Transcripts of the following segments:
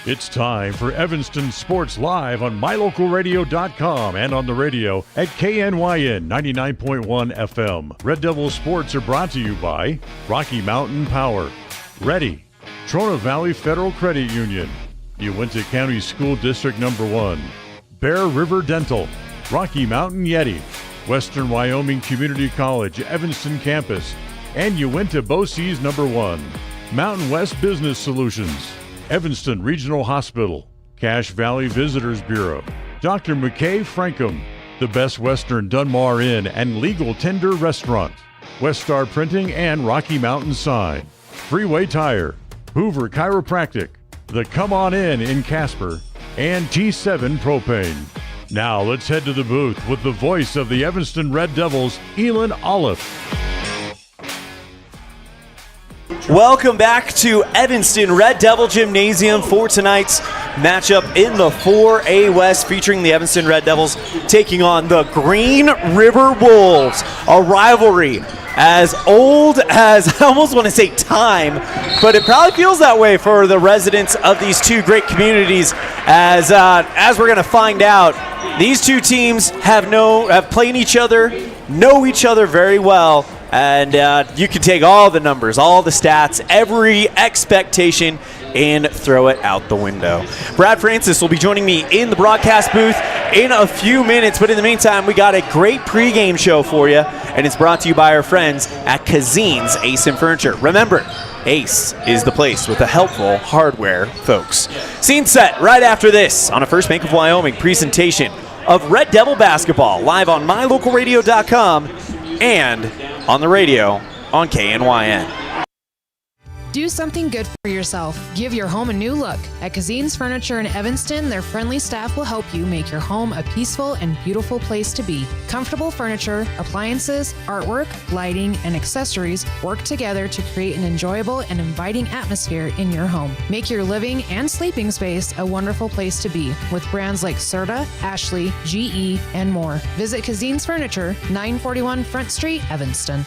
It's time for Evanston Sports Live on MyLocalRadio.com and on the radio at KNYN 99.1 FM. Red Devil Sports are brought to you by Rocky Mountain Power, Ready, Trona Valley Federal Credit Union, Uinta County School District No. 1, Bear River Dental, Rocky Mountain Yeti, Western Wyoming Community College Evanston Campus, and Uinta BOCES No. 1, Mountain West Business Solutions, Evanston Regional Hospital, Cache Valley Visitors Bureau, Dr. McKay Frankham, the Best Western Dunmar Inn and Legal Tender Restaurant, West Star Printing and Rocky Mountain Sign, Freeway Tire, Hoover Chiropractic, the Come On In Casper, and T7 Propane. Now let's head to the booth with the voice of the Evanston Red Devils, Elan Olliff. Welcome back to Evanston Red Devil Gymnasium for tonight's matchup in the 4A West, featuring the Evanston Red Devils taking on the Green River Wolves, a rivalry as old as, I almost want to say time, but it probably feels that way for the residents of these two great communities, as we're going to find out. These two teams have played each other, know each other very well, and you can take all the numbers, all the stats, every expectation, and throw it out the window. Brad Francis will be joining me in the broadcast booth in a few minutes, but in the meantime, we got a great pregame show for you, and it's brought to you by our friends at Cazin's Ace and Furniture. Remember, Ace is the place with the helpful hardware folks. Scene set right after this on a First Bank of Wyoming presentation of Red Devil basketball, live on MyLocalRadio.com and on the radio on KNYN. Do something good for yourself. Give your home a new look. At Cazin's Furniture in Evanston, their friendly staff will help you make your home a peaceful and beautiful place to be. Comfortable furniture, appliances, artwork, lighting, and accessories work together to create an enjoyable and inviting atmosphere in your home. Make your living and sleeping space a wonderful place to be with brands like Serta, Ashley, GE, and more. Visit Cazin's Furniture, 941 Front Street, Evanston.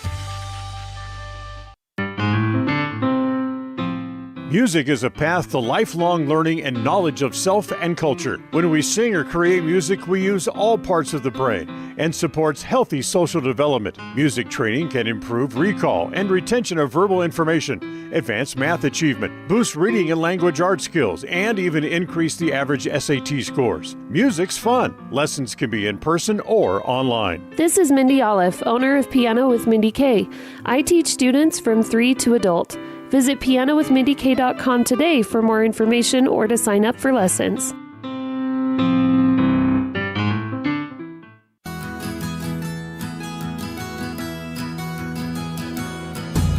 Music is a path to lifelong learning and knowledge of self and culture. When we sing or create music, we use all parts of the brain and supports healthy social development. Music training can improve recall and retention of verbal information, advance math achievement, boost reading and language arts skills, and even increase the average SAT scores. Music's fun. Lessons can be in person or online. This is Mindy Olliff, owner of Piano with Mindy K. I teach students from 3 to adult. Visit pianowithmindyk.com today for more information or to sign up for lessons.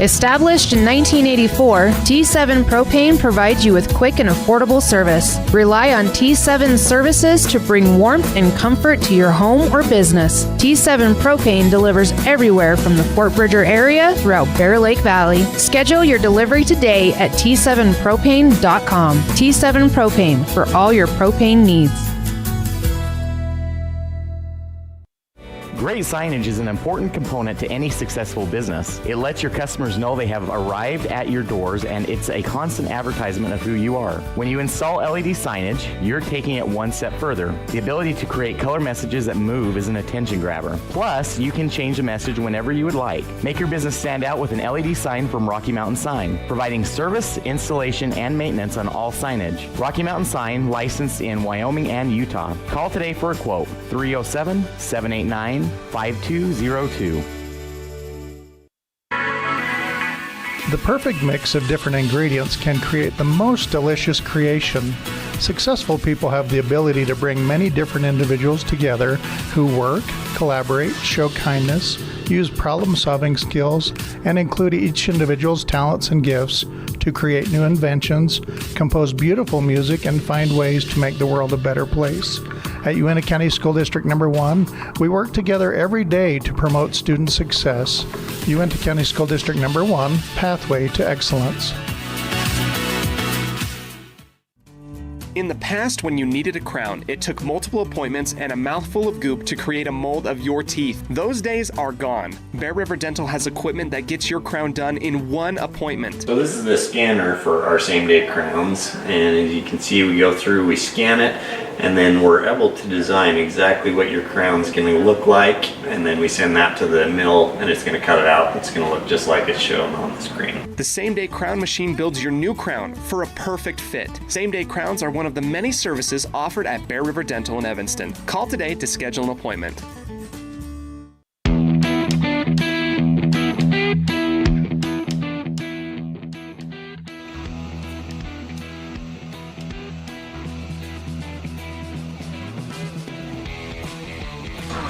Established in 1984, T7 Propane provides you with quick and affordable service. Rely on T7's services to bring warmth and comfort to your home or business. T7 Propane delivers everywhere from the Fort Bridger area throughout Bear Lake Valley. Schedule your delivery today at T7propane.com. T7 Propane, for all your propane needs. Great signage is an important component to any successful business. It lets your customers know they have arrived at your doors, and it's a constant advertisement of who you are. When you install LED signage, you're taking it one step further. The ability to create color messages that move is an attention grabber. Plus, you can change the message whenever you would like. Make your business stand out with an LED sign from Rocky Mountain Sign, providing service, installation, and maintenance on all signage. Rocky Mountain Sign, licensed in Wyoming and Utah. Call today for a quote, 307-789-5202. The perfect mix of different ingredients can create the most delicious creation. Successful people have the ability to bring many different individuals together who work, collaborate, show kindness, use problem-solving skills, and include each individual's talents and gifts to create new inventions, compose beautiful music, and find ways to make the world a better place. At Uinta County School District No. 1, we work together every day to promote student success. Uinta County School District No. 1, Pathway to Excellence. In the past, when you needed a crown, it took multiple appointments and a mouthful of goop to create a mold of your teeth. Those days are gone. Bear River Dental has equipment that gets your crown done in one appointment. So this is the scanner for our same-day crowns, and as you can see, we go through, we scan it, and then we're able to design exactly what your crown's going to look like, and then we send that to the mill, and it's going to cut it out. It's going to look just like it's shown on the screen. The same-day crown machine builds your new crown for a perfect fit. Same-day crowns are one of the many services offered at Bear River Dental in Evanston. Call today to schedule an appointment.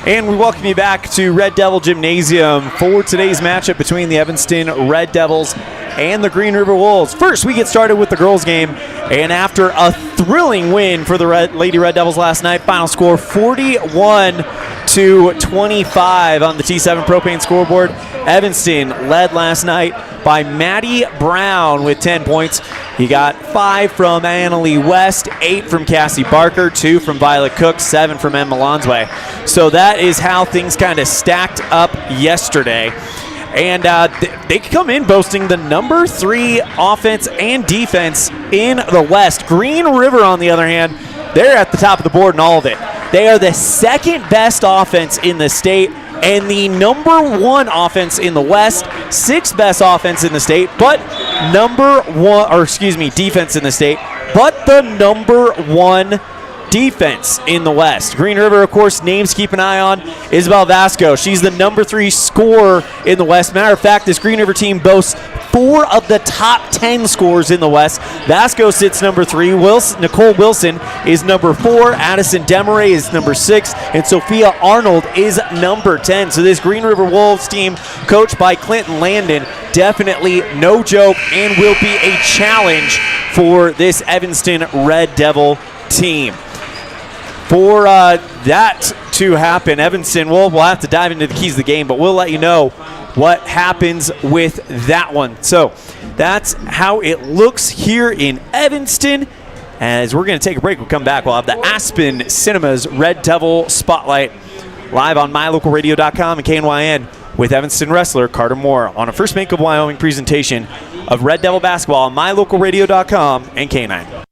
And we welcome you back to Red Devil Gymnasium for today's matchup between the Evanston Red Devils and the Green River Wolves. First, we get started with the girls' game, and after a thrilling win for the Lady Red Devils last night, final score 41-25 on the T7 Propane scoreboard. Evanston led last night by Maddie Brown with 10 points. He got 5 from Annalie West, 8 from Cassie Barker, 2 from Violet Cook, 7 from Emma Lonsway. So that is how things kind of stacked up yesterday. And they come in boasting the number 3 offense and defense in the West. Green River, on the other hand, they're at the top of the board in all of it. They are the second best offense in the state and the number 1 offense in the West, 6th best offense in the state, but defense in the state, but the number 1 defense in the West. Green River, of course, names to keep an eye on. Isabel Vasco, she's the number 3 scorer in the West. Matter of fact, this Green River team boasts 4 of the top 10 scorers in the West. Vasco sits number 3. Nicole Wilson is number 4. Addison Demaray is number 6. And Sophia Arnold is number 10. So this Green River Wolves team, coached by Clinton Landon, definitely no joke and will be a challenge for this Evanston Red Devil team. For that to happen, Evanston, we'll have to dive into the keys of the game, but we'll let you know what happens with that one. So that's how it looks here in Evanston. As we're going to take a break, we'll come back. We'll have the Aspen Cinemas Red Devil Spotlight live on MyLocalRadio.com and KNYN with Evanston wrestler Carter Moore on a First Bank of Wyoming presentation of Red Devil basketball on MyLocalRadio.com and K9.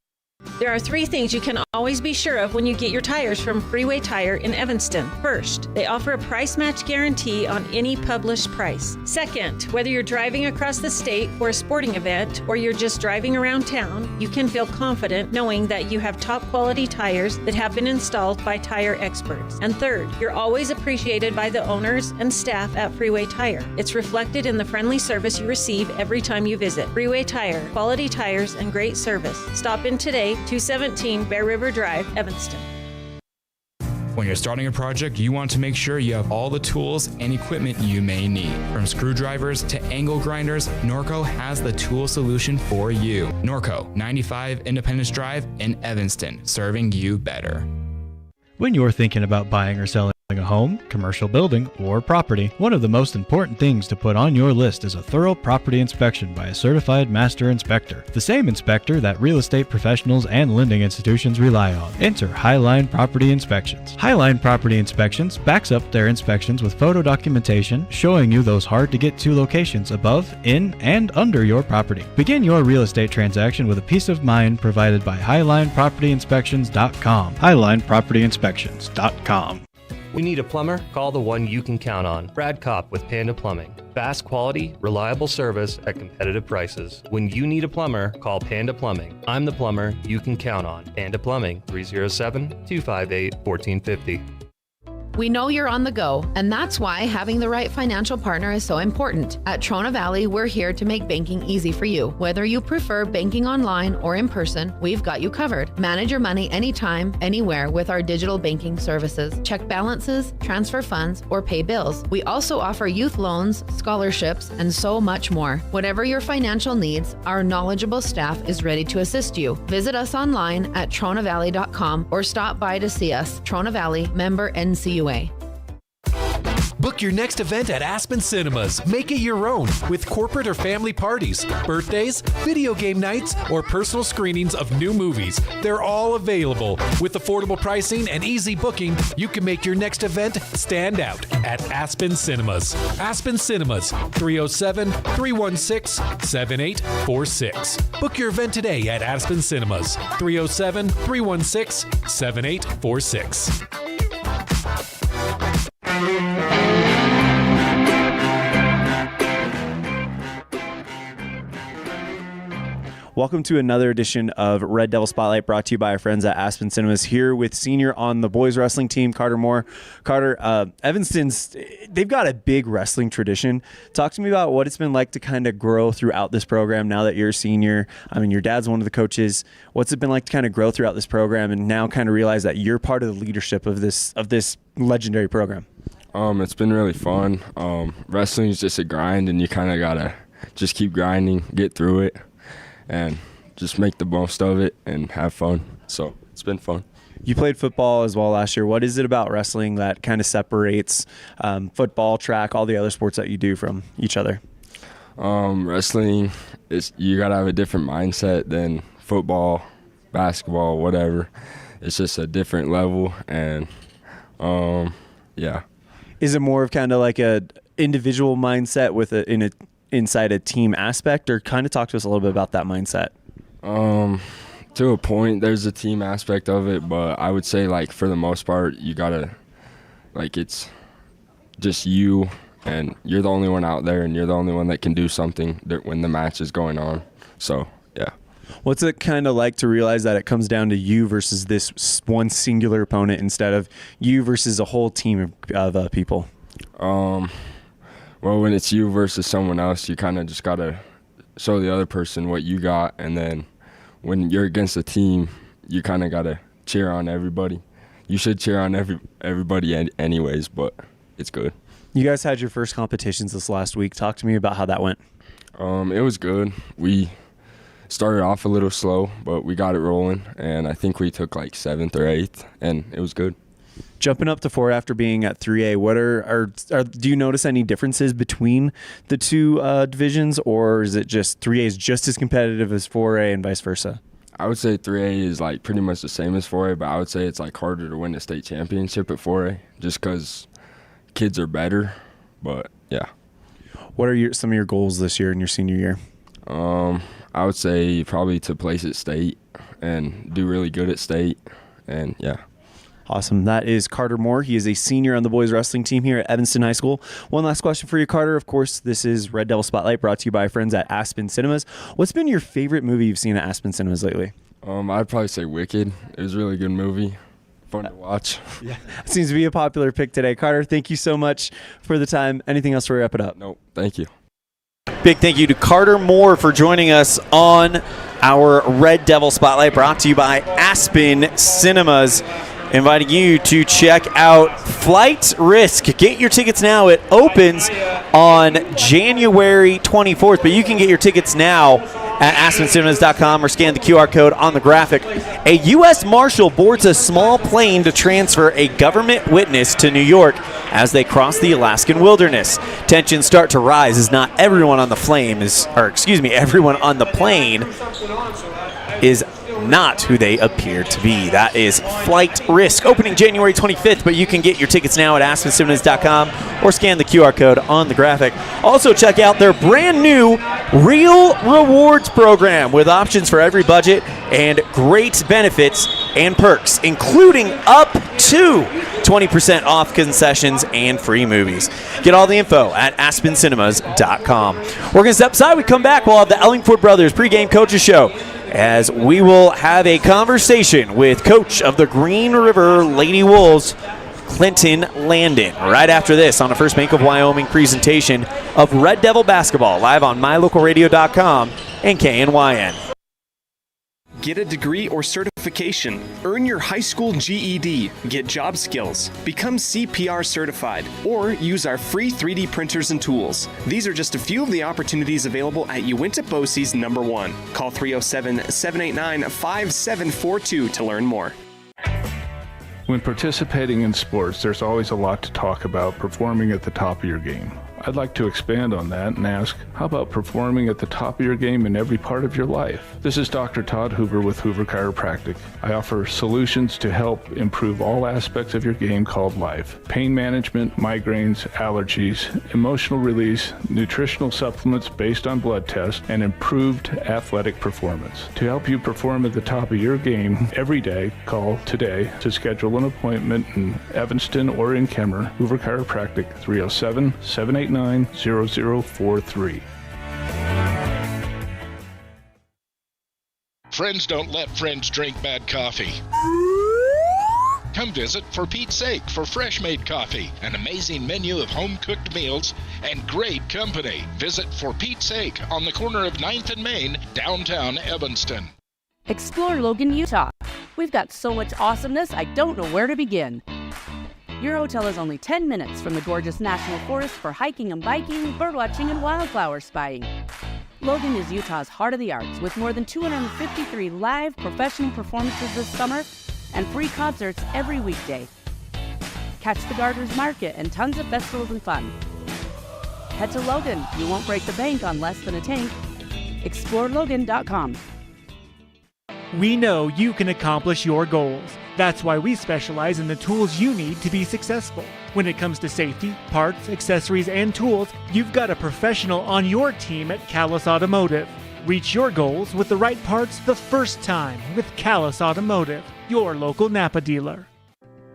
There are 3 things you can always be sure of when you get your tires from Freeway Tire in Evanston. First, they offer a price match guarantee on any published price. Second, whether you're driving across the state for a sporting event or you're just driving around town, you can feel confident knowing that you have top quality tires that have been installed by tire experts. And third, you're always appreciated by the owners and staff at Freeway Tire. It's reflected in the friendly service you receive every time you visit. Freeway Tire, quality tires and great service. Stop in today, 217 Bear River Drive, Evanston. When you're starting a project, you want to make sure you have all the tools and equipment you may need. From screwdrivers to angle grinders, Norco has the tool solution for you. Norco, 95 Independence Drive in Evanston, serving you better. When you're thinking about buying or selling a home, commercial building, or property, one of the most important things to put on your list is a thorough property inspection by a certified master inspector. The same inspector that real estate professionals and lending institutions rely on. Enter Highline Property Inspections. Highline Property Inspections backs up their inspections with photo documentation showing you those hard-to-get-to locations above, in, and under your property. Begin your real estate transaction with a peace of mind provided by HighlinePropertyInspections.com. HighlinePropertyInspections.com. We need a plumber? Call the one you can count on. Brad Kopp with Panda Plumbing. Fast quality, reliable service at competitive prices. When you need a plumber, call Panda Plumbing. I'm the plumber you can count on. Panda Plumbing, 307-258-1450. We know you're on the go, and that's why having the right financial partner is so important. At Trona Valley, we're here to make banking easy for you. Whether you prefer banking online or in person, we've got you covered. Manage your money anytime, anywhere with our digital banking services. Check balances, transfer funds, or pay bills. We also offer youth loans, scholarships, and so much more. Whatever your financial needs, our knowledgeable staff is ready to assist you. Visit us online at tronavalley.com or stop by to see us. Trona Valley, member NCUA. Book your next event at Aspen Cinemas. Make it your own with corporate or family parties, birthdays, video game nights, or personal screenings of new movies. They're all available. With affordable pricing and easy booking, you can make your next event stand out at Aspen Cinemas. Aspen Cinemas, 307-316-7846. Book your event today at Aspen Cinemas, 307-316-7846. Welcome to another edition of Red Devil Spotlight, brought to you by our friends at Aspen Cinemas. Here with senior on the boys wrestling team, Carter Moore. Carter, Evanston's, they've got a big wrestling tradition. Talk to me about what it's been like to kind of grow throughout this program now that you're a senior. I mean, your dad's one of the coaches. What's it been like to kind of grow throughout this program and now kind of realize that you're part of the leadership of this legendary program? It's been really fun. Wrestling is just a grind, and you kind of gotta just keep grinding, get through it, and just make the most of it and have fun. So it's been fun. You played football as well last year. What is it about wrestling that kind of separates football, track, all the other sports that you do from each other? Wrestling is, you gotta have a different mindset than football, basketball, whatever. It's just a different level, and yeah. Is it more of kind of like a individual mindset with inside a team aspect, or kind of talk to us a little bit about that mindset? To a point, there's a team aspect of it, but I would say, like, for the most part, you gotta, like, it's just you, and you're the only one out there, and you're the only one that can do something when the match is going on. So yeah. What's it kind of like to realize that it comes down to you versus this one singular opponent instead of you versus a whole team of people? Well, when it's you versus someone else, you kind of just got to show the other person what you got. And then when you're against a team, you kind of got to cheer on everybody. You should cheer on everybody anyways, but it's good. You guys had your first competitions this last week. Talk to me about how that went. It was good. We started off a little slow, but we got it rolling. And I think we took like 7th or 8th, and it was good. Jumping up to 4 after being at 3A, what do you notice any differences between the two divisions, or is it just 3A is just as competitive as 4A and vice versa? I would say 3A is like pretty much the same as 4A, but I would say it's like harder to win a state championship at 4A just because kids are better. But yeah. What are some of your goals this year in your senior year? I would say probably to place at state and do really good at state, and yeah. Awesome. That is Carter Moore. He is a senior on the boys wrestling team here at Evanston High School. One last question for you, Carter. Of course, this is Red Devil Spotlight, brought to you by our friends at Aspen Cinemas. What's been your favorite movie you've seen at Aspen Cinemas lately? I'd probably say Wicked. It was a really good movie. Fun to watch. Yeah, seems to be a popular pick today. Carter, thank you so much for the time. Anything else before we wrap it up? Nope. Thank you. Big thank you to Carter Moore for joining us on our Red Devil Spotlight, brought to you by Aspen Cinemas. Inviting you to check out Flight Risk. Get your tickets now. It opens on January 24th, but you can get your tickets now at aspencinemas.com or scan the QR code on the graphic. A U.S. Marshal boards a small plane to transfer a government witness to New York as they cross the Alaskan wilderness. Tensions start to rise as not everyone on the everyone on the plane is not who they appear to be. That is Flight Risk, opening January 25th, but you can get your tickets now at aspencinemas.com or scan the QR code on the graphic. Also, check out their brand new Real Rewards program with options for every budget and great benefits and perks, including up to 20% off concessions and free movies. Get all the info at aspencinemas.com. We're going to step aside. We come back. We'll have the Ellingford Brothers pregame coaches show, as we will have a conversation with coach of the Green River Lady Wolves, Clinton Landon, right after this on the First Bank of Wyoming presentation of Red Devil Basketball, live on mylocalradio.com and KNYN. Get a degree or certification. Earn your high school GED. Get job skills. Become CPR certified. Or use our free 3D printers and tools. These are just a few of the opportunities available at Uinta BOCES number 1. Call 307-789-5742 to learn more. When participating in sports, there's always a lot to talk about performing at the top of your game. I'd like to expand on that and ask, how about performing at the top of your game in every part of your life? This is Dr. Todd Hoover with Hoover Chiropractic. I offer solutions to help improve all aspects of your game called life. Pain management, migraines, allergies, emotional release, nutritional supplements based on blood tests, and improved athletic performance. To help you perform at the top of your game every day, call today to schedule an appointment in Evanston or in Kemmer. Hoover Chiropractic, 307-789-0043. Friends don't let friends drink bad coffee. Come visit For Pete's Sake for fresh-made coffee, an amazing menu of home-cooked meals, and great company. Visit For Pete's Sake on the corner of 9th and Main, downtown Evanston. Explore Logan, Utah. We've got so much awesomeness, I don't know where to begin. Your hotel is only 10 minutes from the gorgeous National Forest for hiking and biking, birdwatching, and wildflower spying. Logan is Utah's heart of the arts, with more than 253 live professional performances this summer and free concerts every weekday. Catch the Gardeners Market and tons of festivals and fun. Head to Logan. You won't break the bank on less than a tank. ExploreLogan.com. We know you can accomplish your goals. That's why we specialize in the tools you need to be successful. When it comes to safety, parts, accessories, and tools, you've got a professional on your team at Callus Automotive. Reach your goals with the right parts the first time with Callus Automotive, your local Napa dealer.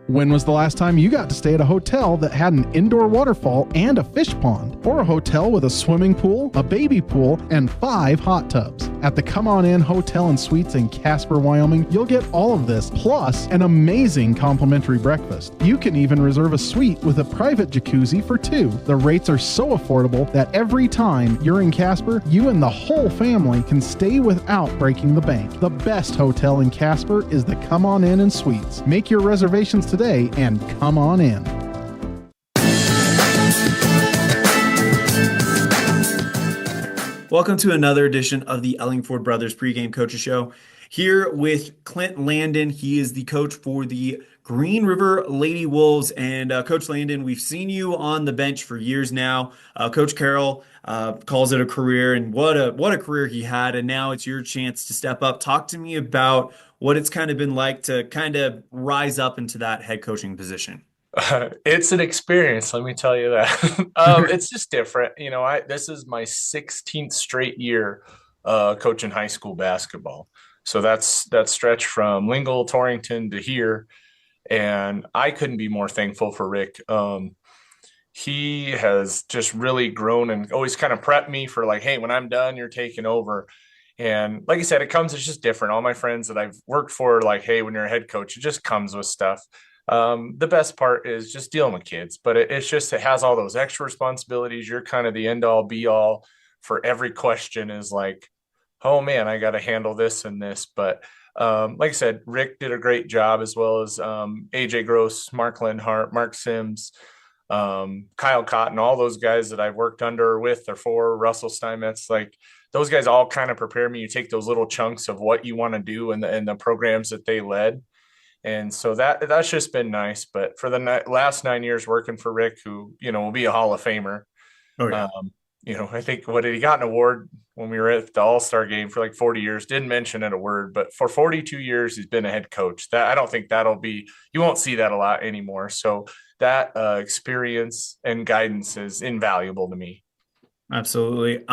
When was the last time you got to stay at a hotel that had an indoor waterfall and a fish pond? Or a hotel with a swimming pool, a baby pool, and 5 hot tubs? At the Come On In Hotel and Suites in Casper, Wyoming, you'll get all of this, plus an amazing complimentary breakfast. You can even reserve a suite with a private jacuzzi for 2. The rates are so affordable that every time you're in Casper, you and the whole family can stay without breaking the bank. The best hotel in Casper is the Come On In and Suites. Make your reservations today and come on in. Welcome to another edition of the Ellingford Brothers Pregame Coaches Show. Here with Clint Landon. He is the coach for the Green River Lady Wolves. And Coach Landon, we've seen you on the bench for years now. Coach Carroll calls it a career, and what a career he had. And now it's your chance to step up. Talk to me about what it's kind of been like to kind of rise up into that head coaching position. It's an experience, let me tell you that. It's just different. You know, this is my 16th straight year coaching high school basketball. So that's stretch from Lingle, Torrington to here. And I couldn't be more thankful for Rick. He has just really grown and always kind of prepped me for like, hey, when I'm done, you're taking over. And like I said, it's just different. All my friends that I've worked for, like, hey, when you're a head coach, it just comes with stuff. The best part is just dealing with kids, but it has all those extra responsibilities. You're kind of the end all be all for every question is like, oh man, I got to handle this and this. But like I said, Rick did a great job, as well as AJ Gross, Mark Lindhart, Mark Sims, Kyle Cotton, all those guys that I've worked under with or for, Russell Steinmetz, like those guys all kind of prepare me. You take those little chunks of what you want to do and the programs that they led. And so that's just been nice. But for the last 9 years working for Rick, who, you know, will be a Hall of Famer. Oh, yeah. You know, I think he got an award when we were at the All-Star game for like 40 years, didn't mention it a word, but for 42 years, he's been a head coach. I don't think you won't see that a lot anymore. So that experience and guidance is invaluable to me. Absolutely.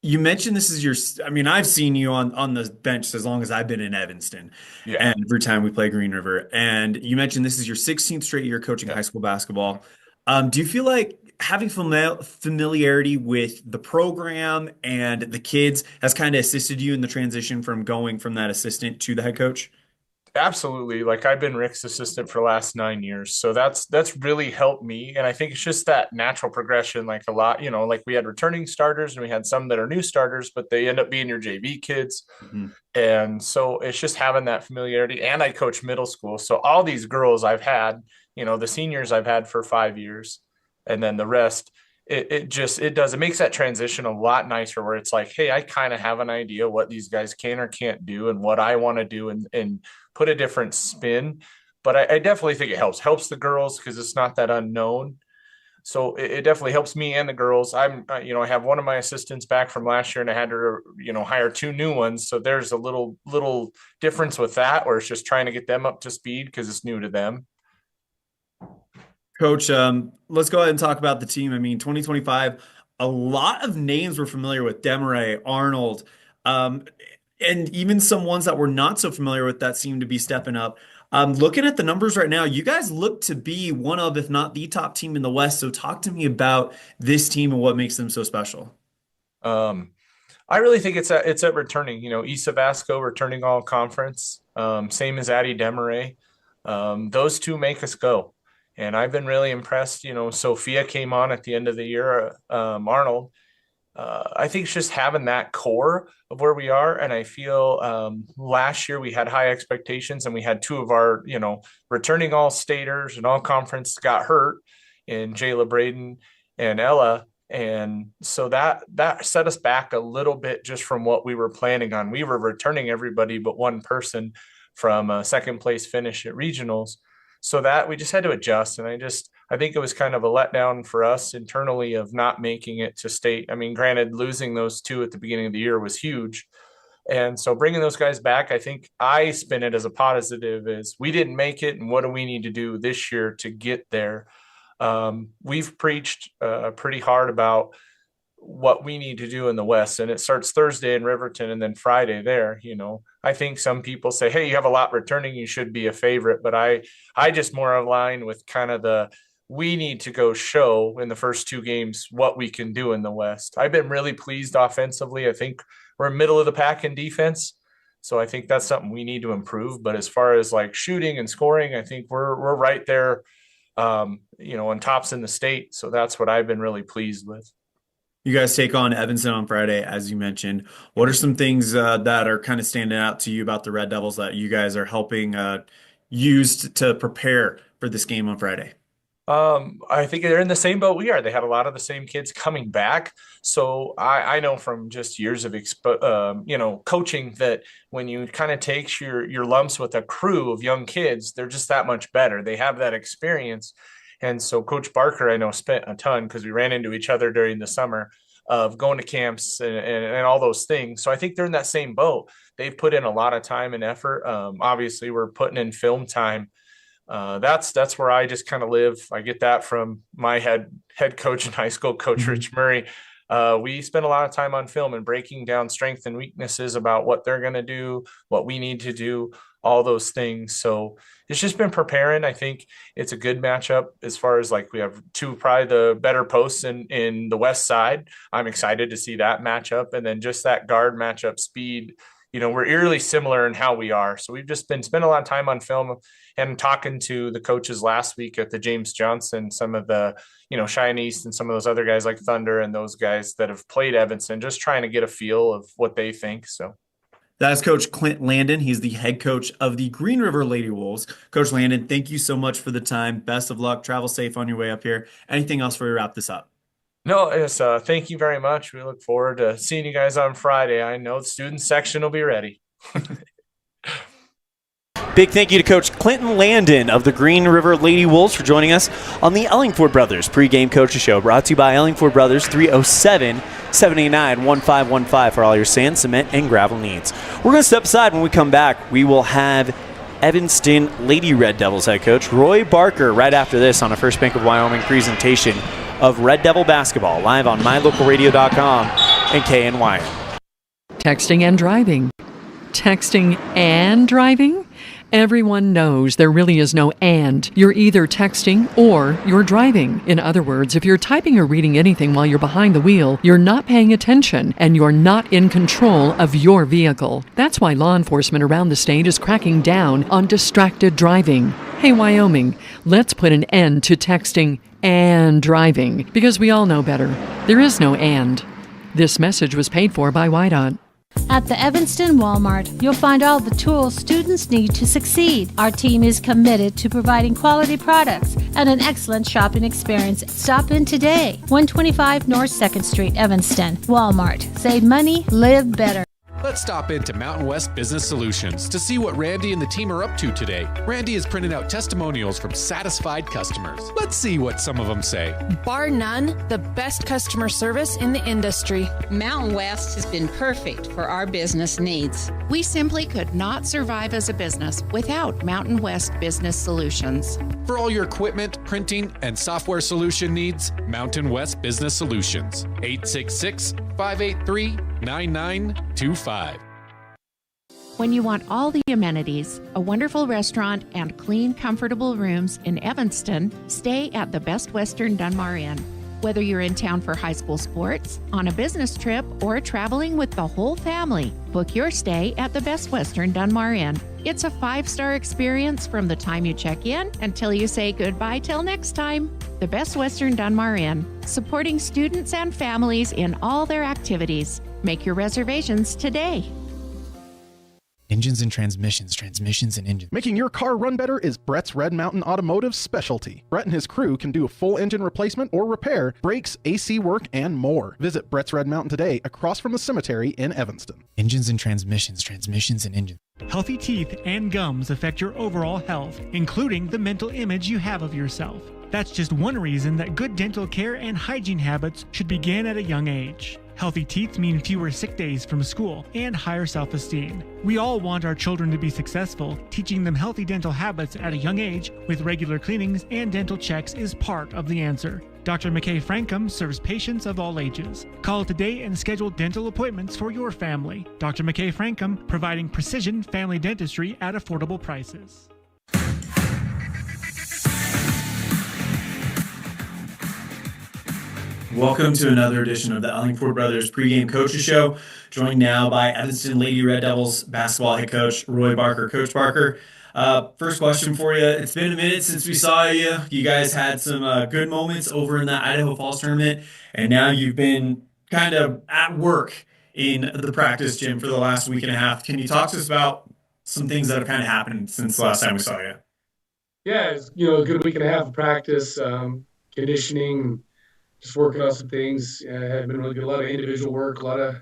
You mentioned this is I've seen you on the bench as long as I've been in Evanston. Yeah. And every time we play Green River. And you mentioned this is your 16th straight year coaching high school basketball. Do you feel like having familiarity with the program and the kids has kind of assisted you in the transition from going from that assistant to the head coach? Absolutely. Like I've been Rick's assistant for the last 9 years. So that's really helped me. And I think it's just that natural progression, like a lot, you know, like we had returning starters and we had some that are new starters, but they end up being your JV kids. Mm-hmm. And so it's just having that familiarity. And I coach middle school. So all these girls I've had, you know, the seniors I've had for 5 years, and then the rest, it makes that transition a lot nicer, where it's like, hey, I kind of have an idea what these guys can or can't do and what I want to do and put a different spin. But I definitely think it helps the girls because it's not that unknown. So it definitely helps me and the girls. I have one of my assistants back from last year, and I had to, hire 2 new ones. So there's a little difference with that, where it's just trying to get them up to speed because it's new to them. Coach, let's go ahead and talk about the team. I mean, 2025, a lot of names we're familiar with: Demaray, Arnold, and even some ones that we're not so familiar with that seem to be stepping up. Looking at the numbers right now, you guys look to be one of, if not the top team in the West. So talk to me about this team and what makes them so special. I really think it's at returning. Issa Vasco returning all conference, same as Addie Demaray. Those 2 make us go, and I've been really impressed. Sophia came on at the end of the year. Arnold. I think it's just having that core of where we are. And I feel last year we had high expectations, and we had 2 of our, returning all staters and all conference got hurt in Jayla Braden and Ella. And so that set us back a little bit just from what we were planning on. We were returning everybody but one person from a second place finish at regionals. So that we just had to adjust. And I think it was kind of a letdown for us internally of not making it to state. I mean, granted, losing those 2 at the beginning of the year was huge. And so bringing those guys back, I think I spin it as a positive, is we didn't make it. And what do we need to do this year to get there? We've preached pretty hard about what we need to do in the West, and it starts Thursday in Riverton and then Friday there. I think some people say, hey, you have a lot returning, you should be a favorite, but I just more align with kind of we need to go show in the first 2 games what we can do in the West. I've been really pleased offensively. I think we're middle of the pack in defense, so I think that's something we need to improve. But as far as like shooting and scoring, I think we're right there, on tops in the state. So that's what I've been really pleased with. You guys take on Evanston on Friday, as you mentioned. What are some things that are kind of standing out to you about the Red Devils that you guys are helping use to prepare for this game on Friday? I think they're in the same boat we are. They had a lot of the same kids coming back. So I know from just years of coaching that when you kind of take your lumps with a crew of young kids, they're just that much better. They have that experience. And so Coach Barker, I know, spent a ton, because we ran into each other during the summer, of going to camps and all those things. So I think they're in that same boat. They've put in a lot of time and effort. Obviously, we're putting in film time. That's where I just kind of live. I get that from my head coach in high school, Coach Rich Murray. We spend a lot of time on film and breaking down strengths and weaknesses about what they're going to do, what we need to do, all those things. So it's just been preparing. I think it's a good matchup as far as we have 2 probably the better posts in the West side. I'm excited to see that matchup. And then just that guard matchup speed, we're eerily similar in how we are. So we've just been spending a lot of time on film and talking to the coaches last week at the James Johnson, some of the, Cheyenne East and some of those other guys like Thunder and those guys that have played Evanston, just trying to get a feel of what they think. So that is Coach Clint Landon. He's the head coach of the Green River Lady Wolves. Coach Landon, thank you so much for the time. Best of luck. Travel safe on your way up here. Anything else before we wrap this up? No, it's thank you very much. We look forward to seeing you guys on Friday. I know the student section will be ready. Big thank you to Coach Clinton Landon of the Green River Lady Wolves for joining us on the Ellingford Brothers Pregame Coaches Show, brought to you by Ellingford Brothers, 307-789-1515 for all your sand, cement, and gravel needs. We're going to step aside. When we come back, we will have Evanston Lady Red Devils head coach Roy Barker right after this on a First Bank of Wyoming presentation of Red Devil basketball, live on mylocalradio.com and KNYM. Texting and driving. Texting and driving? Everyone knows there really is no and. You're either texting or you're driving. In other words, if you're typing or reading anything while you're behind the wheel, you're not paying attention and you're not in control of your vehicle. That's why law enforcement around the state is cracking down on distracted driving. Hey, Wyoming, let's put an end to texting and driving, because we all know better. There is no and. This message was paid for by WYDOT. At the Evanston Walmart, you'll find all the tools students need to succeed. Our team is committed to providing quality products and an excellent shopping experience. Stop in today. 125 North 2nd Street, Evanston. Walmart. Save money, live better. Let's stop into Mountain West Business Solutions to see what Randy and the team are up to today. Randy is printing out testimonials from satisfied customers. Let's see what some of them say. Bar none, the best customer service in the industry. Mountain West has been perfect for our business needs. We simply could not survive as a business without Mountain West Business Solutions. For all your equipment, printing, and software solution needs, Mountain West Business Solutions. 866-583-9925. When you want all the amenities, a wonderful restaurant, and clean, comfortable rooms in Evanston, stay at the Best Western Dunmar Inn. Whether you're in town for high school sports, on a business trip, or traveling with the whole family, book your stay at the Best Western Dunmar Inn. It's a 5-star experience from the time you check in until you say goodbye till next time. The Best Western Dunmar Inn, supporting students and families in all their activities. Make your reservations today. Engines and transmissions, transmissions and engines. Making your car run better is Brett's Red Mountain Automotive's specialty. Brett and his crew can do a full engine replacement or repair, brakes, AC work, and more. Visit Brett's Red Mountain today across from the cemetery in Evanston. Engines and transmissions, transmissions and engines. Healthy teeth and gums affect your overall health, including the mental image you have of yourself. That's just one reason that good dental care and hygiene habits should begin at a young age. Healthy teeth mean fewer sick days from school and higher self-esteem. We all want our children to be successful. Teaching them healthy dental habits at a young age with regular cleanings and dental checks is part of the answer. Dr. McKay Frankum serves patients of all ages. Call today and schedule dental appointments for your family. Dr. McKay Frankum, providing precision family dentistry at affordable prices. Welcome to another edition of the Ellingford Brothers Pregame Coaches Show, joined now by Evanston Lady Red Devils basketball head coach Roy Barker. Coach Barker, first question for you. It's been a minute since we saw you. You guys had some good moments over in the Idaho Falls tournament, and now you've been kind of at work in the practice gym for the last week and a half. Can you talk to us about some things that have kind of happened since the last time we saw you? Yeah, it's, a good week and a half of practice, conditioning, just working on some things. Have been really good. A lot of individual work, a lot of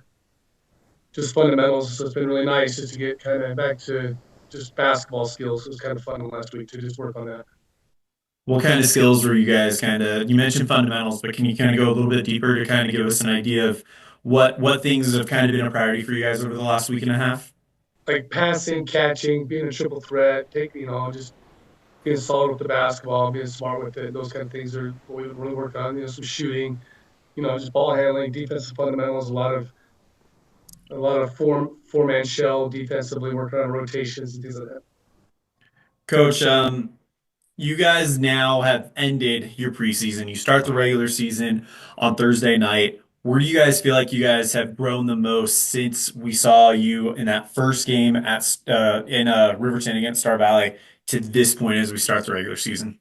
just fundamentals. So it's been really nice just to get kind of back to just basketball skills. It was kind of fun last week to just work on that. What kind of skills were you guys you mentioned fundamentals, but can you kind of go a little bit deeper to kind of give us an idea of what things have kind of been a priority for you guys over the last week and a half? Like passing, catching, being a triple threat, just being solid with the basketball, being smart with it. Those kind of things are what we really work on. Some shooting, just ball handling, defensive fundamentals, a lot of four-man shell defensively, working on rotations and things like that. Coach, you guys now have ended your preseason. You start the regular season on Thursday night. Where do you guys feel like you guys have grown the most since we saw you in that first game in Riverton against Star Valley to this point as we start the regular season?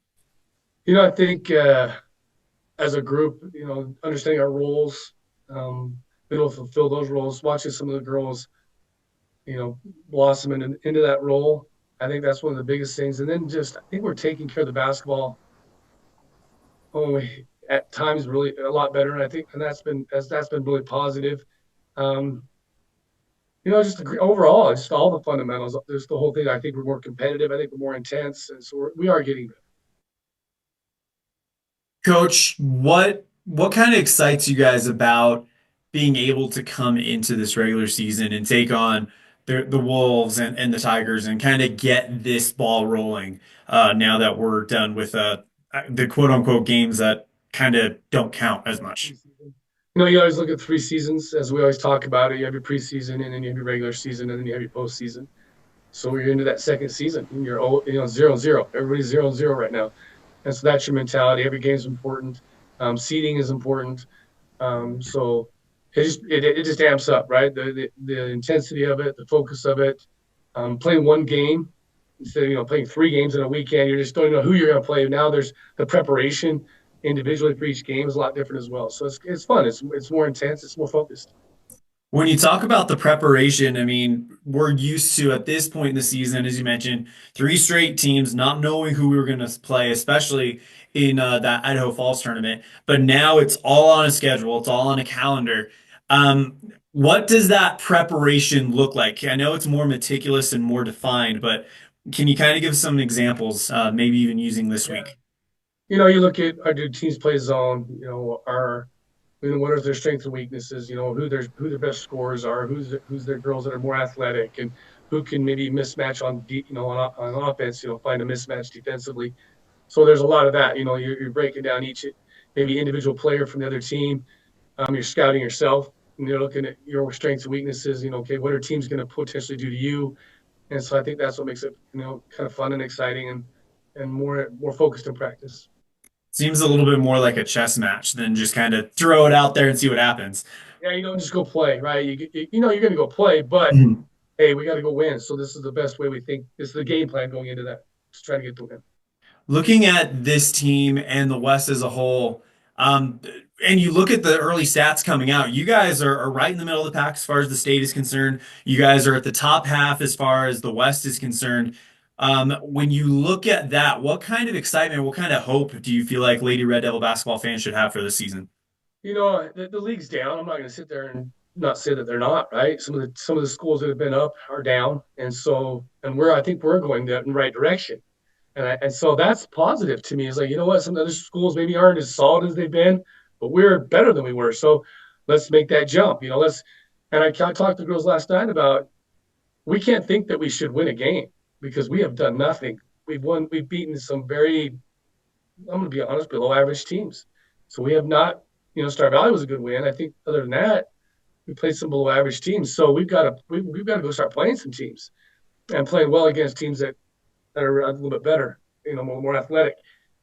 I think as a group, understanding our roles, being able to fulfill those roles, watching some of the girls, blossom into that role. I think that's one of the biggest things. And then I think we're taking care of the basketball at times really a lot better. And I think that's been really positive. Just overall, just all the fundamentals, just the whole thing. I think we're more competitive. I think we're more intense. And so we are getting better. Coach, what kind of excites you guys about being able to come into this regular season and take on the Wolves and the Tigers and kind of get this ball rolling now that we're done with the quote-unquote games that kind of don't count as much? You always look at 3 seasons, as we always talk about it. You have your preseason, and then you have your regular season, and then you have your postseason. So you're into that second season, and you're 0-0. Everybody's 0-0 right now, and so that's your mentality. Every game's important. Seeding is important. So it just amps up, right? The intensity of it, the focus of it. Playing one game instead of playing 3 games in a weekend, you just don't know who you're going to play. Now there's the preparation individually for each game is a lot different as well. So it's fun. It's more intense. It's more focused. When you talk about the preparation, I mean, we're used to at this point in the season, as you mentioned, 3 straight teams, not knowing who we were going to play, especially in that Idaho Falls tournament. But now it's all on a schedule. It's all on a calendar. What does that preparation look like? I know it's more meticulous and more defined, but can you kind of give some examples, maybe even using this week? You look at our do teams play zone. What are their strengths and weaknesses? Who their best scorers are. Who's their girls that are more athletic, and who can maybe mismatch on offense. Find a mismatch defensively. So there's a lot of that. You're breaking down each maybe individual player from the other team. You're scouting yourself, and you're looking at your strengths and weaknesses. Okay, what are teams going to potentially do to you? And so I think that's what makes it kind of fun and exciting and more focused in practice. Seems a little bit more like a chess match than just kind of throw it out there and see what happens. Yeah, you don't just go play, right? You're going to go play, but hey, we got to go win. So this is the best way we think. This is the game plan going into that to try to get the win. Looking at this team and the West as a whole, and you look at the early stats coming out, you guys are right in the middle of the pack as far as the state is concerned. You guys are at the top half as far as the West is concerned. When you look at that, what kind of excitement, what kind of hope do you feel like Lady Red Devil basketball fans should have for this season? The league's down. I'm not going to sit there and not say that they're not, right? Some of the schools that have been up are down, and I think we're going in the right direction. And so that's positive to me. It's like, what? Some other schools maybe aren't as solid as they've been, but we're better than we were. So let's make that jump. And I talked to girls last night about we can't think that we should win a game because we have done nothing. We've beaten some very, I'm going to be honest, below average teams. So we have not, Star Valley was a good win. I think other than that, we played some below average teams. So we've got to go start playing some teams and playing well against teams that are a little bit better, more athletic.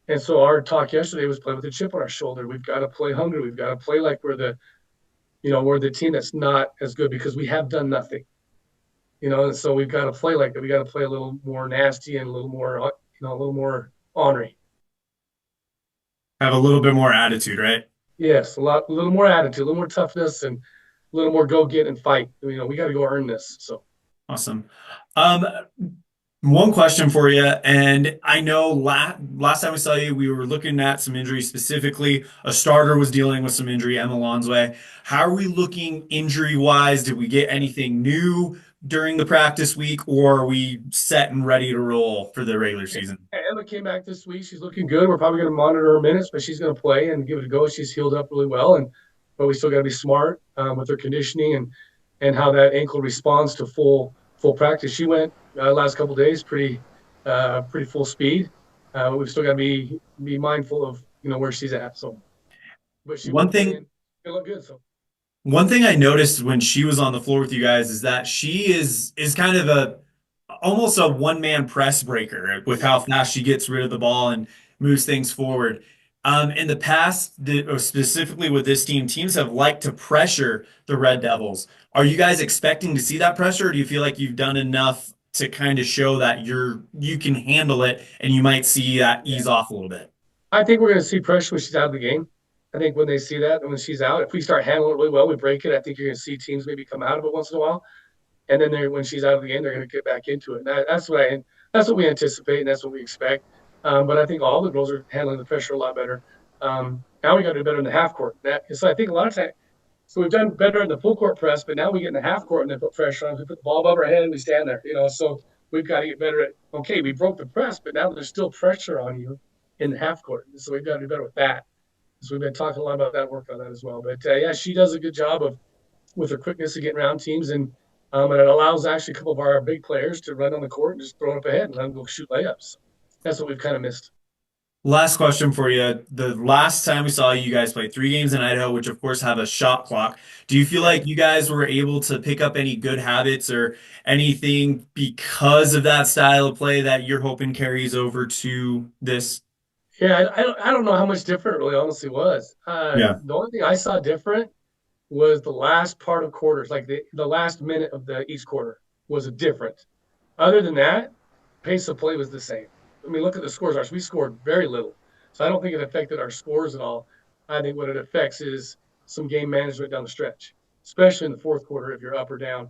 And so our talk yesterday was play with a chip on our shoulder. We've got to play hungry. We've got to play like we're the team that's not as good because we have done nothing. And so we've got to play like that. We got to play a little more nasty and a little more ornery. Have a little bit more attitude, right? Yes, a little more attitude, a little more toughness, and a little more go get and fight. We got to go earn this. So awesome. One question for you, and I know last time we saw you, we were looking at some injuries specifically. A starter was dealing with some injury, Emma Lonsway. How are we looking injury-wise? Did we get anything new during the practice week, or are we set and ready to roll for the regular season? Emma came back this week. She's looking good. We're probably going to monitor her minutes, but she's going to play and give it a go. She's healed up really well, but we still got to be smart with her conditioning and how that ankle responds to full practice. She went last couple of days pretty full speed. We've still got to be mindful of where she's at. So, but she it looked good. So. One thing I noticed when she was on the floor with you guys is that she is kind of almost a one-man press breaker with how fast she gets rid of the ball and moves things forward. In the past, specifically with this team, teams have liked to pressure the Red Devils. Are you guys expecting to see that pressure, or do you feel like you've done enough to kind of show that you can handle it and you might see that ease off a little bit? I think we're going to see pressure when she's out of the game. I think when they see that, when she's out, if we start handling it really well, we break it. I think you're going to see teams maybe come out of it once in a while, and then when she's out of the game, they're going to get back into it. And that's what we anticipate, and that's what we expect. But I think all the girls are handling the pressure a lot better. Now we got to do better in the half court. So I think a lot of times, so we've done better in the full court press, but now we get in the half court and then put pressure on. We put the ball above our head and we stand there. So we've got to get better at. Okay, we broke the press, but now there's still pressure on you in the half court. So we've got to do better with that. So we've been talking a lot about that, work on that as well. But yeah, she does a good job with her quickness of getting around teams, and it allows actually a couple of our big players to run on the court and just throw it up ahead and let them go shoot layups. That's what we've kind of missed. Last question for you. The last time we saw you guys play 3 games in Idaho, which of course have a shot clock. Do you feel like you guys were able to pick up any good habits or anything because of that style of play that you're hoping carries over to this? Yeah, I don't know how much different it really honestly was. The only thing I saw different was the last part of quarters, like the last minute of each quarter was different. Other than that, pace of play was the same. I mean, look at the scores. We scored very little. So I don't think it affected our scores at all. I think what it affects is some game management down the stretch, especially in the fourth quarter if you're up or down.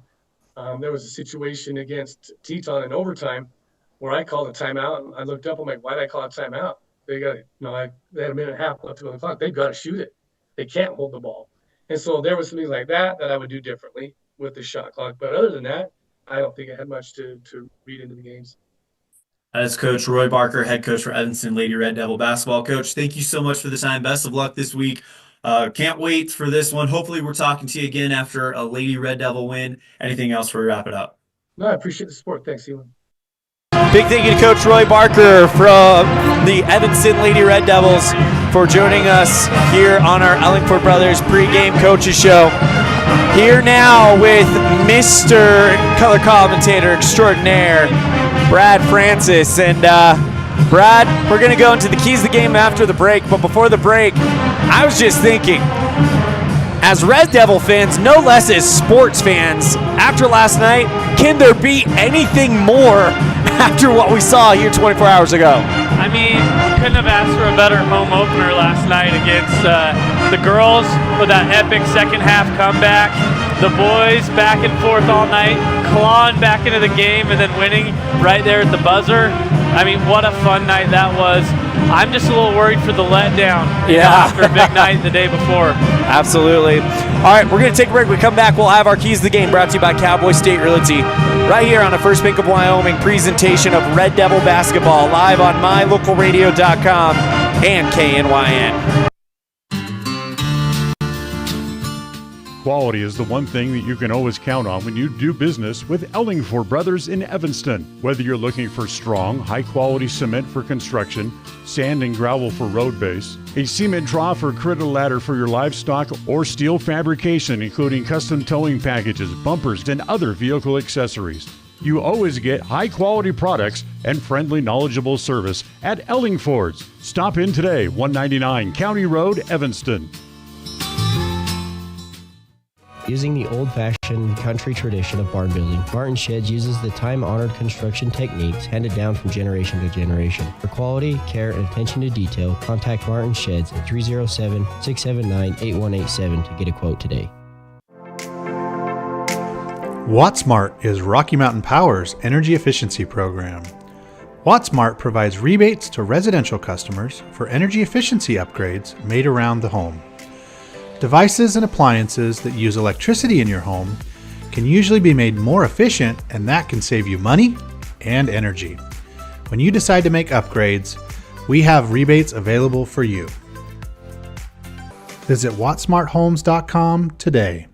There was a situation against Teton in overtime where I called a timeout, and I looked up, I'm like, why did I call a timeout? They had a minute and a half left to go on the clock. They've got to shoot it. They can't hold the ball. And so there was some things like that I would do differently with the shot clock. But other than that, I don't think I had much to read into the games. As Coach Roy Barker, head coach for Evanston Lady Red Devil basketball. Coach, thank you so much for the time. Best of luck this week. Can't wait for this one. Hopefully we're talking to you again after a Lady Red Devil win. Anything else before we wrap it up? No, I appreciate the support. Thanks, Elan. Big thank you to Coach Roy Barker from the Evanston Lady Red Devils for joining us here on our Ellingford Brothers pregame coaches show. Here now with Mr. Color Commentator Extraordinaire, Brad Francis. And Brad, we're going to go into the keys of the game after the break. But before the break, I was just thinking, as Red Devil fans, no less as sports fans, after last night, can there be anything more after what we saw here 24 hours ago? I mean, couldn't have asked for a better home opener last night against the girls with that epic second half comeback. The boys back and forth all night, clawing back into the game and then winning right there at the buzzer. I mean, what a fun night that was. I'm just a little worried for the letdown after a big night the day before. Absolutely. All right, we're going to take a break. When we come back, we'll have our keys to the game brought to you by Cowboy State Realty right here on the First Bank of Wyoming presentation of Red Devil basketball live on mylocalradio.com and KNYN. Quality is the one thing that you can always count on when you do business with Ellingford Brothers in Evanston. Whether you're looking for strong, high-quality cement for construction, sand and gravel for road base, a cement trough or critter ladder for your livestock, or steel fabrication, including custom towing packages, bumpers, and other vehicle accessories, you always get high-quality products and friendly, knowledgeable service at Ellingford's. Stop in today, 199 County Road, Evanston. Using the old-fashioned country tradition of barn building, Martin Sheds uses the time-honored construction techniques handed down from generation to generation. For quality, care, and attention to detail, contact Martin Sheds at 307-679-8187 to get a quote today. WattSmart is Rocky Mountain Power's energy efficiency program. WattSmart provides rebates to residential customers for energy efficiency upgrades made around the home. Devices and appliances that use electricity in your home can usually be made more efficient, and that can save you money and energy. When you decide to make upgrades, we have rebates available for you. Visit wattsmarthomes.com today.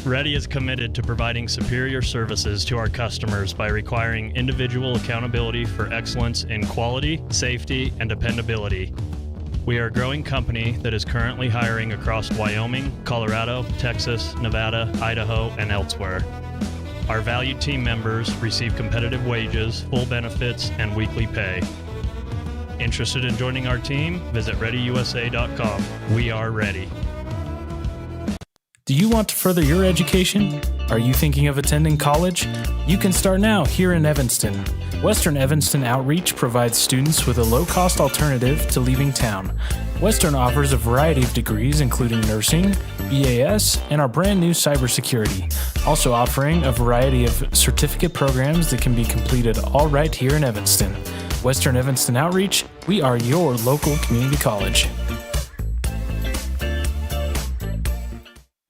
Ready is committed to providing superior services to our customers by requiring individual accountability for excellence in quality, safety, and dependability. We are a growing company that is currently hiring across Wyoming, Colorado, Texas, Nevada, Idaho, and elsewhere. Our valued team members receive competitive wages, full benefits, and weekly pay. Interested in joining our team? Visit ReadyUSA.com. We are ready. Do you want to further your education? Are you thinking of attending college? You can start now here in Evanston. Western Evanston Outreach provides students with a low-cost alternative to leaving town. Western offers a variety of degrees including nursing, EAS, and our brand new cybersecurity, also offering a variety of certificate programs that can be completed all right here in Evanston. Western Evanston Outreach, we are your local community college.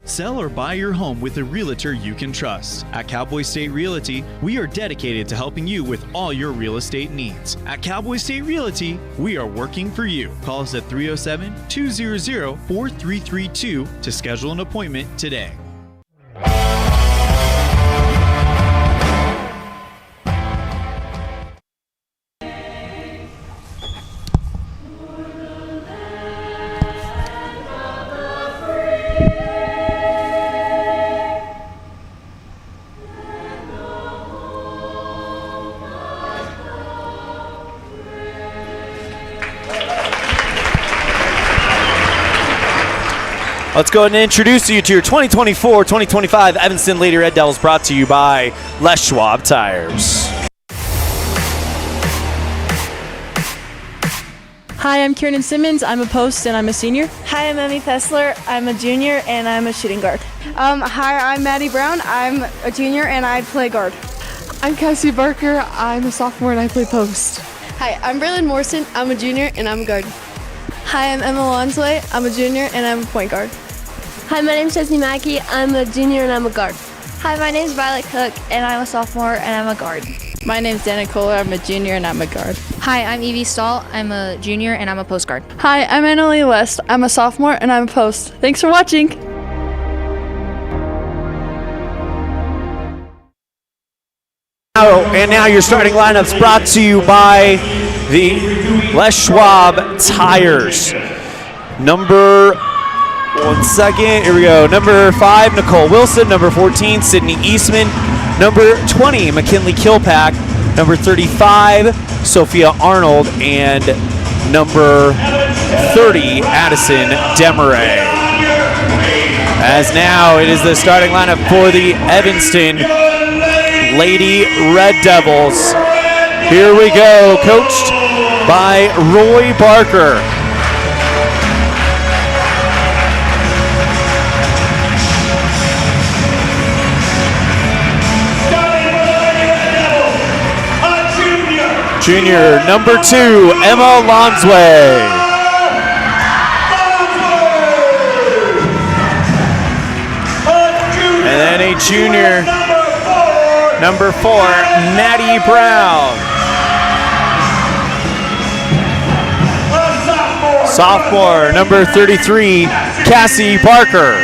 Sell or buy your home with a realtor you can trust. At Cowboy State Realty, we are dedicated to helping you with all your real estate needs. At Cowboy State Realty, we are working for you. Call us at 307-200-4332 to schedule an appointment today. Let's go ahead and introduce you to your 2024-2025 Evanston Lady Red Devils, brought to you by Les Schwab Tires. Hi, I'm Kieran Simmons. I'm a post and I'm a senior. Hi, I'm Emmy Fessler. I'm a junior and I'm a shooting guard. Hi, I'm Maddie Brown. I'm a junior and I play guard. I'm Cassie Barker. I'm a sophomore and I play post. Hi, I'm Braylon Morrison. I'm a junior and I'm a guard. Hi, I'm Emma Lonsway. I'm a junior and I'm a point guard. Hi, my name's Chesney Mackey. I'm a junior and I'm a guard. Hi, my name's Violet Cook and I'm a sophomore and I'm a guard. My name's Dana Kohler. I'm a junior and I'm a guard. Hi, I'm Evie Stahl. I'm a junior and I'm a post guard. Hi, I'm Annalie West. I'm a sophomore and I'm a post. Thanks for watching. And now your starting lineups brought to you by the Les Schwab Tires. Number 5, Nicole Wilson. Number 14, Sydney Eastman. Number 20, McKinley Kilpack. Number 35, Sophia Arnold. And number 30, Addison Demaray. As now it is the starting lineup for the Evanston Lady Red Devils. Here we go, coached by Roy Barker. Junior number 2, Emma Lonsway. And then a junior, number 4, Maddie Brown. Sophomore, number 33, Cassie Barker.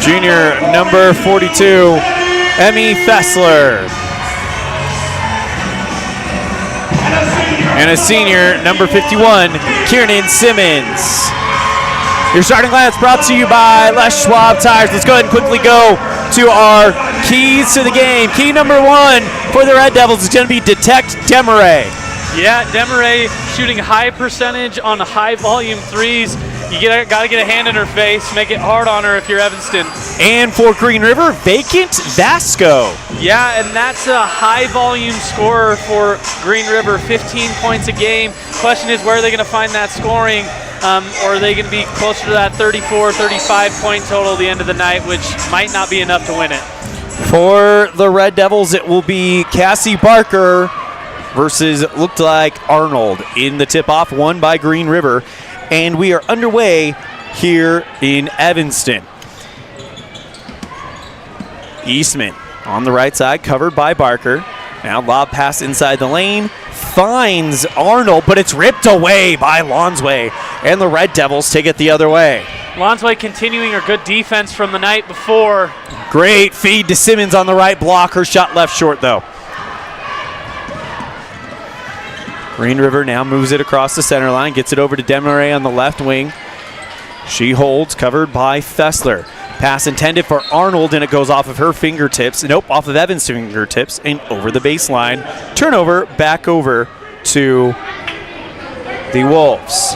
Junior, number 42, Emmy Fessler. And a senior, number 51, Kiernan Simmons. Your starting lineups brought to you by Les Schwab Tires. Let's go ahead and quickly go to our keys to the game. Key number 1 for the Red Devils is going to be Detect Demaray. Yeah, Demaray shooting high percentage on high volume threes. You got to get a hand in her face, make it hard on her if you're Evanston. And for Green River, Vacant Vasco. Yeah, and that's a high volume scorer for Green River, 15 points a game. Question is, where are they going to find that scoring? Or are they going to be closer to that 34, 35 point total at the end of the night, which might not be enough to win it? For the Red Devils, it will be Cassie Barker versus, it looked like, Arnold in the tip-off, won by Green River. And we are underway here in Evanston. Eastman on the right side, covered by Barker. Now lob pass inside the lane, finds Arnold, but it's ripped away by Lonsway, and the Red Devils take it the other way. Lonsway continuing her good defense from the night before. Great feed to Simmons on the right block. Her shot left short, though. Green River now moves it across the center line, gets it over to Demaray on the left wing. She holds, covered by Fessler. Pass intended for Arnold, and it goes off of her fingertips. Nope, off of Evans' fingertips and over the baseline. Turnover, back over to the Wolves.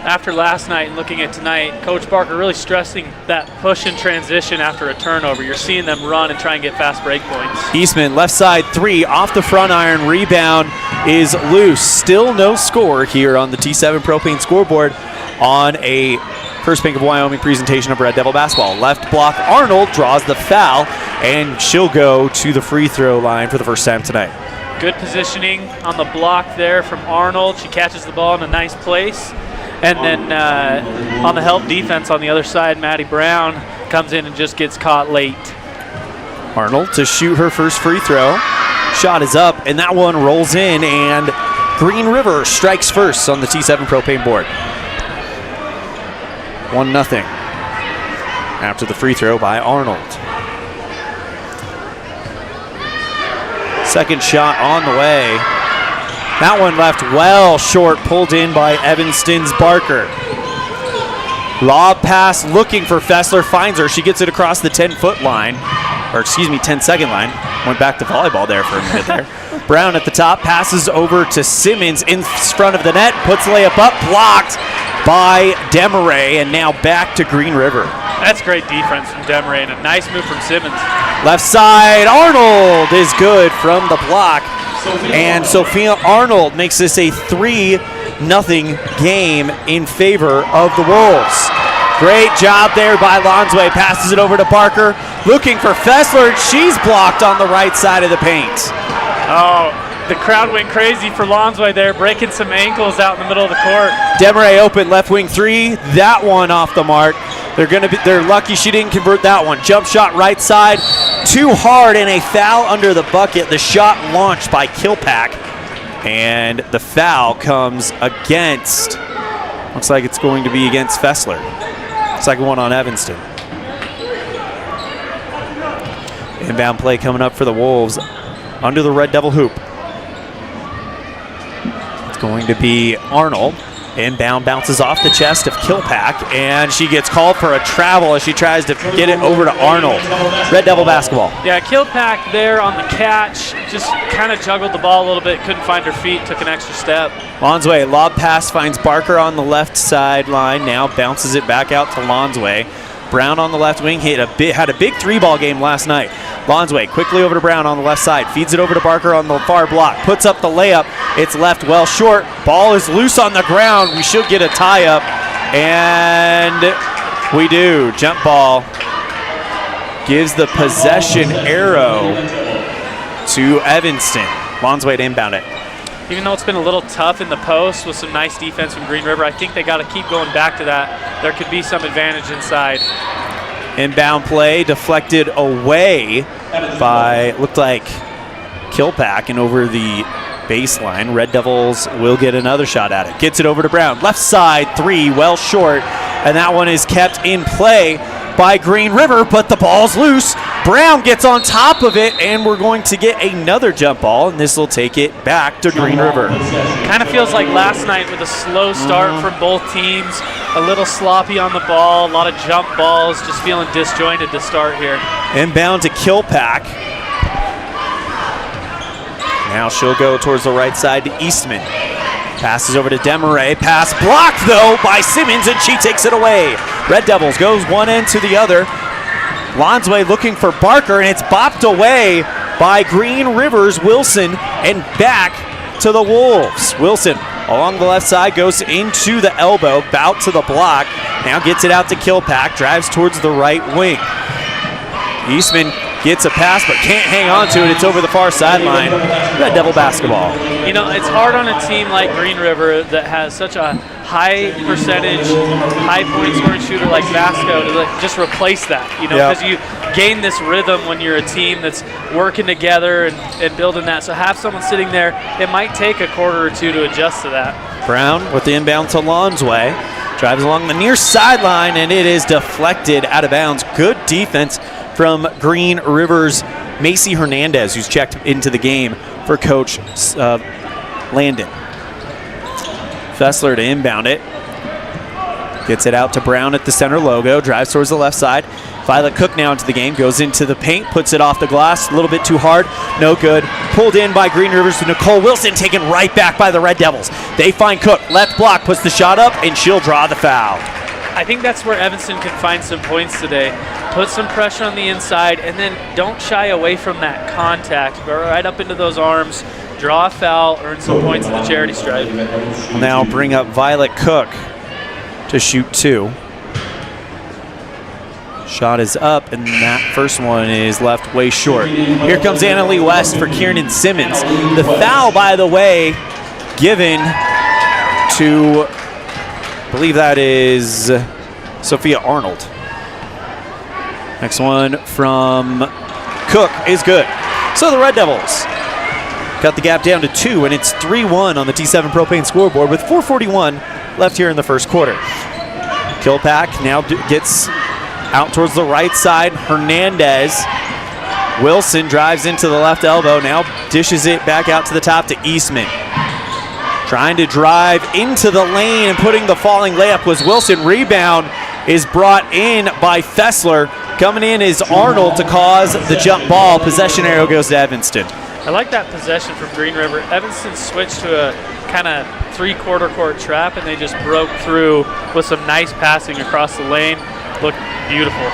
After last night and looking at tonight, Coach Barker really stressing that push and transition after a turnover. You're seeing them run and try and get fast break points. Eastman, left side 3, off the front iron. Rebound is loose. Still no score here on the T7 Propane scoreboard on a First Bank of Wyoming presentation of Red Devil basketball. Left block, Arnold draws the foul, and she'll go to the free throw line for the first time tonight. Good positioning on the block there from Arnold. She catches the ball in a nice place. And then on the help defense on the other side, Maddie Brown comes in and just gets caught late. Arnold to shoot her first free throw. Shot is up, and that one rolls in, and Green River strikes first on the T7 Propane board. 1-0 after the free throw by Arnold. Second shot on the way. That one left well short, pulled in by Evanston's Barker. Lob pass looking for Fessler, finds her. She gets it across the 10-foot line, or excuse me, 10-second line. Went back to volleyball there for a minute there. Brown at the top, passes over to Simmons in front of the net, puts layup up, blocked by Demaray, and now back to Green River. That's great defense from Demaray, and a nice move from Simmons. Left side, Arnold is good from the block. And Sophia Arnold makes this a 3-0 game in favor of the Wolves. Great job there by Lonsway. Passes it over to Barker. Looking for Fessler. She's blocked on the right side of the paint. Oh, the crowd went crazy for Lonsway there, breaking some ankles out in the middle of the court. Demaray open, left wing three. That one off the mark. They're lucky she didn't convert that one. Jump shot right side, too hard, and a foul under the bucket. The shot launched by Kilpack, and the foul comes against, looks like it's going to be against Fessler. Second one on Evanston. Inbound play coming up for the Wolves under the Red Devil hoop. It's going to be Arnold. Inbound bounces off the chest of Kilpack, and she gets called for a travel as she tries to get it over to Arnold. Red Devil basketball. Yeah, Kilpack there on the catch, just kind of juggled the ball a little bit, couldn't find her feet, took an extra step. Lonsway, lob pass finds Barker on the left sideline, now bounces it back out to Lonsway. Brown on the left wing had a big three-ball game last night. Lonsway quickly over to Brown on the left side, feeds it over to Barker on the far block, puts up the layup. It's left well short. Ball is loose on the ground. We should get a tie-up, and we do. Jump ball gives the possession arrow to Evanston. Lonsway to inbound it. Even though it's been a little tough in the post with some nice defense from Green River, I think they got to keep going back to that. There could be some advantage inside. Inbound play deflected away by, looked like Kilpack, and over the baseline. Red Devils will get another shot at it. Gets it over to Brown. Left side three, well short, and that one is kept in play by Green River, but the ball's loose. Brown gets on top of it, and we're going to get another jump ball, and this will take it back to Green River. Kind of feels like last night with a slow start from both teams, a little sloppy on the ball, a lot of jump balls, just feeling disjointed to start here. Inbound to Kilpack. Now she'll go towards the right side to Eastman. Passes over to Demaray. Pass blocked, though, by Simmons, and she takes it away. Red Devils goes one end to the other. Lonsway looking for Barker, and it's bopped away by Green River's Wilson, and back to the Wolves. Wilson along the left side goes into the elbow, bout to the block. Now gets it out to Kilpack, drives towards the right wing. Eastman gets a pass but can't hang on to it. It's over the far sideline. Red Devil basketball. You know, it's hard on a team like Green River that has such a high percentage, high point scoring shooter like Vasco to just replace that, you know, because you gain this rhythm when you're a team that's working together and building that. So have someone sitting there, it might take a quarter or two to adjust to that. Brown with the inbound to Lonsway. Drives along the near sideline, and it is deflected out of bounds. Good defense from Green River's Macy Hernandez, who's checked into the game for Coach Landon. Fessler to inbound it. Gets it out to Brown at the center logo. Drives towards the left side. Violet Cook now into the game. Goes into the paint. Puts it off the glass. A little bit too hard. No good. Pulled in by Green Rivers to Nicole Wilson. Taken right back by the Red Devils. They find Cook. Left block. Puts the shot up, and she'll draw the foul. I think that's where Evanston can find some points today. Put some pressure on the inside, and then don't shy away from that contact. Go right up into those arms, draw a foul, earn some points at the charity stripe. Now bring up Violet Cook to shoot two. Shot is up, and that first one is left way short. Here comes Anna Lee West for Kieran Simmons. The foul, by the way, given to, I believe that is Sophia Arnold. Next one from Cook is good. So the Red Devils cut the gap down to 2, and it's 3-1 on the T7 Propane scoreboard with 4:41 left here in the first quarter. Kilpack now gets out towards the right side. Hernandez. Wilson drives into the left elbow. Now dishes it back out to the top to Eastman. Trying to drive into the lane and putting the falling layup was Wilson. Rebound is brought in by Fessler. Coming in is Arnold to cause the jump ball. Possession arrow goes to Evanston. I like that possession from Green River. Evanston switched to a kind of three-quarter court trap, and they just broke through with some nice passing across the lane. Looked beautiful.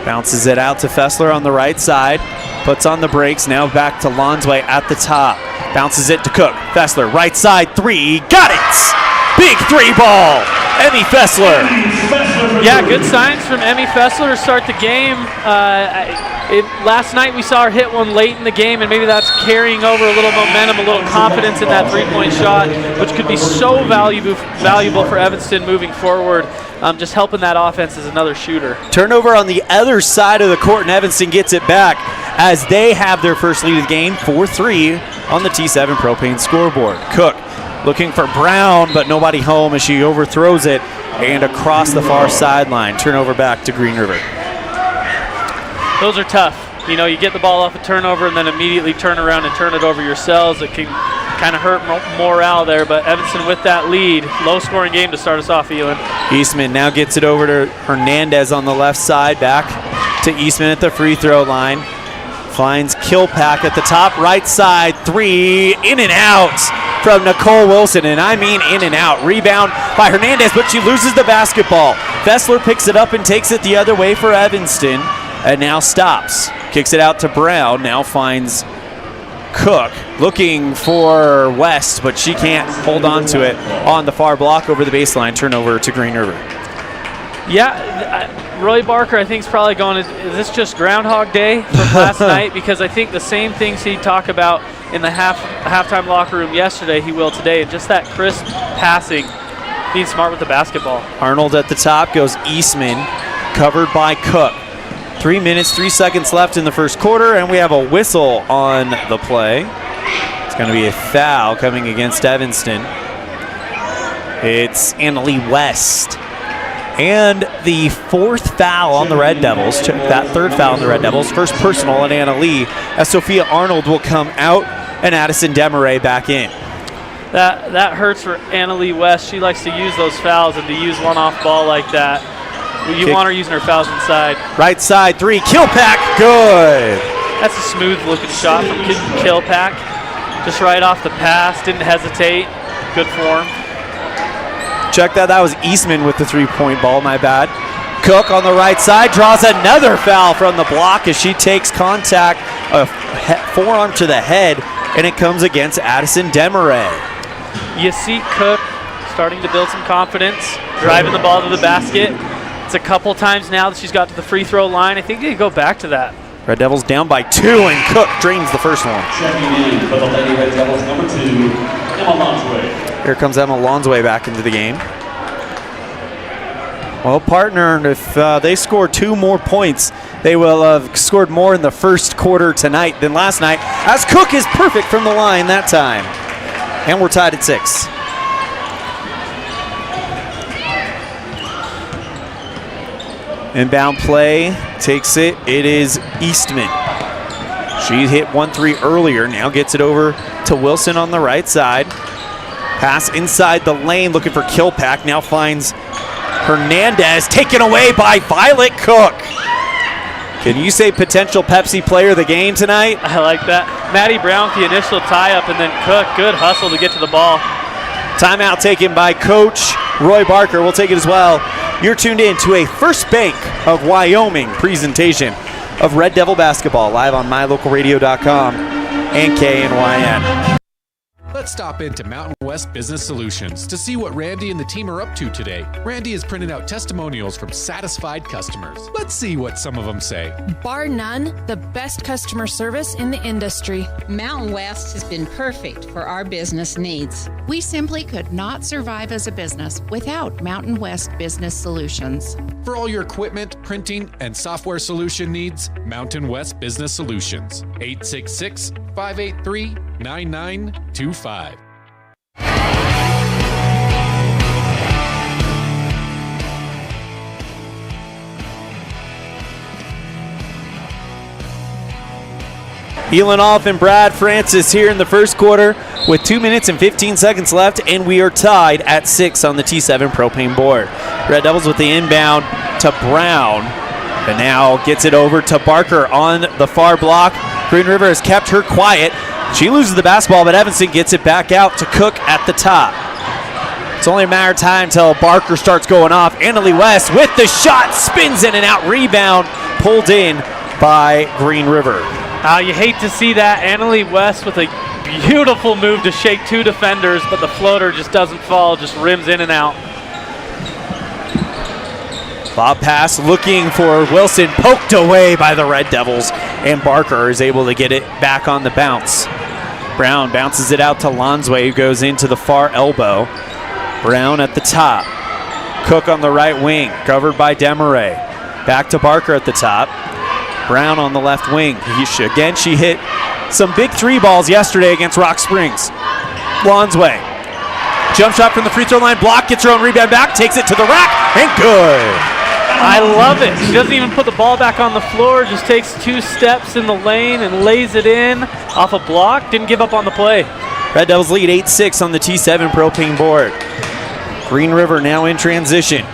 Bounces it out to Fessler on the right side. Puts on the brakes. Now back to Lonsway at the top. Bounces it to Cook. Fessler, right side three. Got it! Big three ball. Emmy Fessler. Yeah, good signs from Emmy Fessler to start the game. Last night we saw her hit one late in the game, and maybe that's carrying over a little momentum, a little confidence in that three-point shot, which could be so valuable for Evanston moving forward. Just helping that offense as another shooter. Turnover on the other side of the court, and Evanston gets it back as they have their first lead of the game, 4-3 on the T7 Propane scoreboard. Cook looking for Brown, but nobody home as she overthrows it and across the far sideline. Turnover back to Green River. Those are tough. You know, you get the ball off a turnover and then immediately turn around and turn it over yourselves. It can kind of hurt morale there, but Evanston with that lead. Low-scoring game to start us off, Elan. Eastman now gets it over to Hernandez on the left side. Back to Eastman at the free throw line. Finds Kilpack at the top right side. Three, in and out from Nicole Wilson, and I mean in and out. Rebound by Hernandez, but she loses the basketball. Fessler picks it up and takes it the other way for Evanston, and now stops. Kicks it out to Brown, now finds Cook looking for West, but she can't hold on to it on the far block over the baseline. Turnover to Green River. Yeah, Roy Barker, I think, is probably going, is this just Groundhog Day from last night? Because I think the same things he'd talk about in the halftime locker room yesterday, he will today. Just that crisp passing, being smart with the basketball. Arnold at the top, goes Eastman, covered by Cook. 3 minutes, 3 seconds left in the first quarter, and we have a whistle on the play. It's going to be a foul coming against Evanston. It's Annalie West. And the fourth foul on the Red Devils. Check that third foul on the Red Devils. First personal on Annalie, as Sophia Arnold will come out and Addison Demaray back in. That hurts for Annalie West. She likes to use those fouls, and to use one off ball like that, you want her using her fouls inside. Right side three, Kilpack, good. That's a smooth looking shot from Kilpack. Just right off the pass, didn't hesitate. Good form. Check that was Eastman with the three-point ball, my bad. Cook on the right side draws another foul from the block as she takes contact, a forearm to the head, and it comes against Addison Demaray. You see Cook starting to build some confidence, driving the ball to the basket. It's a couple times now that she's got to the free throw line. I think they go back to that. Red Devils down by 2, and Cook drains the first one. Checking in for the Lady Red Devils, number 2, Emma Lonsway. Here comes Emma Lonsway back into the game. Well, partner, if they score 2 more points, they will have scored more in the first quarter tonight than last night, as Cook is perfect from the line that time. And we're tied at 6. Inbound play, takes it. It is Eastman. She hit 1-3 earlier, now gets it over to Wilson on the right side. Pass inside the lane, looking for Kilpack, now finds Hernandez, taken away by Violet Cook. Can you say potential Pepsi player of the game tonight? I like that. Maddie Brown with the initial tie-up, and then Cook, good hustle to get to the ball. Timeout taken by Coach Roy Barker. We'll take it as well. You're tuned in to a First Bank of Wyoming presentation of Red Devil basketball, live on mylocalradio.com and KNYN. Let's stop into Mountain West Business Solutions to see what Randy and the team are up to today. Randy has printed out testimonials from satisfied customers. Let's see what some of them say. Bar none, the best customer service in the industry. Mountain West has been perfect for our business needs. We simply could not survive as a business without Mountain West Business Solutions. For all your equipment, printing, and software solution needs, Mountain West Business Solutions. 866-583-9925. Elan Olliff and Brad Francis here in the first quarter with 2 minutes and 15 seconds left, and we are tied at 6 on the T7 propane board. Red Devils with the inbound to Brown, and now gets it over to Barker on the far block. Green River has kept her quiet. She loses the basketball, but Evanston gets it back out to Cook at the top. It's only a matter of time until Barker starts going off. Annalie West with the shot, spins in and out, rebound, pulled in by Green River. You hate to see that. Annalie West with a beautiful move to shake 2 defenders, but the floater just doesn't fall, just rims in and out. Lob pass looking for Wilson, poked away by the Red Devils, and Barker is able to get it back on the bounce. Brown bounces it out to Lonsway, who goes into the far elbow. Brown at the top. Cook on the right wing, covered by Demaray. Back to Barker at the top. Brown on the left wing. She hit some big 3 balls yesterday against Rock Springs. Lonsway. Jump shot from the free throw line, block, gets her own rebound back, takes it to the rack, and good. I love it. She doesn't even put the ball back on the floor, just takes 2 steps in the lane and lays it in off a block. Didn't give up on the play. Red Devils lead 8-6 on the T7 propane board. Green River now in transition.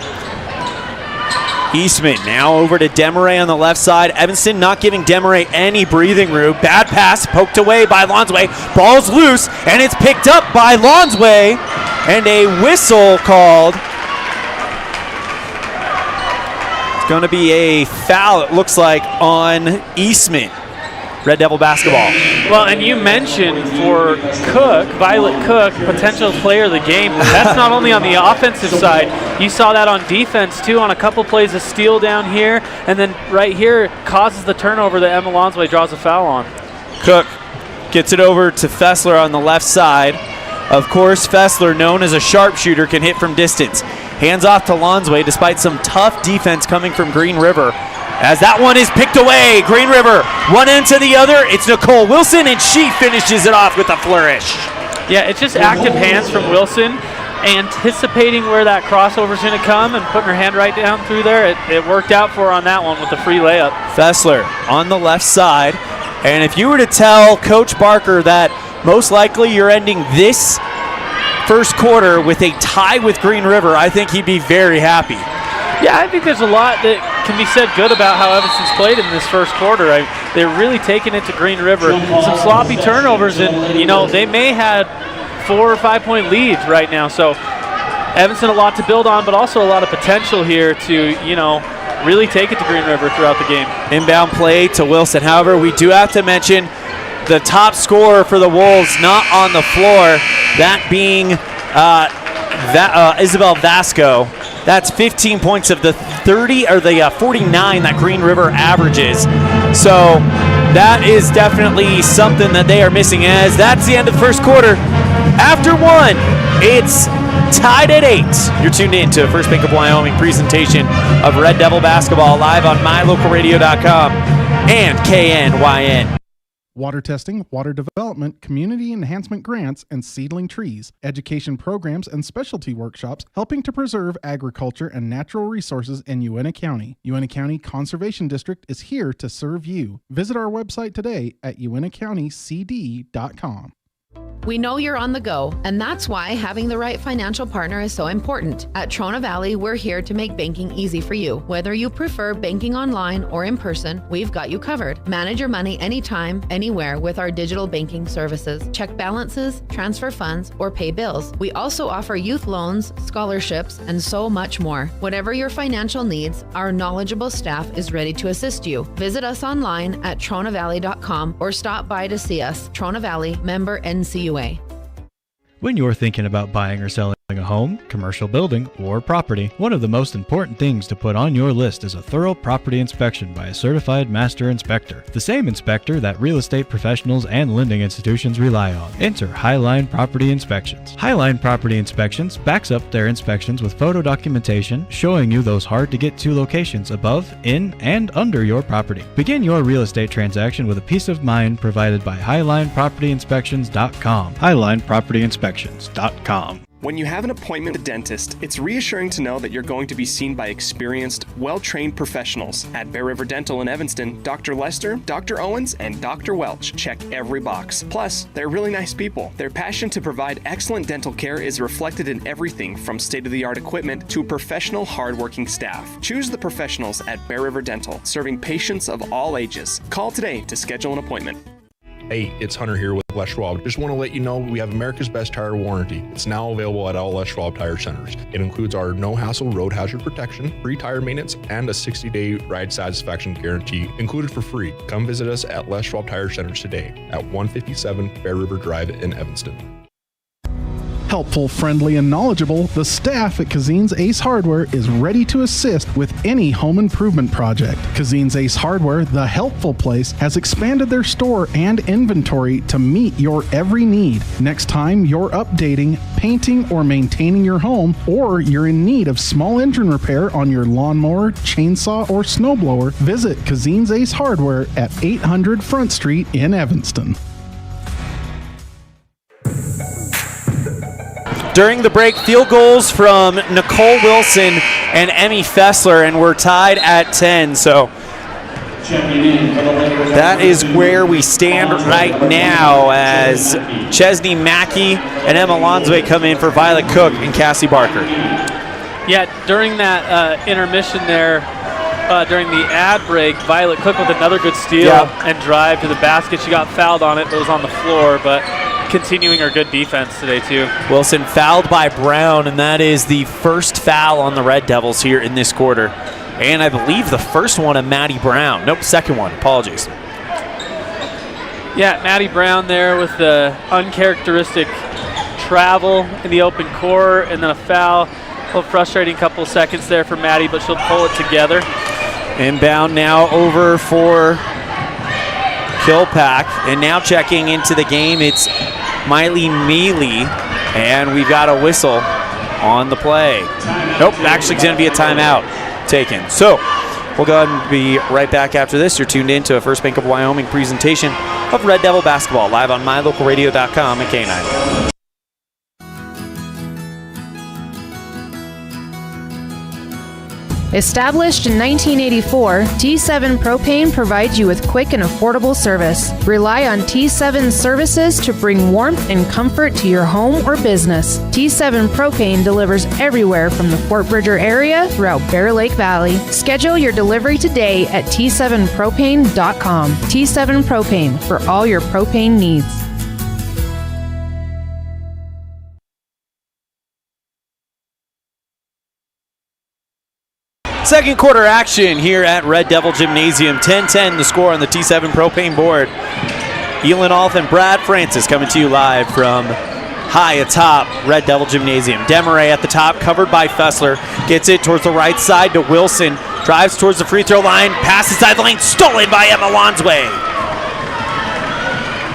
Eastman now over to Demaray on the left side. Evanston not giving Demaray any breathing room. Bad pass poked away by Lonsway. Ball's loose, and it's picked up by Lonsway. And a whistle called. It's going to be a foul, it looks like, on Eastman. Red Devil basketball. Well, and you mentioned for Cook, Violet Cook, potential player of the game. That's not only on the offensive side. You saw that on defense, too, on a couple plays of steal down here. And then right here causes the turnover that Emma Lonsway draws a foul on. Cook gets it over to Fessler on the left side. Of course, Fessler, known as a sharpshooter, can hit from distance. Hands off to Lonsway despite some tough defense coming from Green River. As that one is picked away, Green River, one end to the other. It's Nicole Wilson, and she finishes it off with a flourish. Yeah, it's just active hands from Wilson, anticipating where that crossover is going to come and putting her hand right down through there. It worked out for her on that one with the free layup. Fessler on the left side. And if you were to tell Coach Barker that most likely you're ending this first quarter with a tie with Green River, I think he'd be very happy. Yeah, I think there's a lot that can be said good about how Evanston's played in this first quarter. They're really taking it to Green River. Some sloppy turnovers, and they may have 4 or 5 point leads right now. So Evanston a lot to build on, but also a lot of potential here to really take it to Green River throughout the game. Inbound play to Wilson. However, we do have to mention the top scorer for the Wolves not on the floor, that being Isabel Vasco. That's 15 points of the 30 or the 49 that Green River averages. So that is definitely something that they are missing, as that's the end of the first quarter. After 1, it's tied at 8. You're tuned in to First Bank of Wyoming presentation of Red Devil basketball live on mylocalradio.com and KNYN. Water testing, water development, community enhancement grants, and seedling trees, education programs, and specialty workshops helping to preserve agriculture and natural resources in Uintah County. Uintah County Conservation District is here to serve you. Visit our website today at uintahcountycd.com. We know you're on the go, and that's why having the right financial partner is so important. At Trona Valley, we're here to make banking easy for you. Whether you prefer banking online or in person, we've got you covered. Manage your money anytime, anywhere with our digital banking services. Check balances, transfer funds, or pay bills. We also offer youth loans, scholarships, and so much more. Whatever your financial needs, our knowledgeable staff is ready to assist you. Visit us online at tronavalley.com or stop by to see us. Trona Valley, member NCUA. When you're thinking about buying or selling a home, commercial building, or property, one of the most important things to put on your list is a thorough property inspection by a certified master inspector. The same inspector that real estate professionals and lending institutions rely on. Enter Highline Property Inspections. Highline Property Inspections backs up their inspections with photo documentation showing you those hard-to-get-to locations above, in, and under your property. Begin your real estate transaction with a peace of mind provided by HighlinePropertyInspections.com. HighlinePropertyInspections.com. When you have an appointment with a dentist, it's reassuring to know that you're going to be seen by experienced, well-trained professionals. At Bear River Dental in Evanston, Dr. Lester, Dr. Owens, and Dr. Welch check every box. Plus, they're really nice people. Their passion to provide excellent dental care is reflected in everything from state-of-the-art equipment to professional, hardworking staff. Choose the professionals at Bear River Dental, serving patients of all ages. Call today to schedule an appointment. Hey, it's Hunter here with Les Schwab. Just want to let you know we have America's Best Tire Warranty. It's now available at all Les Schwab Tire Centers. It includes our no-hassle road hazard protection, free tire maintenance, and a 60-day ride satisfaction guarantee included for free. Come visit us at Les Schwab Tire Centers today at 157 Bear River Drive in Evanston. Helpful, friendly, and knowledgeable, the staff at Cazin's Ace Hardware is ready to assist with any home improvement project. Cazin's Ace Hardware, the helpful place, has expanded their store and inventory to meet your every need. Next time you're updating, painting, or maintaining your home, or you're in need of small engine repair on your lawnmower, chainsaw, or snowblower, visit Cazin's Ace Hardware at 800 Front Street in Evanston. During the break, field goals from Nicole Wilson and Emmy Fessler, and we're tied at 10. So that is where we stand right now as Chesney Mackey and Emma Lonsway come in for Violet Cook and Cassie Barker. Yeah, during that intermission there, during the ad break, Violet Cook with another good steal and drive to the basket. She got fouled on it, but was on the floor, but continuing her good defense today too. Wilson fouled by Brown, and that is the first foul on the Red Devils here in this quarter. And I believe the first one of Maddie Brown. Nope, second one. Apologies. Yeah, Maddie Brown there with the uncharacteristic travel in the open court and then a foul. A little frustrating couple of seconds there for Maddie, but she'll pull it together. Inbound now over for Kilpack, and now checking into the game, it's Miley Mealy, and we've got a whistle on the play. Nope, actually it's going to be a timeout taken. So we'll go ahead and be right back after this. You're tuned in to a First Bank of Wyoming presentation of Red Devil basketball live on mylocalradio.com and K9. Established in 1984, T7 Propane provides you with quick and affordable service. Rely on T7 services to bring warmth and comfort to your home or business. T7 Propane delivers everywhere from the Fort Bridger area throughout Bear Lake Valley. Schedule your delivery today at T7propane.com. T7 Propane, for all your propane needs. Second quarter action here at Red Devil Gymnasium. 10-10 the score on the T7 Propane board. Elan Olliff and Brad Francis coming to you live from high atop Red Devil Gymnasium. Demaray at the top, covered by Fessler. Gets it towards the right side to Wilson. Drives towards the free throw line. Pass inside the lane. Stolen by Emma Lonsway.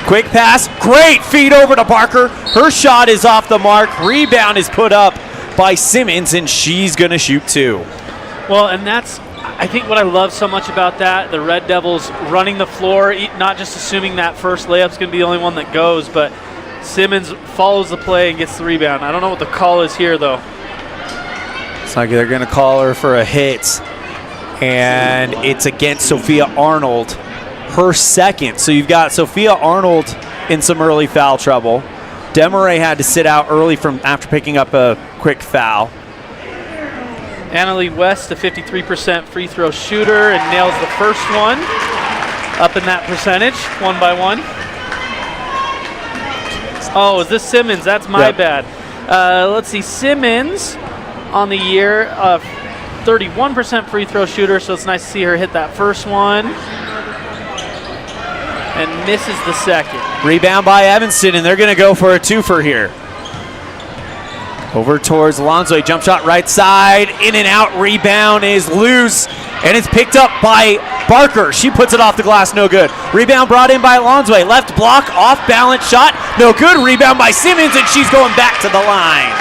Quick pass. Great feed over to Barker. Her shot is off the mark. Rebound is put up by Simmons, and she's going to shoot two. Well, and that's, I think, what I love so much about that. The Red Devils running the floor, not just assuming that first layup's going to be the only one that goes, but Simmons follows the play and gets the rebound. I don't know what the call is here, though. It's like they're going to call her for a hit, and it's against Sophia Arnold, her second. So you've got Sophia Arnold in some early foul trouble. Demaray had to sit out early after picking up a quick foul. Annalie West, a 53% free throw shooter, and nails the first one. Up in that percentage, 1 by 1. Oh, is this Simmons? That's my bad. Let's see, Simmons on the year, 31% free throw shooter, so it's nice to see her hit that first one. And misses the second. Rebound by Evanston, and they're going to go for a twofer here. Over towards Alonso, jump shot right side, in and out, rebound is loose, and it's picked up by Barker. She puts it off the glass, no good. Rebound brought in by Alonso, left block, off balance shot, no good. Rebound by Simmons, and she's going back to the line.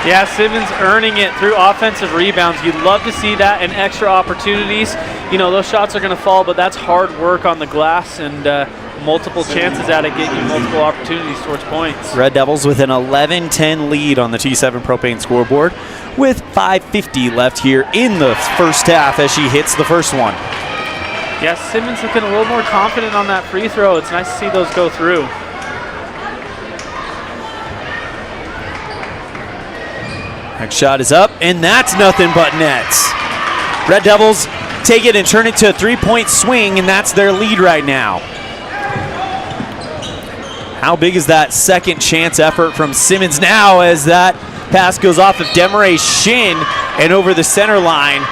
Yeah, Simmons earning it through offensive rebounds. You'd love to see that and extra opportunities. You know, those shots are going to fall, but that's hard work on the glass, and multiple chances at it, get you multiple opportunities towards points. Red Devils with an 11-10 lead on the T7 Propane scoreboard with 5:50 left here in the first half as she hits the first one. Yeah, Simmons looking a little more confident on that free throw. It's nice to see those go through. Next shot is up, and that's nothing but nets. Red Devils take it and turn it to a three-point swing, and that's their lead right now. How big is that second chance effort from Simmons now as that pass goes off of Demaray's shin and over the center line.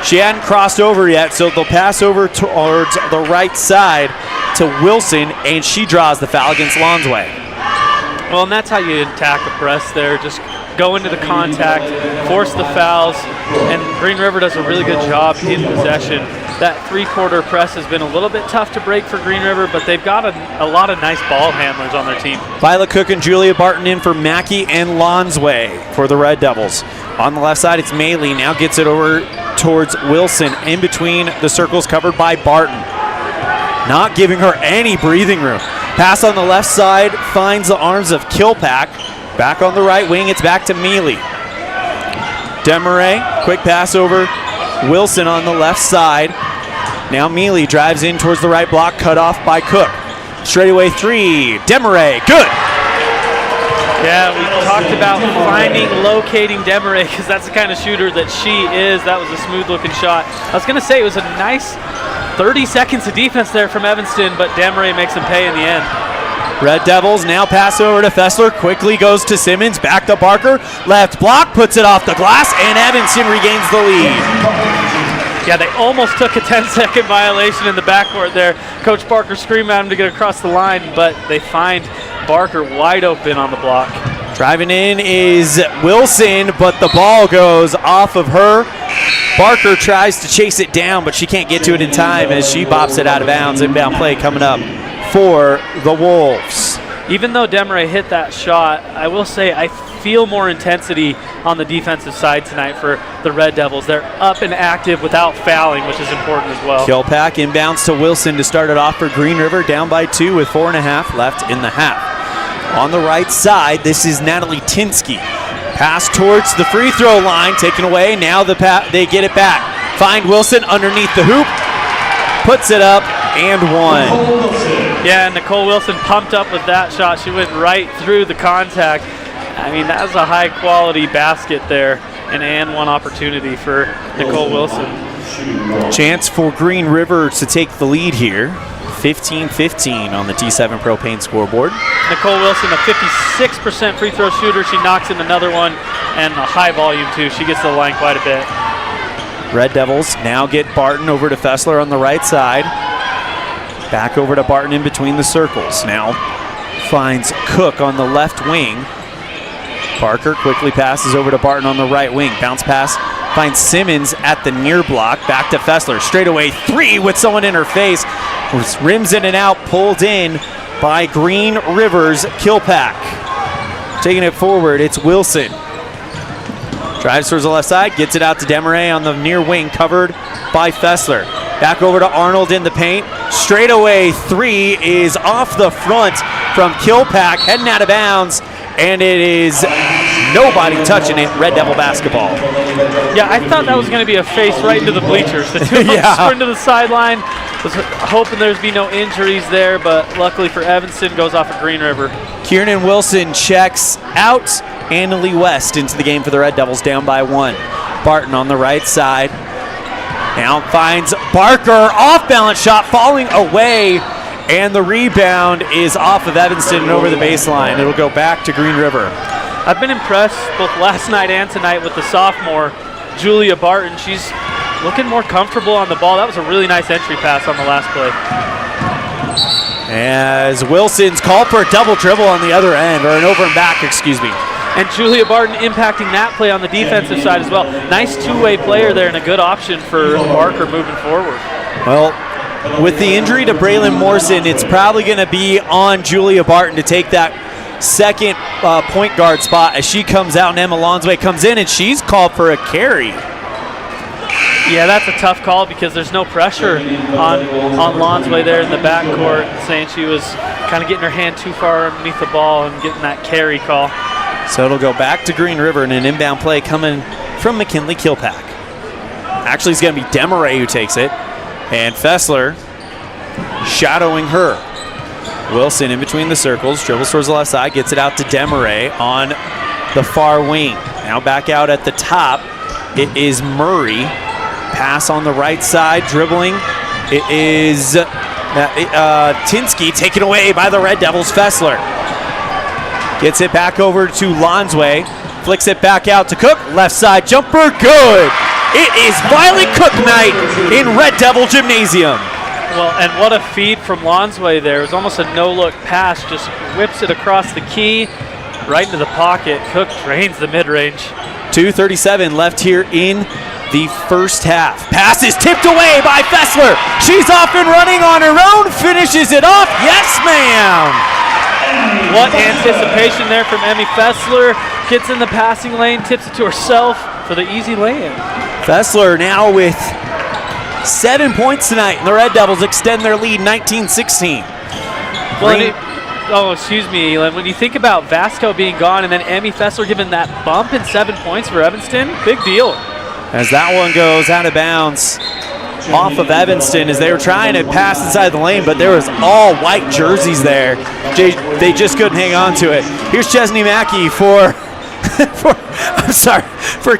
She hadn't crossed over yet, so they'll pass over towards the right side to Wilson, and she draws the foul against Lonsway. Well, and that's how you attack a press there. Just go into the contact, force the fouls, and Green River does a really good job in possession. That three-quarter press has been a little bit tough to break for Green River, but they've got a lot of nice ball handlers on their team. Violet Cook and Julia Barton in for Mackey and Lonsway for the Red Devils. On the left side, it's Maley. Now gets it over towards Wilson. In between the circles covered by Barton. Not giving her any breathing room. Pass on the left side finds the arms of Kilpack. Back on the right wing, it's back to Mealy. Demaray, quick pass over. Wilson on the left side. Now Mealy drives in towards the right block, cut off by Cook. Straightaway three, Demaray, good. Yeah, we talked about locating Demaray because that's the kind of shooter that she is. That was a smooth-looking shot. I was going to say it was a nice 30 seconds of defense there from Evanston, but Demaray makes them pay in the end. Red Devils now pass over to Fessler, quickly goes to Simmons, back to Barker, left block, puts it off the glass, and Evanston regains the lead. Yeah, they almost took a 10-second violation in the backcourt there. Coach Barker screamed at him to get across the line, but they find Barker wide open on the block. Driving in is Wilson, but the ball goes off of her. Barker tries to chase it down, but she can't get to it in time as she bops it out of bounds. Inbound play coming up for the Wolves. Even though Demaray hit that shot, I will say I feel more intensity on the defensive side tonight for the Red Devils. They're up and active without fouling, which is important as well. Kilpack inbounds to Wilson to start it off for Green River, down by 2 with 4.5 left in the half. On the right side, this is Natalie Tinsky. Pass towards the free throw line, taken away. Now they get it back. Find Wilson underneath the hoop, puts it up, and one. Yeah, Nicole Wilson pumped up with that shot. She went right through the contact. I mean, that was a high-quality basket there, and one opportunity for Nicole Wilson. Chance for Green River to take the lead here. 15-15 on the T7 Propane scoreboard. Nicole Wilson, a 56% free throw shooter. She knocks in another one, and a high volume, too. She gets to the line quite a bit. Red Devils now get Barton over to Fessler on the right side. Back over to Barton in between the circles. Now finds Cook on the left wing. Barker quickly passes over to Barton on the right wing. Bounce pass finds Simmons at the near block. Back to Fessler. Straightaway three with someone in her face. Rims in and out, pulled in by Green River's Kilpack. Taking it forward, it's Wilson. Drives towards the left side, gets it out to Demaray on the near wing, covered by Fessler. Back over to Arnold in the paint. Straightaway three is off the front from Kilpack, heading out of bounds, and it is nobody touching it. Red Devil basketball. Yeah, I thought that was going to be a face right into the bleachers. The two sprint to the sideline. Was hoping there'd be no injuries there, but luckily for Evanston, goes off of Green River. Kiernan Wilson checks out. Annalie West into the game for the Red Devils, down by 1. Barton on the right side. Now finds Barker, off-balance shot falling away, and the rebound is off of Evanston and over the baseline. It'll go back to Green River. I've been impressed both last night and tonight with the sophomore, Julia Barton. She's looking more comfortable on the ball. That was a really nice entry pass on the last play. As Wilson's called for a double dribble on the other end, or an over and back, excuse me. And Julia Barton impacting that play on the defensive side as well. Nice two-way player there and a good option for Barker moving forward. Well, with the injury to Braylon Morrison, it's probably going to be on Julia Barton to take that second point guard spot as she comes out and Emma Lonsway comes in, and she's called for a carry. Yeah, that's a tough call because there's no pressure on Lonsway there in the backcourt, saying she was kind of getting her hand too far underneath the ball and getting that carry call. So it'll go back to Green River and an inbound play coming from McKinley Kilpack. Actually, it's going to be Demaray who takes it, and Fessler shadowing her. Wilson in between the circles, dribbles towards the left side, gets it out to Demaray on the far wing. Now back out at the top, it is Murray. Pass on the right side, dribbling. It is Tinsky, taken away by the Red Devils. Fessler gets it back over to Lonsway, flicks it back out to Cook. Left side jumper, good. It is Violet Cook night in Red Devil Gymnasium. Well, and what a feed from Lonsway there. It was almost a no-look pass, just whips it across the key, right into the pocket. Cook drains the mid-range. 2:37 left here in the first half. Pass is tipped away by Fessler. She's off and running on her own, finishes it off. Yes, ma'am. What anticipation there from Emmy Fessler. Gets in the passing lane, tips it to herself for the easy lay-in. Fessler now with 7 points tonight, and the Red Devils extend their lead 19-16. Well, excuse me, Elan. When you think about Vasco being gone and then Emmy Fessler giving that bump in 7 points for Evanston, big deal. As that one goes out of bounds off of Evanston as they were trying to pass inside the lane, but there was all white jerseys there. They just couldn't hang on to it. Here's Chesney Mackey for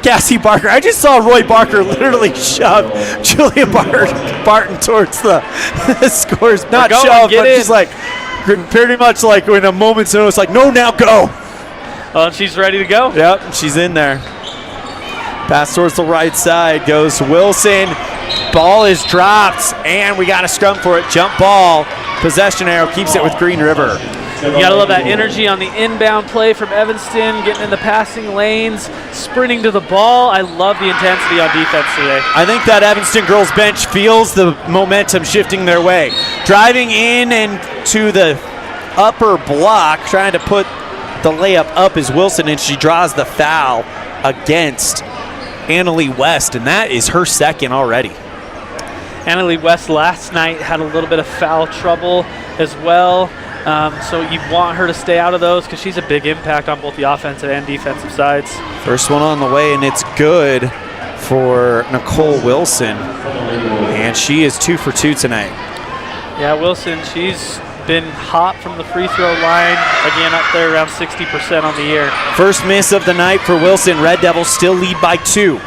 Cassie Barker. I just saw Roy Barker literally shove Julia Barton towards the scores. Not shove, but just like pretty much like in a moment's notice, like, no, now go. Oh, and she's ready to go. Yep, she's in there. Pass towards the right side goes Wilson. Ball is dropped, and we got a scrum for it. Jump ball. Possession arrow keeps it with Green River. You gotta love that energy on the inbound play from Evanston, getting in the passing lanes, sprinting to the ball. I love the intensity on defense today. I think that Evanston girls bench feels the momentum shifting their way. Driving in and to the upper block, trying to put the layup up is Wilson, and she draws the foul against Annalie West, and that is her second already. Annalie West last night had a little bit of foul trouble as well. So you want her to stay out of those because she's a big impact on both the offensive and defensive sides. First one on the way, and it's good for Nicole Wilson, and she is 2 for 2 tonight. Yeah, Wilson, she's been hot from the free throw line, again up there around 60% on the year. First miss of the night for Wilson. Red Devils still lead by 2.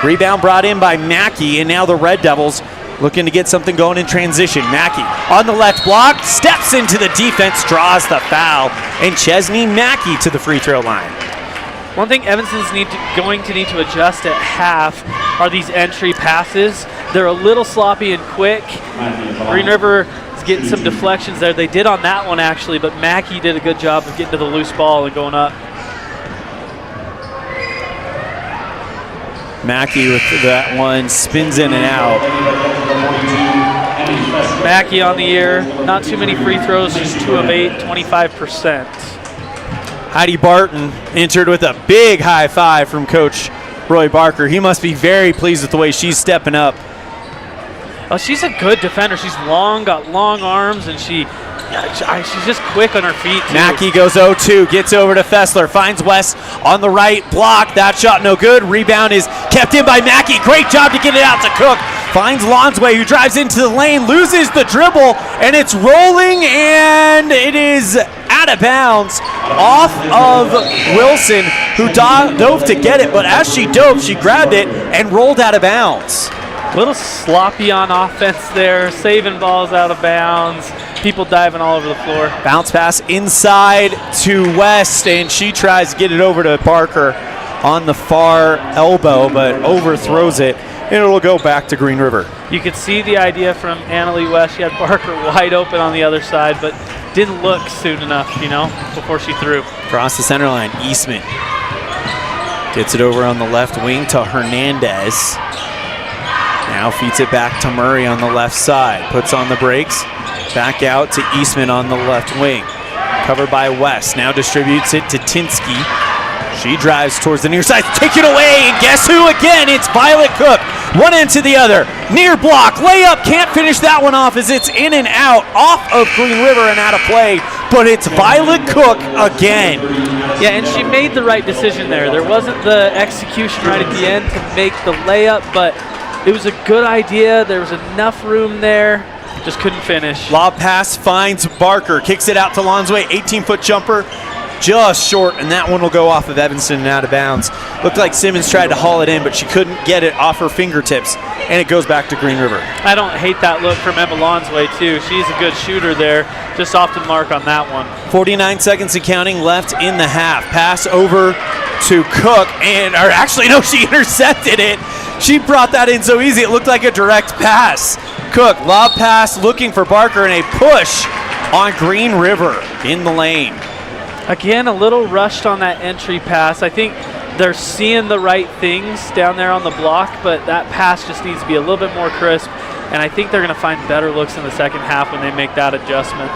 Rebound brought in by Mackey, and now the Red Devils looking to get something going in transition. Mackey on the left block, steps into the defense, draws the foul, and Chesney Mackey to the free throw line. One thing Evanston's going to need to adjust at half are these entry passes. They're a little sloppy and quick. Green River is getting some deflections there. They did on that one actually, but Mackey did a good job of getting to the loose ball and going up. Mackey with that one, spins in and out. Mackey on the year, not too many free throws, just 2 of 8, 25%. Heidi Barton entered with a big high five from Coach Roy Barker. He must be very pleased with the way she's stepping up. Oh, she's a good defender. She's long, got long arms, and she's just quick on her feet, too. Mackey goes 0-2, gets over to Fessler, finds West on the right block. That shot no good. Rebound is kept in by Mackey. Great job to get it out to Cook. Finds Lonsway, who drives into the lane, loses the dribble, and it's rolling, and it is out of bounds off of Wilson, who dove to get it, but as she dove, she grabbed it and rolled out of bounds. A little sloppy on offense there, saving balls out of bounds, people diving all over the floor. Bounce pass inside to West, and she tries to get it over to Barker on the far elbow, but overthrows it, and it'll go back to Green River. You could see the idea from Annalie West. She had Barker wide open on the other side, but didn't look soon enough, before she threw. Across the center line, Eastman gets it over on the left wing to Hernandez. Now feeds it back to Murray on the left side. Puts on the brakes. Back out to Eastman on the left wing. Covered by West. Now distributes it to Tinsky. She drives towards the near side. Take it away, and guess who again? It's Violet Cook. One end to the other. Near block. Layup. Can't finish that one off as it's in and out. Off of Green River and out of play. But it's Violet Cook again. Yeah, and she made the right decision there. There wasn't the execution right at the end to make the layup, but it was a good idea. There was enough room there. Just couldn't finish. Lob pass finds Barker. Kicks it out to Lonsway. 18-foot jumper. Just short, and that one will go off of Evanston and out of bounds. Looked like Simmons tried to haul it in, but she couldn't get it off her fingertips, and it goes back to Green River. I don't hate that look from Emma Lonsway, too. She's a good shooter there. Just off the mark on that one. 49 seconds and counting left in the half. Pass over to Cook, she intercepted it. She brought that in so easy, it looked like a direct pass. Cook. Lob pass looking for Barker and a push on Green River in the lane. Again, a little rushed on that entry pass. I think they're seeing the right things down there on the block, but that pass just needs to be a little bit more crisp. And I think they're going to find better looks in the second half when they make that adjustment.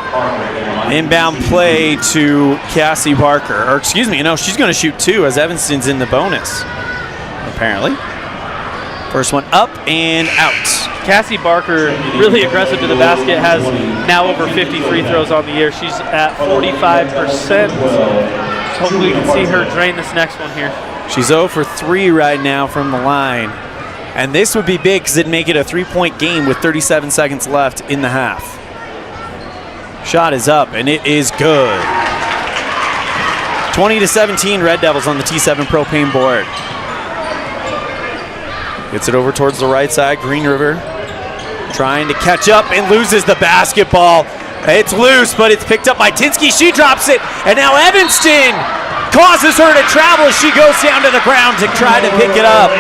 Inbound play to Cassie Barker. Or excuse me, no, she's going to shoot 2 as Evanston's in the bonus, apparently. First one up and out. Cassie Barker, really aggressive to the basket, has now over 50 free throws on the year. She's at 45%. Hopefully we can see her drain this next one here. She's 0 for 3 right now from the line. And this would be big because it'd make it a 3-point game with 37 seconds left in the half. Shot is up, and it is good. 20-17 Red Devils on the T7 propane board. Gets it over towards the right side. Green River trying to catch up and loses the basketball. It's loose, but it's picked up by Tinsky. She drops it, and now Evanston causes her to travel as she goes down to the ground to try to pick it up.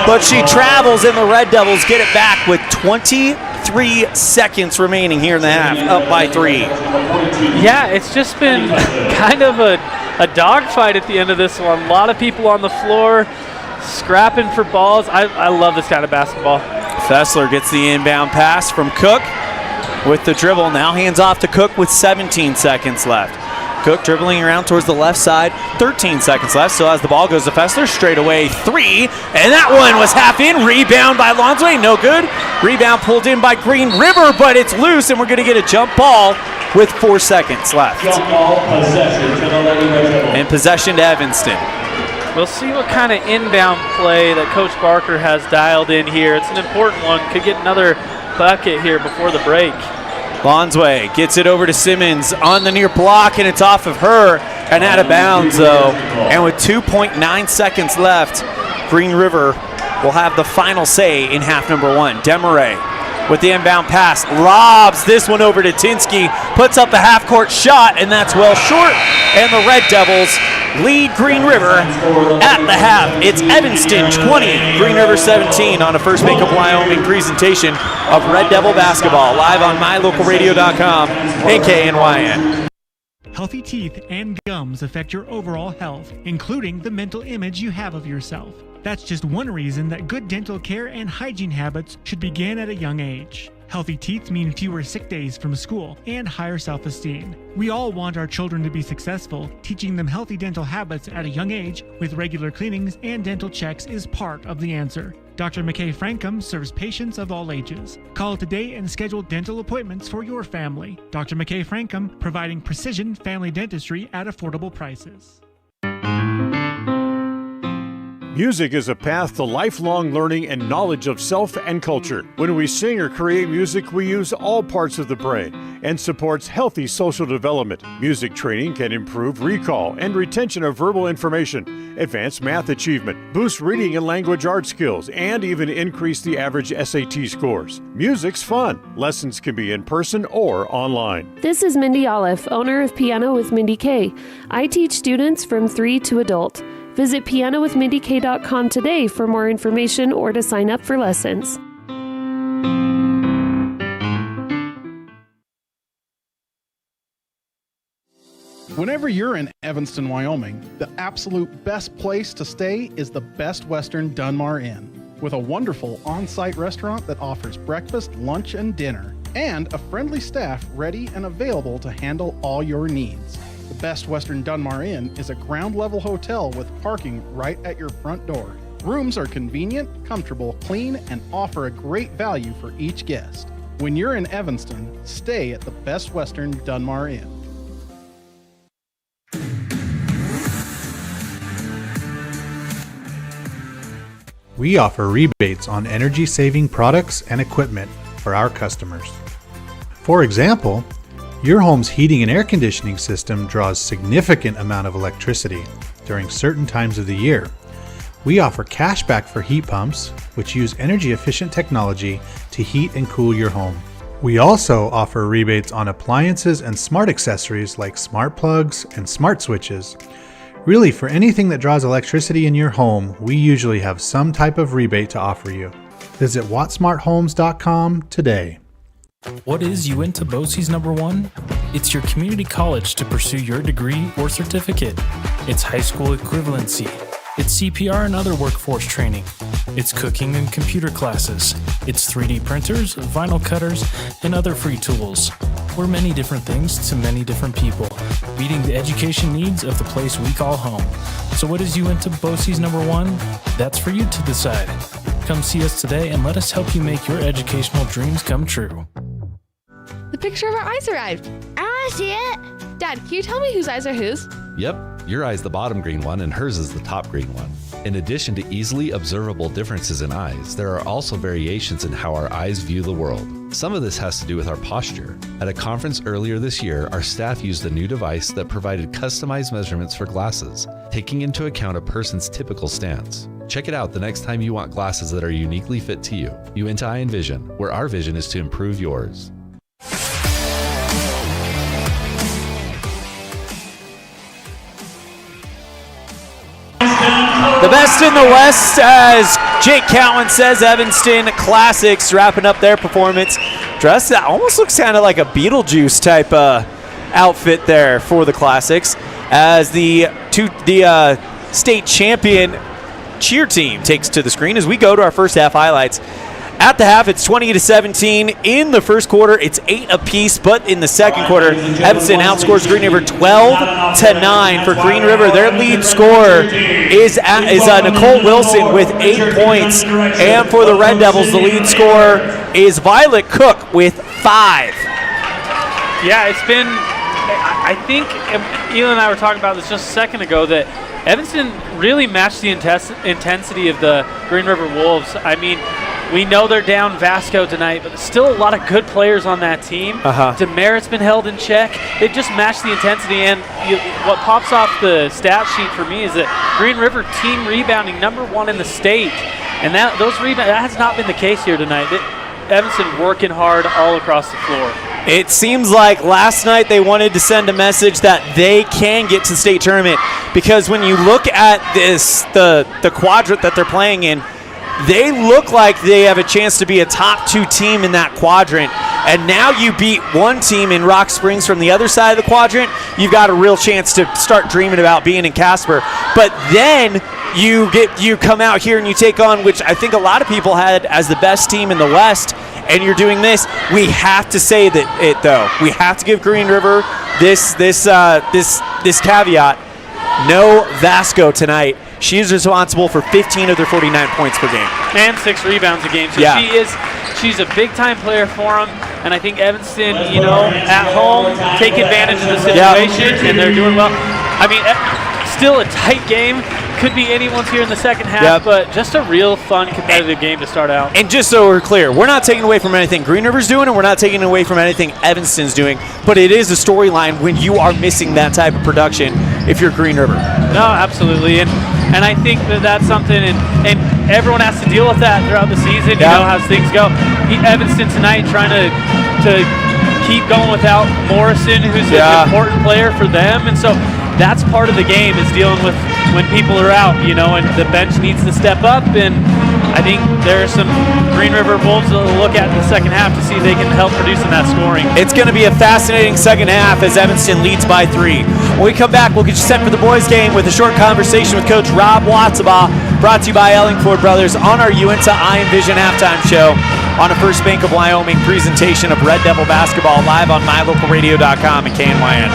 But she travels, and the Red Devils get it back with 23 seconds remaining here in the half, up by 3. Yeah, it's just been kind of a dogfight at the end of this one. A lot of people on the floor scrapping for balls. I love this kind of basketball. Fessler gets the inbound pass from Cook with the dribble. Now hands off to Cook with 17 seconds left. Cook dribbling around towards the left side, 13 seconds left. So as the ball goes to Fessler, straight away 3. And that one was half in. Rebound by Lonsway, no good. Rebound pulled in by Green River, but it's loose, and we're going to get a jump ball with 4 seconds left. Jump ball, possession to the Lady Red Devils. And possession to Evanston. We'll see what kind of inbound play that Coach Barker has dialed in here. It's an important one. Could get another bucket here before the break. Lonsway gets it over to Simmons on the near block, and it's off of her and out of bounds, though. And with 2.9 seconds left, Green River will have the final say in half number 1. Demaray with the inbound pass, lobs this one over to Tinsky, puts up a half-court shot, and that's well short. And the Red Devils lead Green River at the half. It's Evanston 20, Green River 17 on a First Bank of Wyoming presentation of Red Devil basketball, live on mylocalradio.com and KNYN. Healthy teeth and gums affect your overall health, including the mental image you have of yourself. That's just one reason that good dental care and hygiene habits should begin at a young age. Healthy teeth mean fewer sick days from school and higher self-esteem. We all want our children to be successful. Teaching them healthy dental habits at a young age with regular cleanings and dental checks is part of the answer. Dr. McKay Frankum serves patients of all ages. Call today and schedule dental appointments for your family. Dr. McKay Frankum, providing precision family dentistry at affordable prices. Music is a path to lifelong learning and knowledge of self and culture. When we sing or create music, we use all parts of the brain and supports healthy social development. Music training can improve recall and retention of verbal information, advance math achievement, boost reading and language arts skills, and even increase the average SAT scores. Music's fun. Lessons can be in person or online. This is Mindy Olliff, owner of Piano with Mindy K. I teach students from 3 to adult. Visit pianowithmindyk.com today for more information or to sign up for lessons. Whenever you're in Evanston, Wyoming, the absolute best place to stay is the Best Western Dunmar Inn, with a wonderful on-site restaurant that offers breakfast, lunch, and dinner, and a friendly staff ready and available to handle all your needs. The Best Western Dunmar Inn is a ground-level hotel with parking right at your front door. Rooms are convenient, comfortable, clean, and offer a great value for each guest. When you're in Evanston, stay at the Best Western Dunmar Inn. We offer rebates on energy-saving products and equipment for our customers. For example, your home's heating and air conditioning system draws significant amount of electricity during certain times of the year. We offer cashback for heat pumps, which use energy-efficient technology to heat and cool your home. We also offer rebates on appliances and smart accessories like smart plugs and smart switches. Really, for anything that draws electricity in your home, we usually have some type of rebate to offer you. Visit wattsmarthomes.com today. What is Uinta BOCES number 1? It's your community college to pursue your degree or certificate. It's high school equivalency. It's CPR and other workforce training. It's cooking and computer classes. It's 3D printers, vinyl cutters, and other free tools. We're many different things to many different people, meeting the education needs of the place we call home. So what is Uinta BOCES number 1? That's for you to decide. Come see us today and let us help you make your educational dreams come true. The picture of our eyes arrived. I want to see it. Dad, can you tell me whose eyes are whose? Yep, your eye's the bottom green one and hers is the top green one. In addition to easily observable differences in eyes, there are also variations in how our eyes view the world. Some of this has to do with our posture. At a conference earlier this year, our staff used a new device that provided customized measurements for glasses, taking into account a person's typical stance. Check it out the next time you want glasses that are uniquely fit to you. Uinta Eye and Vision, where our vision is to improve yours. The best in the West, as Jake Cowan says, Evanston Classics wrapping up their performance. Dressed that almost looks kind of like a Beetlejuice type outfit there for the Classics, as the state champion cheer team takes to the screen as we go to our first half highlights. At the half, it's 20-17. In the first quarter, it's 8 apiece, but in the second quarter, Evanston outscores Green River 12-9 for Green River. Their lead scorer is Nicole Wilson with 8 points, and for the Red Devils, the lead scorer is Violet Cook with 5. Yeah, it's been, I think, Elan and I were talking about this just a second ago, that Evanston really matched the intensity of the Green River Wolves. I mean, we know they're down Vasco tonight, but there's still a lot of good players on that team. Demerit's been held in check. They've just matched the intensity, and what pops off the stat sheet for me is that Green River team rebounding #1 in the state, and that has not been the case here tonight. Evanston working hard all across the floor. It seems like last night they wanted to send a message that they can get to the state tournament, because when you look at the quadrant that they're playing in, they look like they have a chance to be a top 2 team in that quadrant. And now you beat one team in Rock Springs from the other side of the quadrant, you've got a real chance to start dreaming about being in Casper. But then you come out here and you take on, which I think a lot of people had as the best team in the West, and you're doing this. We have to say though. We have to give Green River this caveat. No Vasco tonight. She is responsible for 15 of their 49 points per game. And 6 rebounds a game. So she's a big-time player for them. And I think Evanston, at home, take advantage of the situation, and they're doing well. I mean, still a tight game. Could be anyone's here in the second half, but just a real fun, competitive game to start out. And just so we're clear, we're not taking away from anything Green River's doing, and we're not taking away from anything Evanston's doing, but it is a storyline when you are missing that type of production if you're Green River. No, absolutely. And I think that's something, and everyone has to deal with that throughout the season. You know how things go. Evanston tonight trying to keep going without Morrison, who's an important player for them. And so that's part of the game, is dealing with when people are out, and the bench needs to step up. And I think there are some Green River Wolves that will look at in the second half to see if they can help producing that scoring. It's going to be a fascinating second half as Evanston leads by 3. When we come back, we'll get you set for the boys' game with a short conversation with Coach Rob Watsabaugh, brought to you by Ellingford Brothers on our Uinta Eye and Vision halftime show on a First Bank of Wyoming presentation of Red Devil basketball live on mylocalradio.com and KNYN.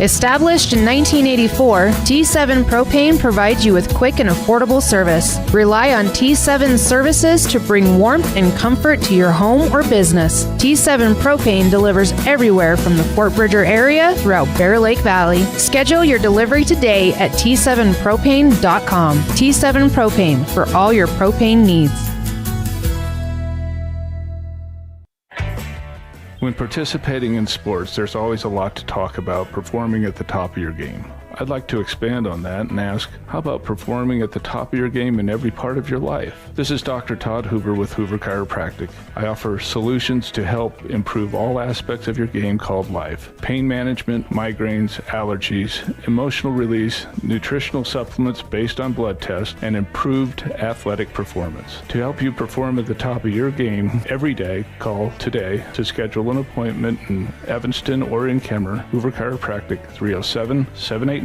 Established in 1984, T7 Propane provides you with quick and affordable service. Rely on T7 services to bring warmth and comfort to your home or business. T7 Propane delivers everywhere from the Fort Bridger area throughout Bear Lake Valley. Schedule your delivery today at T7propane.com. T7 Propane, for all your propane needs. When participating in sports, there's always a lot to talk about performing at the top of your game. I'd like to expand on that and ask, how about performing at the top of your game in every part of your life? This is Dr. Todd Hoover with Hoover Chiropractic. I offer solutions to help improve all aspects of your game called life. Pain management, migraines, allergies, emotional release, nutritional supplements based on blood tests, and improved athletic performance. To help you perform at the top of your game every day, call today to schedule an appointment in Evanston or in Kemmer. Hoover Chiropractic, 307-789-0043.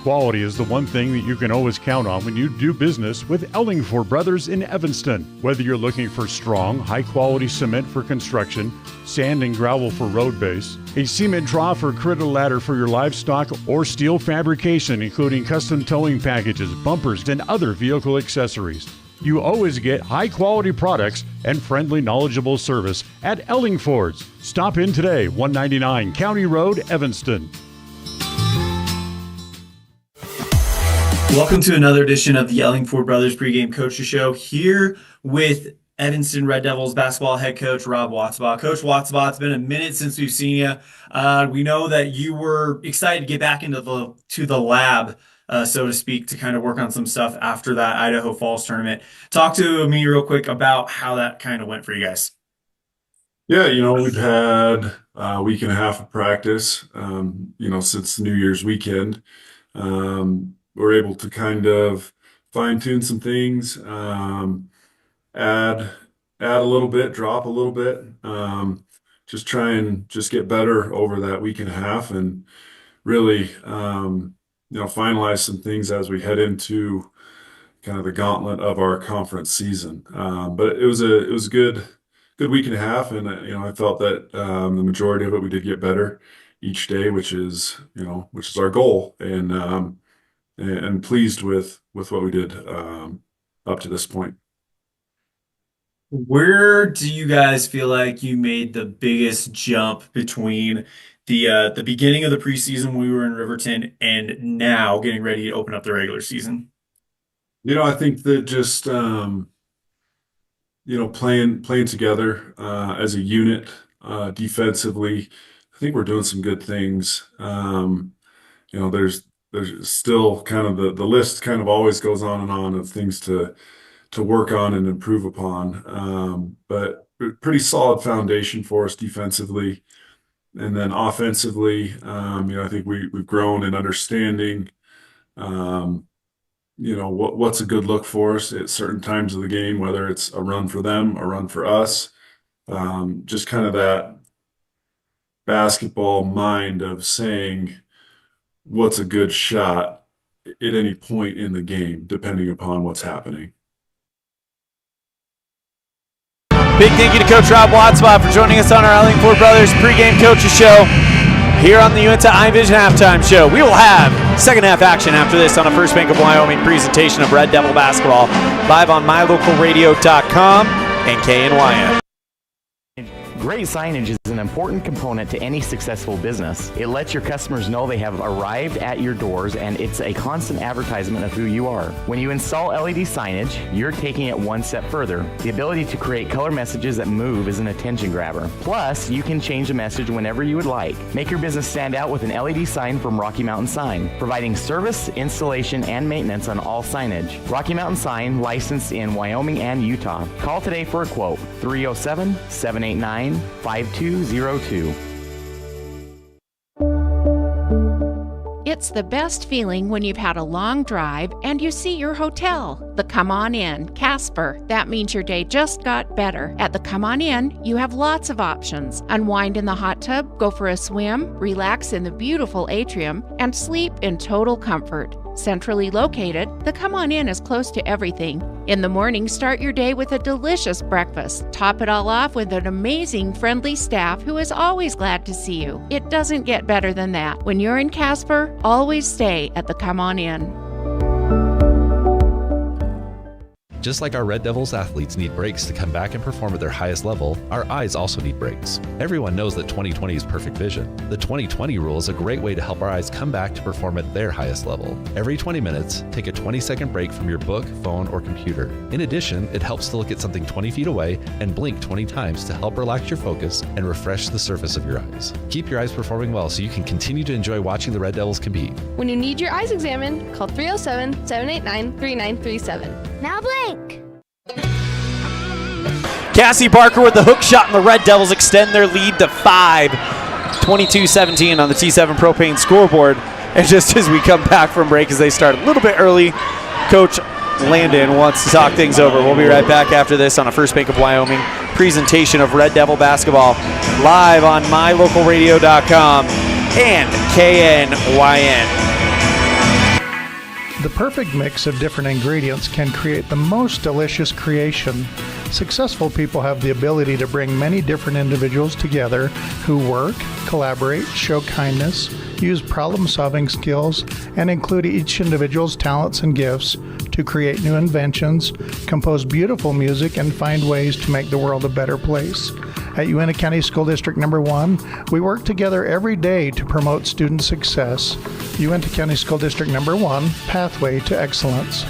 Quality is the one thing that you can always count on when you do business with Ellingford Brothers in Evanston. Whether you're looking for strong, high-quality cement for construction, sand and gravel for road base, a cement trough or critter ladder for your livestock, or steel fabrication, including custom towing packages, bumpers, and other vehicle accessories, you always get high-quality products and friendly, knowledgeable service at Ellingford's. Stop in today, 199 County Road, Evanston. Welcome to another edition of the Ellingford Brothers Pregame Coaches Show, here with Evanston Red Devils basketball head coach Rob Watzbaugh. Coach Watzbaugh, it's been a minute since we've seen you. We know that you were excited to get back into the lab, so to speak, to kind of work on some stuff after that Idaho Falls tournament. Talk to me real quick about how that kind of went for you guys. Yeah, we've had a week and a half of practice, since New Year's weekend. We're able to kind of fine-tune some things, add a little bit, drop a little bit, just try and just get better over that week and a half, and really, finalize some things as we head into kind of the gauntlet of our conference season. But it was a good week and a half, and I felt that the majority of it we did get better each day, which is our goal, and pleased with what we did up to this point. Where do you guys feel like you made the biggest jump between the beginning of the preseason when we were in Riverton and now getting ready to open up the regular season? I think that just playing together as a unit defensively, I think we're doing some good things. There's still kind of the list kind of always goes on and on of things to work on and improve upon. But pretty solid foundation for us defensively. And then offensively, I think we've grown in understanding, what's a good look for us at certain times of the game, whether it's a run for them, a run for us. Just kind of that basketball mind of saying, what's a good shot at any point in the game, depending upon what's happening. Big thank you to Coach Rob Watzbaugh for joining us on our Ellingford Brothers Pregame Coaches Show here on the Uinta iVision Halftime Show. We will have second half action after this on a First Bank of Wyoming presentation of Red Devil basketball live on mylocalradio.com and KNYM. Great signage is an important component to any successful business. It lets your customers know they have arrived at your doors, and it's a constant advertisement of who you are. When you install LED signage, you're taking it one step further. The ability to create color messages that move is an attention grabber. Plus, you can change the message whenever you would like. Make your business stand out with an LED sign from Rocky Mountain Sign, providing service, installation, and maintenance on all signage. Rocky Mountain Sign, licensed in Wyoming and Utah. Call today for a quote, 307-789-5202. It's the best feeling when you've had a long drive and you see your hotel, the Come On Inn, Casper. That means your day just got better. At the Come On Inn, you have lots of options. Unwind in the hot tub, go for a swim, relax in the beautiful atrium, and sleep in total comfort. Centrally located, the Come On Inn is close to everything. In the morning, start your day with a delicious breakfast. Top it all off with an amazing, friendly staff who is always glad to see you. It doesn't get better than that. When you're in Casper, always stay at the Come On Inn. Just like our Red Devils athletes need breaks to come back and perform at their highest level, our eyes also need breaks. Everyone knows that 20/20 is perfect vision. The 20/20 rule is a great way to help our eyes come back to perform at their highest level. Every 20 minutes, take a 20-second break from your book, phone, or computer. In addition, it helps to look at something 20 feet away and blink 20 times to help relax your focus and refresh the surface of your eyes. Keep your eyes performing well so you can continue to enjoy watching the Red Devils compete. When you need your eyes examined, call 307-789-3937. Now blink! Cassie Barker with the hook shot, and the Red Devils extend their lead to 5. 22-17 on the T7 Propane scoreboard. And just as we come back from break, as they start a little bit early, Coach Landon wants to talk things over. We'll be right back after this on a First Bank of Wyoming presentation of Red Devil basketball live on mylocalradio.com and KNYN. The perfect mix of different ingredients can create the most delicious creation. Successful people have the ability to bring many different individuals together who work, collaborate, show kindness, use problem-solving skills, and include each individual's talents and gifts to create new inventions, compose beautiful music, and find ways to make the world a better place. At Uintah County School District Number 1, we work together every day to promote student success. Uintah County School District Number 1, Pathway to Excellence.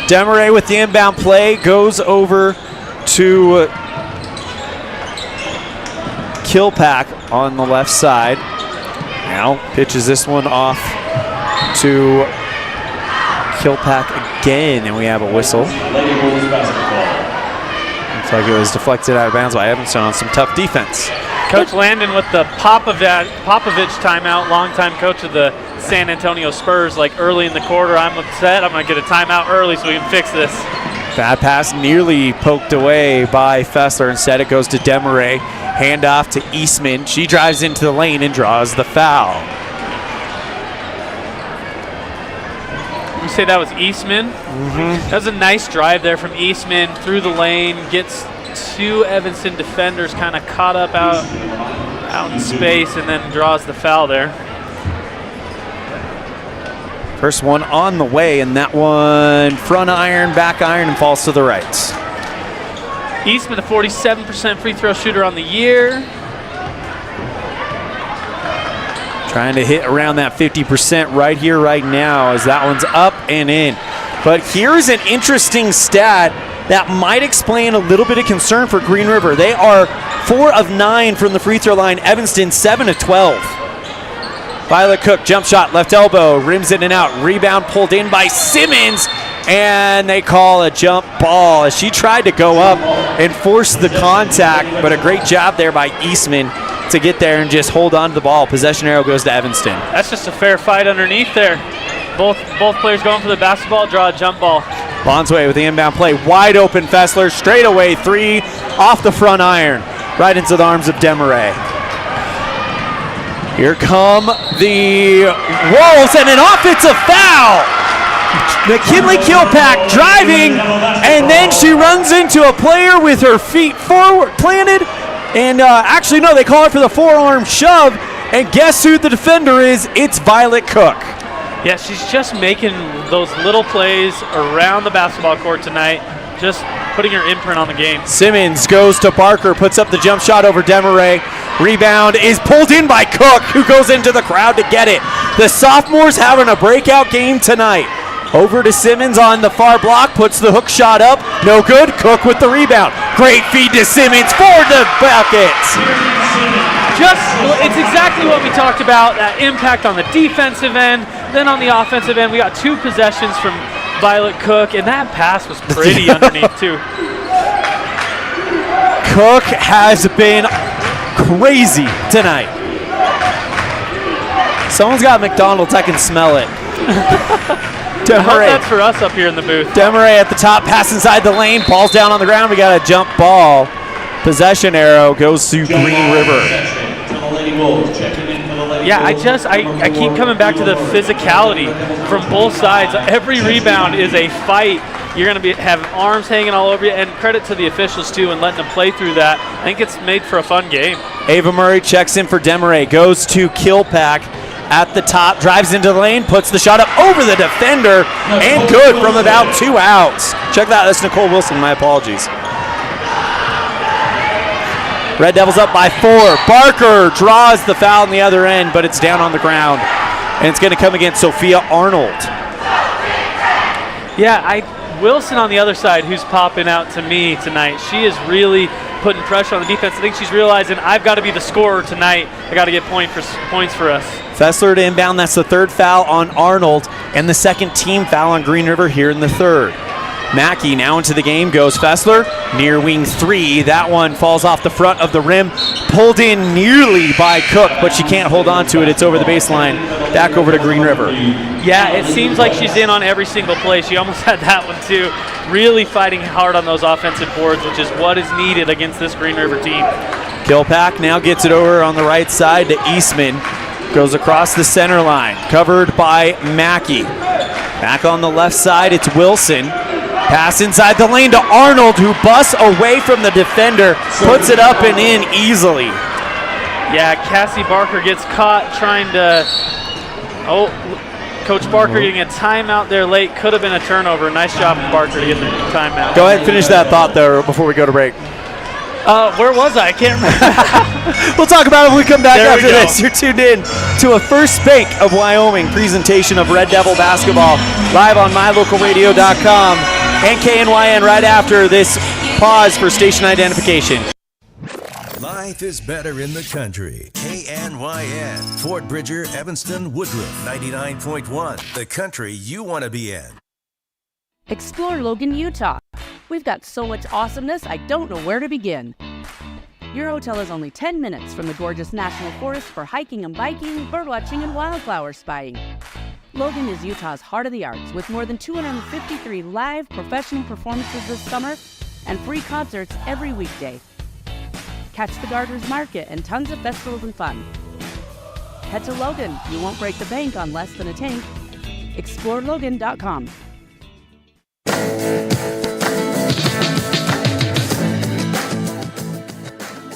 Demaray with the inbound play goes over to Kilpack on the left side. Now pitches this one off to Kilpack again, and we have a whistle. Looks like it was deflected out of bounds by Evanston on some tough defense. Coach Landon with the Popovich timeout, longtime coach of the San Antonio Spurs, like early in the quarter. I'm upset. I'm going to get a timeout early so we can fix this. Bad pass nearly poked away by Fessler. Instead, it goes to Demaray. Handoff to Eastman. She drives into the lane and draws the foul. You say that was Eastman? Mm-hmm. That was a nice drive there from Eastman through the lane. Gets two Evanston defenders kind of caught up out in space and then draws the foul there. First one on the way, and that one front iron, back iron, and falls to the right. Eastman, a 47% free throw shooter on the year. Trying to hit around that 50% right here, right now, as that one's up and in. But here's an interesting stat that might explain a little bit of concern for Green River. They are 4 of 9 from the free throw line. Evanston 7 of 12. Violet Cook, jump shot, left elbow, rims in and out. Rebound pulled in by Simmons, and they call a jump ball as she tried to go up and force the contact, but a great job there by Eastman to get there and just hold on to the ball. Possession arrow goes to Evanston. That's just a fair fight underneath there. Both players going for the basketball, draw a jump ball. Bonsway with the inbound play, wide open. Fessler, straight away, 3 off the front iron, right into the arms of Demaray. Here come the Wolves, and an offensive foul. McKinley Kilpack driving, and then she runs into a player with her feet forward planted. And actually, no, they call it for the forearm shove. And guess who the defender is? It's Violet Cook. Yeah, she's just making those little plays around the basketball court tonight, just putting her imprint on the game. Simmons goes to Barker, puts up the jump shot over Demaray. Rebound is pulled in by Cook, who goes into the crowd to get it. The sophomore's having a breakout game tonight. Over to Simmons on the far block, puts the hook shot up. No good. Cook with the rebound. Great feed to Simmons for the buckets. It's exactly what we talked about, that impact on the defensive end. Then on the offensive end, we got 2 possessions from Violet Cook, and that pass was pretty underneath too. Cook has been crazy tonight. Someone's got McDonald's, I can smell it. I hope that's for us up here in the booth. Demaray at the top, pass inside the lane, ball's down on the ground. We got a jump ball. Possession arrow goes to Green River. Yeah, I keep coming back to the physicality from both sides. Every rebound is a fight. You're going to have arms hanging all over you, and credit to the officials too and letting them play through that. I think it's made for a fun game. Ava Murray checks in for Demaray, goes to Kilpack. at the top, drives into the lane, puts the shot up over the defender, and good from about 2 outs. Check that, that's Nicole Wilson, my apologies. Red Devils up by 4. Barker draws the foul on the other end, but it's down on the ground. And it's going to come against Sophia Arnold. Yeah, Wilson on the other side, who's popping out to me tonight. She is really putting pressure on the defense. I think she's realizing I've got to be the scorer tonight. I got to get points for us. Fessler to inbound. That's the 3rd foul on Arnold and the 2nd team foul on Green River here in the 3rd. Mackey now into the game goes Fessler, near wing 3. That one falls off the front of the rim, pulled in nearly by Cook, but she can't hold on to it. It's over the baseline, back over to Green River. Yeah, it seems like she's in on every single play. She almost had that one too. Really fighting hard on those offensive boards, which is what is needed against this Green River team. Kilpack now gets it over on the right side to Eastman. Goes across the center line, covered by Mackey. Back on the left side, it's Wilson. Pass inside the lane to Arnold, who busts away from the defender, puts it up and in easily. Yeah, Cassie Barker gets caught trying to... Oh, Coach Barker getting a timeout there late. Could have been a turnover. Nice job from Barker to get the timeout. Go ahead and finish that thought there before we go to break. Where was I? I can't remember. We'll talk about it when we come back There we after go. this. You're tuned in to a First Bank of Wyoming presentation of Red Devil basketball live on mylocalradio.com and KNYN right after this pause for station identification. Life is better in the country. KNYN, Fort Bridger, Evanston, Woodruff, 99.1, the country you want to be in. Explore Logan, Utah. We've got so much awesomeness, I don't know where to begin. Your hotel is only 10 minutes from the gorgeous National Forest for hiking and biking, birdwatching, and wildflower spying. Logan is Utah's heart of the arts, with more than 253 live professional performances this summer and free concerts every weekday. Catch the Garters Market and tons of festivals and fun. Head to Logan. You won't break the bank on less than a tank. ExploreLogan.com.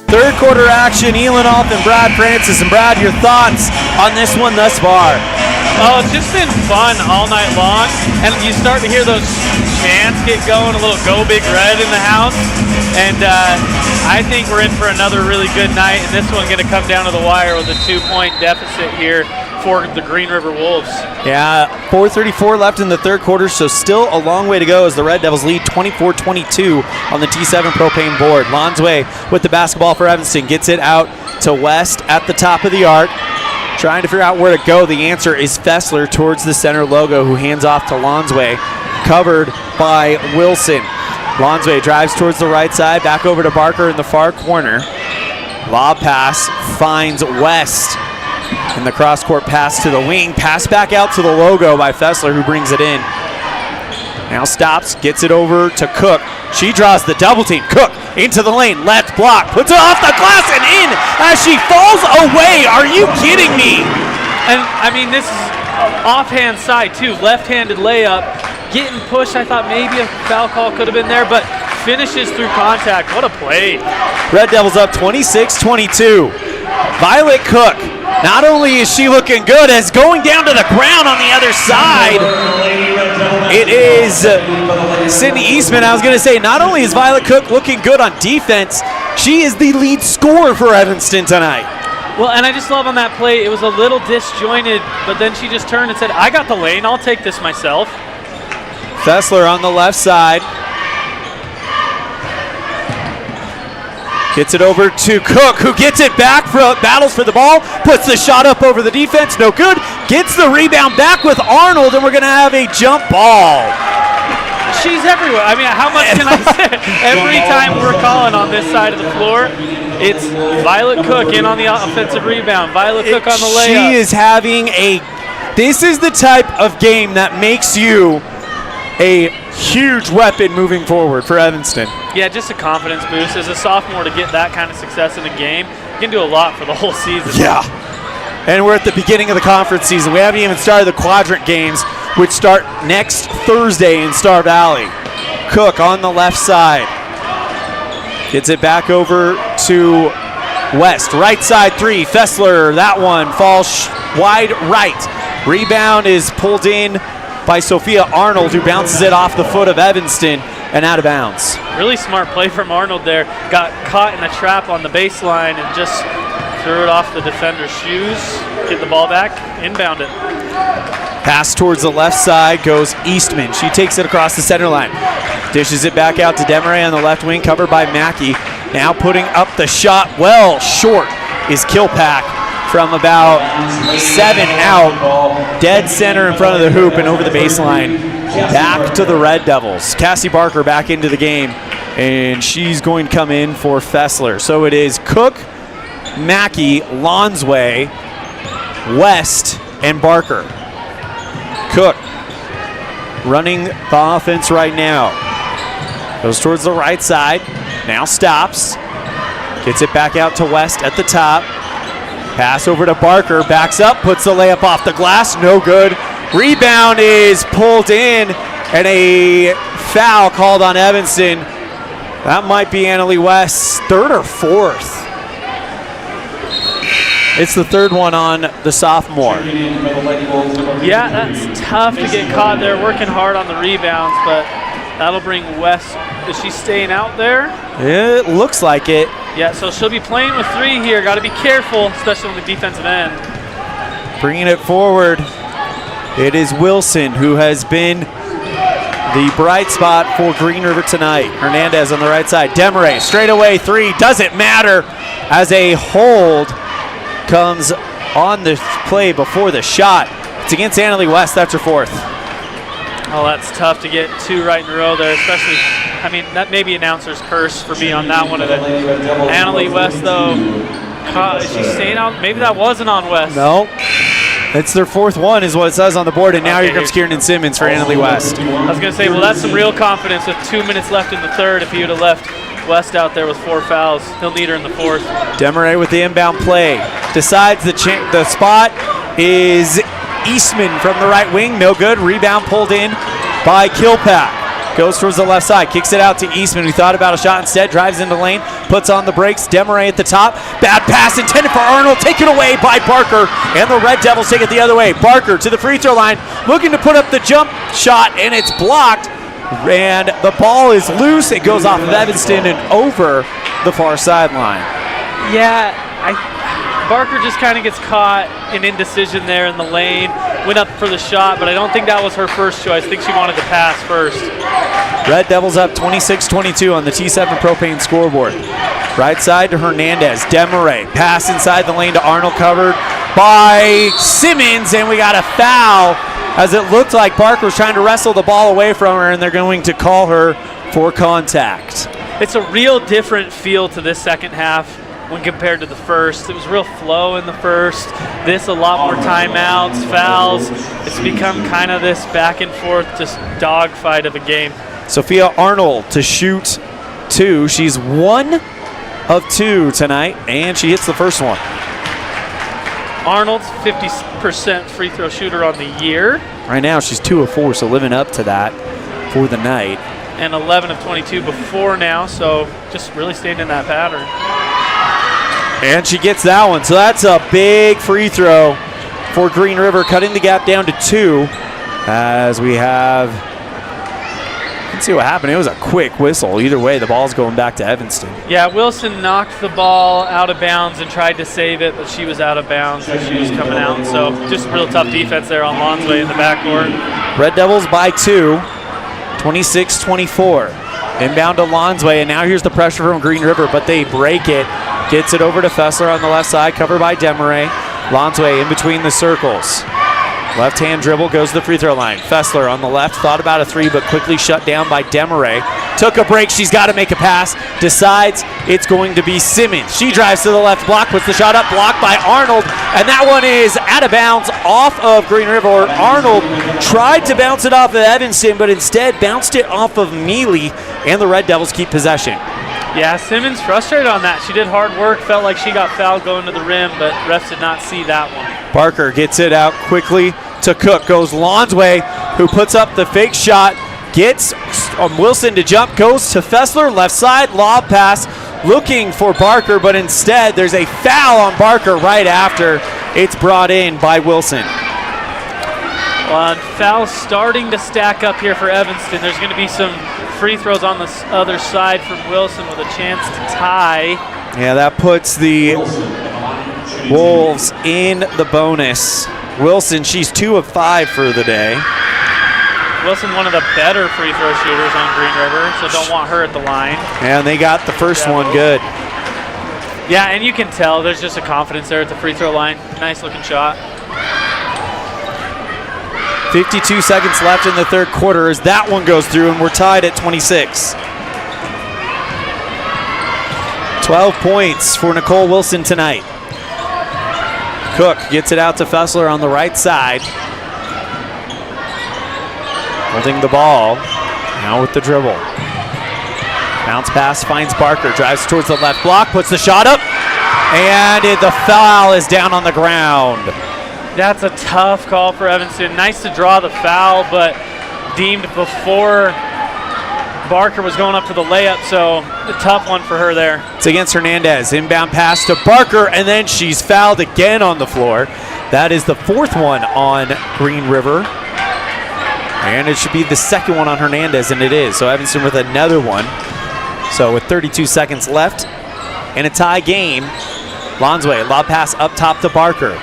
Third quarter action, Elan and Brad Francis. And Brad, your thoughts on this one thus far? Oh, it's just been fun all night long, and you start to hear those chants get going, a little Go Big Red in the house, and I think we're in for another really good night, and this one's going to come down to the wire with a 2-point deficit here for the Green River Wolves. Yeah, 4:34 left in the third quarter, so still a long way to go as the Red Devils lead 24-22 on the T7 propane board. Lonsway with the basketball for Evanston, gets it out to West at the top of the arc. Trying to figure out where to go. The answer is Fessler towards the center logo, who hands off to Lonsway, covered by Wilson. Lonsway drives towards the right side, back over to Barker in the far corner. Lob pass finds West. And the cross-court pass to the wing. Pass back out to the logo by Fessler, who brings it in. Now stops, gets it over to Cook. She draws the double team. Cook into the lane, left block, puts it off the glass and in as she falls away. Are you kidding me? And I mean, this is offhand side too, left-handed layup, getting pushed. I thought maybe a foul call could have been there, but finishes through contact. What a play. Red Devils up 26-22. Violet Cook, not only is she looking good, as going down to the ground on the other side, it is Sydney Eastman. I was going to say, not only is Violet Cook looking good on defense, she is the lead scorer for Evanston tonight. Well, and I just love on that play, it was a little disjointed, but then she just turned and said, I got the lane, I'll take this myself. Fessler on the left side. Gets it over to Cook, who gets it back, battles for the ball, puts the shot up over the defense, no good. Gets the rebound back with Arnold, and we're going to have a jump ball. She's everywhere. I mean, how much can I say? Every time we're calling on this side of the floor, it's Violet Cook in on the offensive rebound, Violet Cook on the layup. She is having this is the type of game that makes you a huge weapon moving forward for Evanston. Yeah, just a confidence boost. As a sophomore, to get that kind of success in a game, you can do a lot for the whole season. Yeah. And we're at the beginning of the conference season. We haven't even started the quadrant games, which start next Thursday in Star Valley. Cook on the left side. Gets it back over to West, right side three. Fessler, that one falls wide right. Rebound is pulled in by Sophia Arnold, who bounces it off the foot of Evanston and out of bounds. Really smart play from Arnold there. Got caught in the trap on the baseline and just threw it off the defender's shoes. Get the ball back, inbound it. Pass towards the left side goes Eastman. She takes it across the center line. Dishes it back out to Demaray on the left wing, covered by Mackey. Now putting up the shot well short is Kilpack from about 7 out. Dead center in front of the hoop and over the baseline. Back to the Red Devils. Cassie Barker back into the game, and she's going to come in for Fessler. So it is Cook, Mackey, Lonsway, West, and Barker. Cook running the offense right now. Goes towards the right side. Now stops. Gets it back out to West at the top. Pass over to Barker. Backs up. Puts the layup off the glass. No good. Rebound is pulled in. And a foul called on Evanston. That might be Annalie West's third or fourth. It's the third one on the sophomore. Yeah, that's tough to get caught there. Working hard on the rebounds, but that'll bring West. Is she staying out there? It looks like it. Yeah, so she'll be playing with three here. Got to be careful, especially on the defensive end. Bringing it forward, it is Wilson, who has been the bright spot for Green River tonight. Hernandez on the right side. Demaray, straight away three. Doesn't matter as a hold comes on the play before the shot. It's against Annalie West. That's her fourth. Oh, that's tough to get two right in a row there, especially, I mean, that may be announcer's curse for me on that one of it. Annalie West, though, is she staying out? Maybe that wasn't on West. No. It's their fourth one is what it says on the board, and now here comes Kieran Simmons for Annalie West. I was going to say, well, that's some real confidence with 2 minutes left in the third. If he would have left West out there with 4 fouls, he'll need her in the fourth. Demaray with the inbound play. Decides the spot is Eastman from the right wing. No good. Rebound pulled in by Kilpack. Goes towards the left side. Kicks it out to Eastman, who thought about a shot instead. Drives into lane. Puts on the brakes. Demaray at the top. Bad pass intended for Arnold. Taken away by Barker. And the Red Devils take it the other way. Barker to the free throw line. Looking to put up the jump shot, and it's blocked. And the ball is loose. It goes off of Evanston and over the far sideline. Yeah, Barker just kind of gets caught in indecision there in the lane. Went up for the shot, but I don't think that was her first choice. I think she wanted to pass first. Red Devils up 26-22 on the T7 Propane scoreboard. Right side to Hernandez. Demaray. Pass inside the lane to Arnold, covered by Simmons, and we got a foul as it looked like Barker was trying to wrestle the ball away from her, and they're going to call her for contact. It's a real different feel to this second half when compared to the first. It was real flow in the first. This, a lot more timeouts, fouls. It's become kind of this back and forth, just dogfight of a game. Sophia Arnold to shoot two. She's 1 of 2 tonight, and she hits the first one. Arnold's 50% free throw shooter on the year. Right now she's 2 of 4, so living up to that for the night. And 11 of 22 before now, so just really staying in that pattern. And she gets that one, so that's a big free throw for Green River, cutting the gap down to 2 as we have, let's see what happened. It was a quick whistle. Either way, the ball's going back to Evanston. Yeah, Wilson knocked the ball out of bounds and tried to save it, but she was out of bounds as she was coming out. So just real tough defense there on Lonsway in the backcourt. Red Devils by 2, 26-24. Inbound to Lonsway, and now here's the pressure from Green River, but they break it. Gets it over to Fessler on the left side, covered by Demaray. Lonsway in between the circles. Left-hand dribble, goes to the free throw line. Fessler on the left, thought about a three, but quickly shut down by Demaray. Took a break, she's got to make a pass. Decides it's going to be Simmons. She drives to the left block, puts the shot up, blocked by Arnold, and that one is out of bounds off of Green River. Arnold tried to bounce it off of Evanston, but instead bounced it off of Mealy, and the Red Devils keep possession. Yeah, Simmons frustrated on that. She did hard work, felt like she got fouled going to the rim, but refs did not see that one. Barker gets it out quickly to Cook. Goes Lonsway, who puts up the fake shot. Gets Wilson to jump. Goes to Fessler, left side, lob pass. looking for Barker, but instead there's a foul on Barker right after it's brought in by Wilson. Well, fouls starting to stack up here for Evanston. There's going to be some free throws on the other side from Wilson with a chance to tie. Yeah, that puts the Wolves in the bonus. Wilson, she's 2 of 5 for the day. Wilson, one of the better free throw shooters on Green River, so don't want her at the line. And they got the first one good. Yeah, and you can tell there's just a confidence there at the free throw line. Nice looking shot. 52 seconds left in the third quarter as that one goes through, and we're tied at 26. 12 points for Nicole Wilson tonight. Cook gets it out to Fessler on the right side. Holding the ball, now with the dribble. Bounce pass finds Barker, drives towards the left block, puts the shot up, and the foul is down on the ground. That's a tough call for Evanston. Nice to draw the foul, but deemed before Barker was going up to the layup, so a tough one for her there. It's against Hernandez. Inbound pass to Barker, and then she's fouled again on the floor. That is the fourth one on Green River. And it should be the second one on Hernandez, and it is. So Evanston with another one. So with 32 seconds left and a tie game, Lonsway, lob pass up top to Barker.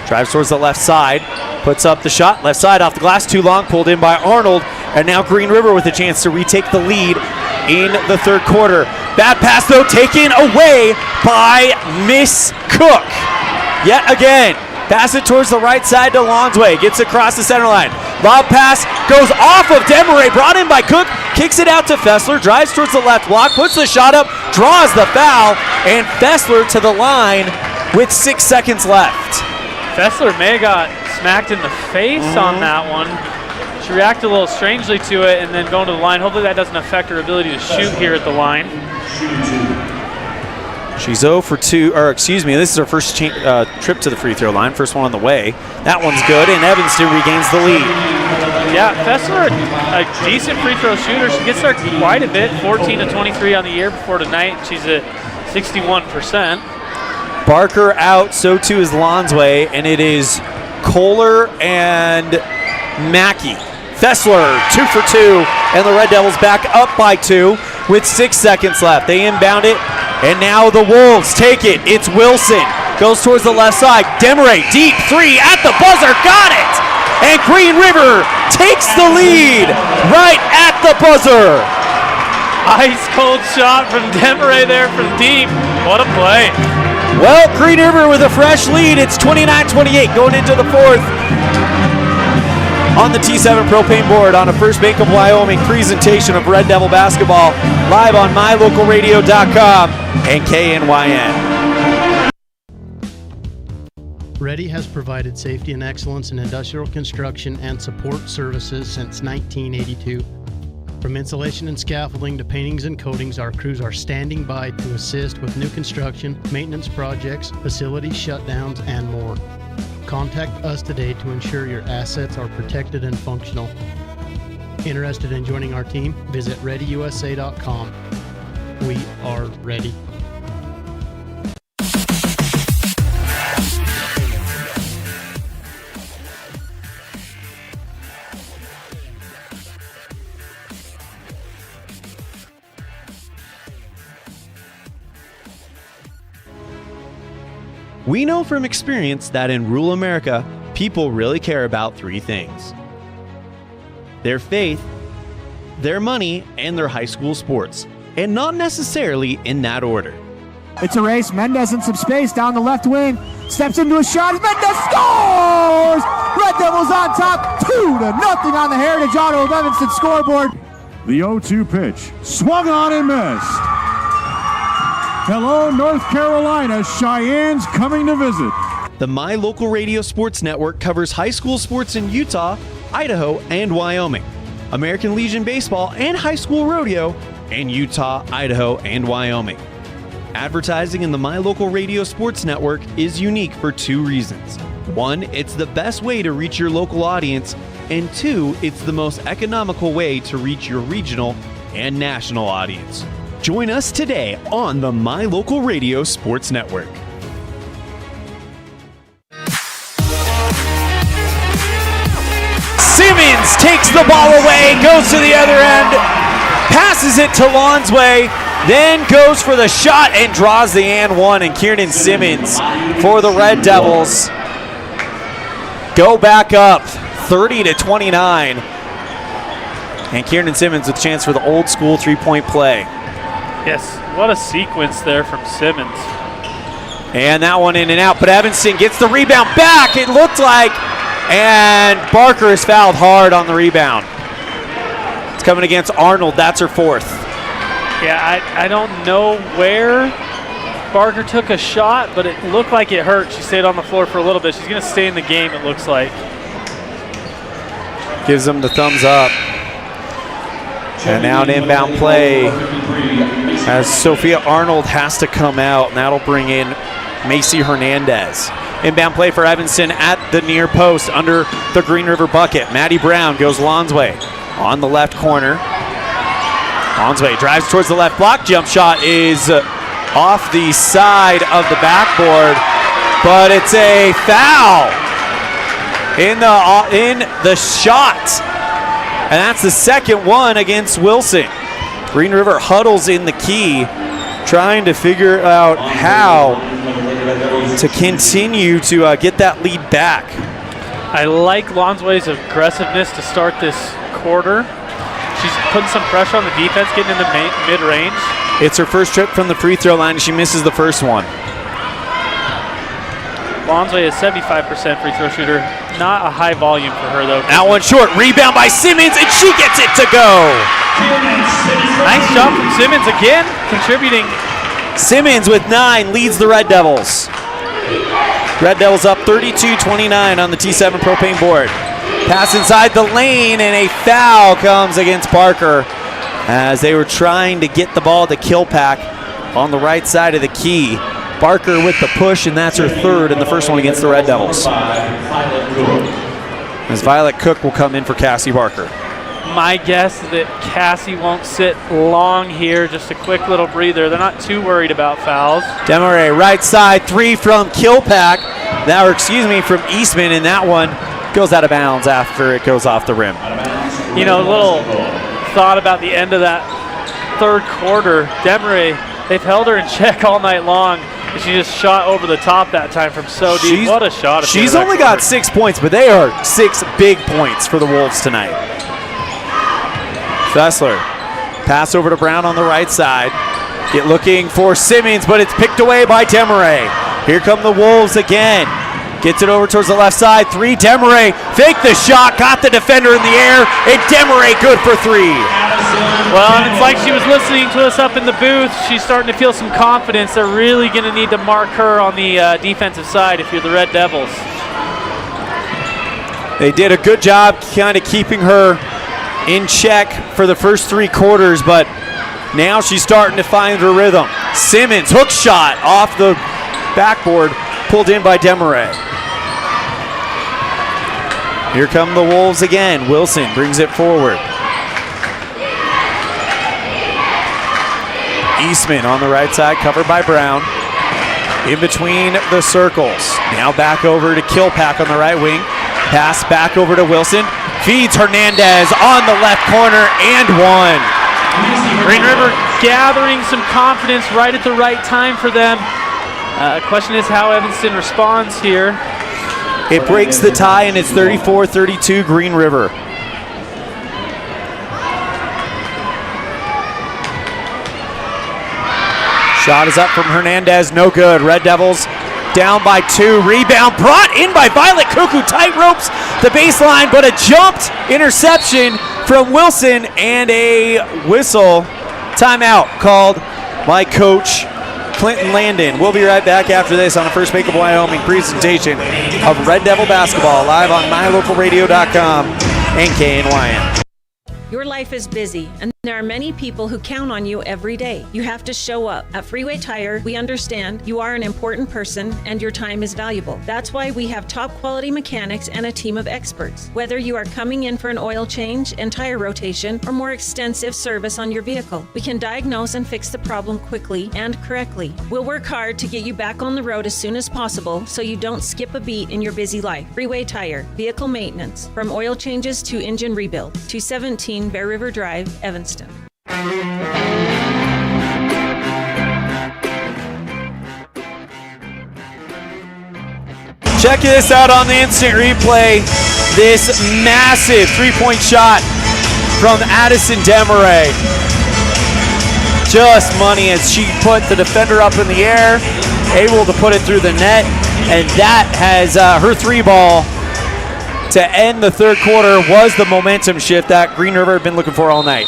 Drives towards the left side, puts up the shot, left side off the glass, too long, pulled in by Arnold, and now Green River with a chance to retake the lead in the third quarter. Bad pass though, taken away by Miss Cook. Yet again, pass it towards the right side to Lonsway, gets across the center line. Lob pass goes off of Desmarais, brought in by Cook, kicks it out to Fessler, drives towards the left block, puts the shot up, draws the foul, and Fessler to the line with 6 seconds left. Fessler may have got smacked in the face on that one. She reacted a little strangely to it and then going to the line. Hopefully that doesn't affect her ability to shoot here at the line. She's 0 for 2, or excuse me, this is her first trip to the free throw line, first one on the way. That one's good, and Evanston regains the lead. Yeah, Fessler, a decent free throw shooter. She gets there quite a bit, 14 to 23 on the year before tonight. She's at 61%. Barker out, so too is Lonsway, and it is Kohler and Mackey. Fessler, 2 for 2, and the Red Devils back up by 2 with 6 seconds left. They inbound it, and now the Wolves take it. It's Wilson, goes towards the left side. Desmarais, deep three at the buzzer, got it! And Green River takes the lead right at the buzzer. Ice cold shot from Desmarais there from deep. What a play. Well, Green River with a fresh lead. It's 29-28 going into the fourth. On the T7 Propane board on a First Bank of Wyoming presentation of Red Devil basketball, live on mylocalradio.com and KNYN. Ready has provided safety and excellence in industrial construction and support services since 1982. From insulation and scaffolding to paintings and coatings, our crews are standing by to assist with new construction, maintenance projects, facility shutdowns, and more. Contact us today to ensure your assets are protected and functional. Interested in joining our team? Visit ReadyUSA.com. We are ready. We know from experience that in rural America, people really care about 3 things: their faith, their money, and their high school sports, and not necessarily in that order. It's a race. Mendez in some space down the left wing. Steps into a shot. Mendez scores! Red Devils on top, 2-0 on the Heritage Auto of Evanston scoreboard. The 0-2 pitch. Swung on and missed. Hello, North Carolina. Cheyenne's coming to visit. The My Local Radio Sports Network covers high school sports in Utah, Idaho, and Wyoming. American Legion Baseball and high school rodeo in Utah, Idaho, and Wyoming. Advertising in the My Local Radio Sports Network is unique for 2 reasons. 1, it's the best way to reach your local audience, and 2, it's the most economical way to reach your regional and national audience. Join us today on the My Local Radio Sports Network. Simmons takes the ball away, goes to the other end, passes it to Lonsway, then goes for the shot and draws the and one. And Kieran Simmons for the Red Devils go back up 30-29. And Kieran Simmons with a chance for the old school three-point play. Yes, what a sequence there from Simmons. And that one in and out, but Evanston gets the rebound back, it looked like, and Barker is fouled hard on the rebound. It's coming against Arnold, that's her fourth. Yeah, I don't know where Barker took a shot, but it looked like it hurt. She stayed on the floor for a little bit. She's going to stay in the game, it looks like. Gives them the thumbs up. And now an inbound play as Sophia Arnold has to come out, and that'll bring in Macy Hernandez. Inbound play for Evanston at the near post under the Green River bucket. Maddie Brown goes Lonsway on the left corner. Lonsway drives towards the left block. Jump shot is off the side of the backboard, but it's a foul in the shot. And that's the second one against Wilson. Green River huddles in the key, trying to figure out how to continue to get that lead back. I like Lonsway's aggressiveness to start this quarter. She's putting some pressure on the defense, getting into mid-range. It's her first trip from the free throw line, and she misses the first one. Lonsway is 75% free throw shooter. Not a high volume for her, though. That one short. Rebound by Simmons, and she gets it to go. Nice job from Simmons again, contributing. Simmons with 9 leads the Red Devils. Red Devils up 32-29 on the T7 propane board. Pass inside the lane, and a foul comes against Parker as they were trying to get the ball to Kilpack on the right side of the key. Barker with the push, and that's her third, and the first one against the Red Devils. As Violet Cook will come in for Cassie Barker. My guess is that Cassie won't sit long here. Just a quick little breather. They're not too worried about fouls. Demaray, right side, 3 from Kilpack. From Eastman, and that one goes out of bounds after it goes off the rim. You know, a little thought about the end of that third quarter. Demaray, they've held her in check all night long. She just shot over the top that time from so deep. What a shot. She's only got 6 points, but they are 6 big points for the Wolves tonight. Fessler, pass over to Brown on the right side. Looking for Simmons, but it's picked away by Demaray. Here come the Wolves again. Gets it over towards the left side. 3, Demaray. Fake the shot, got the defender in the air, and Demaray good for 3. Well, and it's like she was listening to us up in the booth. She's starting to feel some confidence. They're really going to need to mark her on the defensive side if you're the Red Devils. They did a good job kind of keeping her in check for the first 3 quarters, but now she's starting to find her rhythm. Simmons, hook shot off the backboard, pulled in by Demaray. Here come the Wolves again. Wilson brings it forward. Eastman on the right side, covered by Brown. In between the circles. Now back over to Kilpack on the right wing. Pass back over to Wilson. Feeds Hernandez on the left corner and one. Green River gathering some confidence right at the right time for them. Question is how Evanston responds here. It breaks the tie, and it's 34-32 Green River. Shot is up from Hernandez, no good. Red Devils down by 2. Rebound brought in by Violet Cuckoo. Tight ropes the baseline, but a jumped interception from Wilson and a whistle. Timeout called by Coach Clinton Landon. We'll be right back after this on the First Make of Wyoming presentation of Red Devil basketball live on mylocalradio.com and KNYN. Your life is busy, and There are many people who count on you every day. You have to show up. At Freeway Tire, we understand you are an important person and your time is valuable. That's why we have top quality mechanics and a team of experts. Whether you are coming in for an oil change and tire rotation or more extensive service on your vehicle, we can diagnose and fix the problem quickly and correctly. We'll work hard to get you back on the road as soon as possible so you don't skip a beat in your busy life. Freeway Tire, vehicle maintenance, from oil changes to engine rebuild. 217 Bear River Drive, Evanston. Check this out on the instant replay. This massive three-point shot from Addison Demaray. Just money as she put the defender up in the air, able to put it through the net, and that has her three ball to end the third quarter was the momentum shift that Green River had been looking for all night.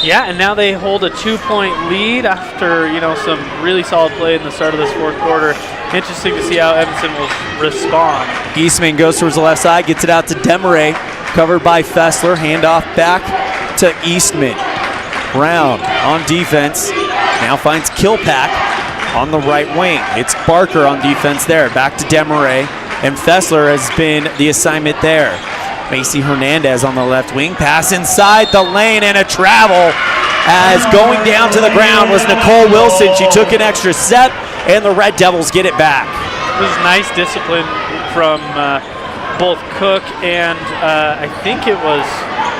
Yeah, and now they hold a 2-point lead after, some really solid play in the start of this fourth quarter. Interesting to see how Evanston will respond. Eastman goes towards the left side, gets it out to Demaray, covered by Fessler, handoff back to Eastman. Brown on defense, now finds Kilpack on the right wing. It's Barker on defense there, back to Demaray, and Fessler has been the assignment there. Macy Hernandez on the left wing, pass inside the lane and a travel as going down to the ground was Nicole Wilson. She took an extra step and the Red Devils get it back. It was nice discipline from both Cook and I think it was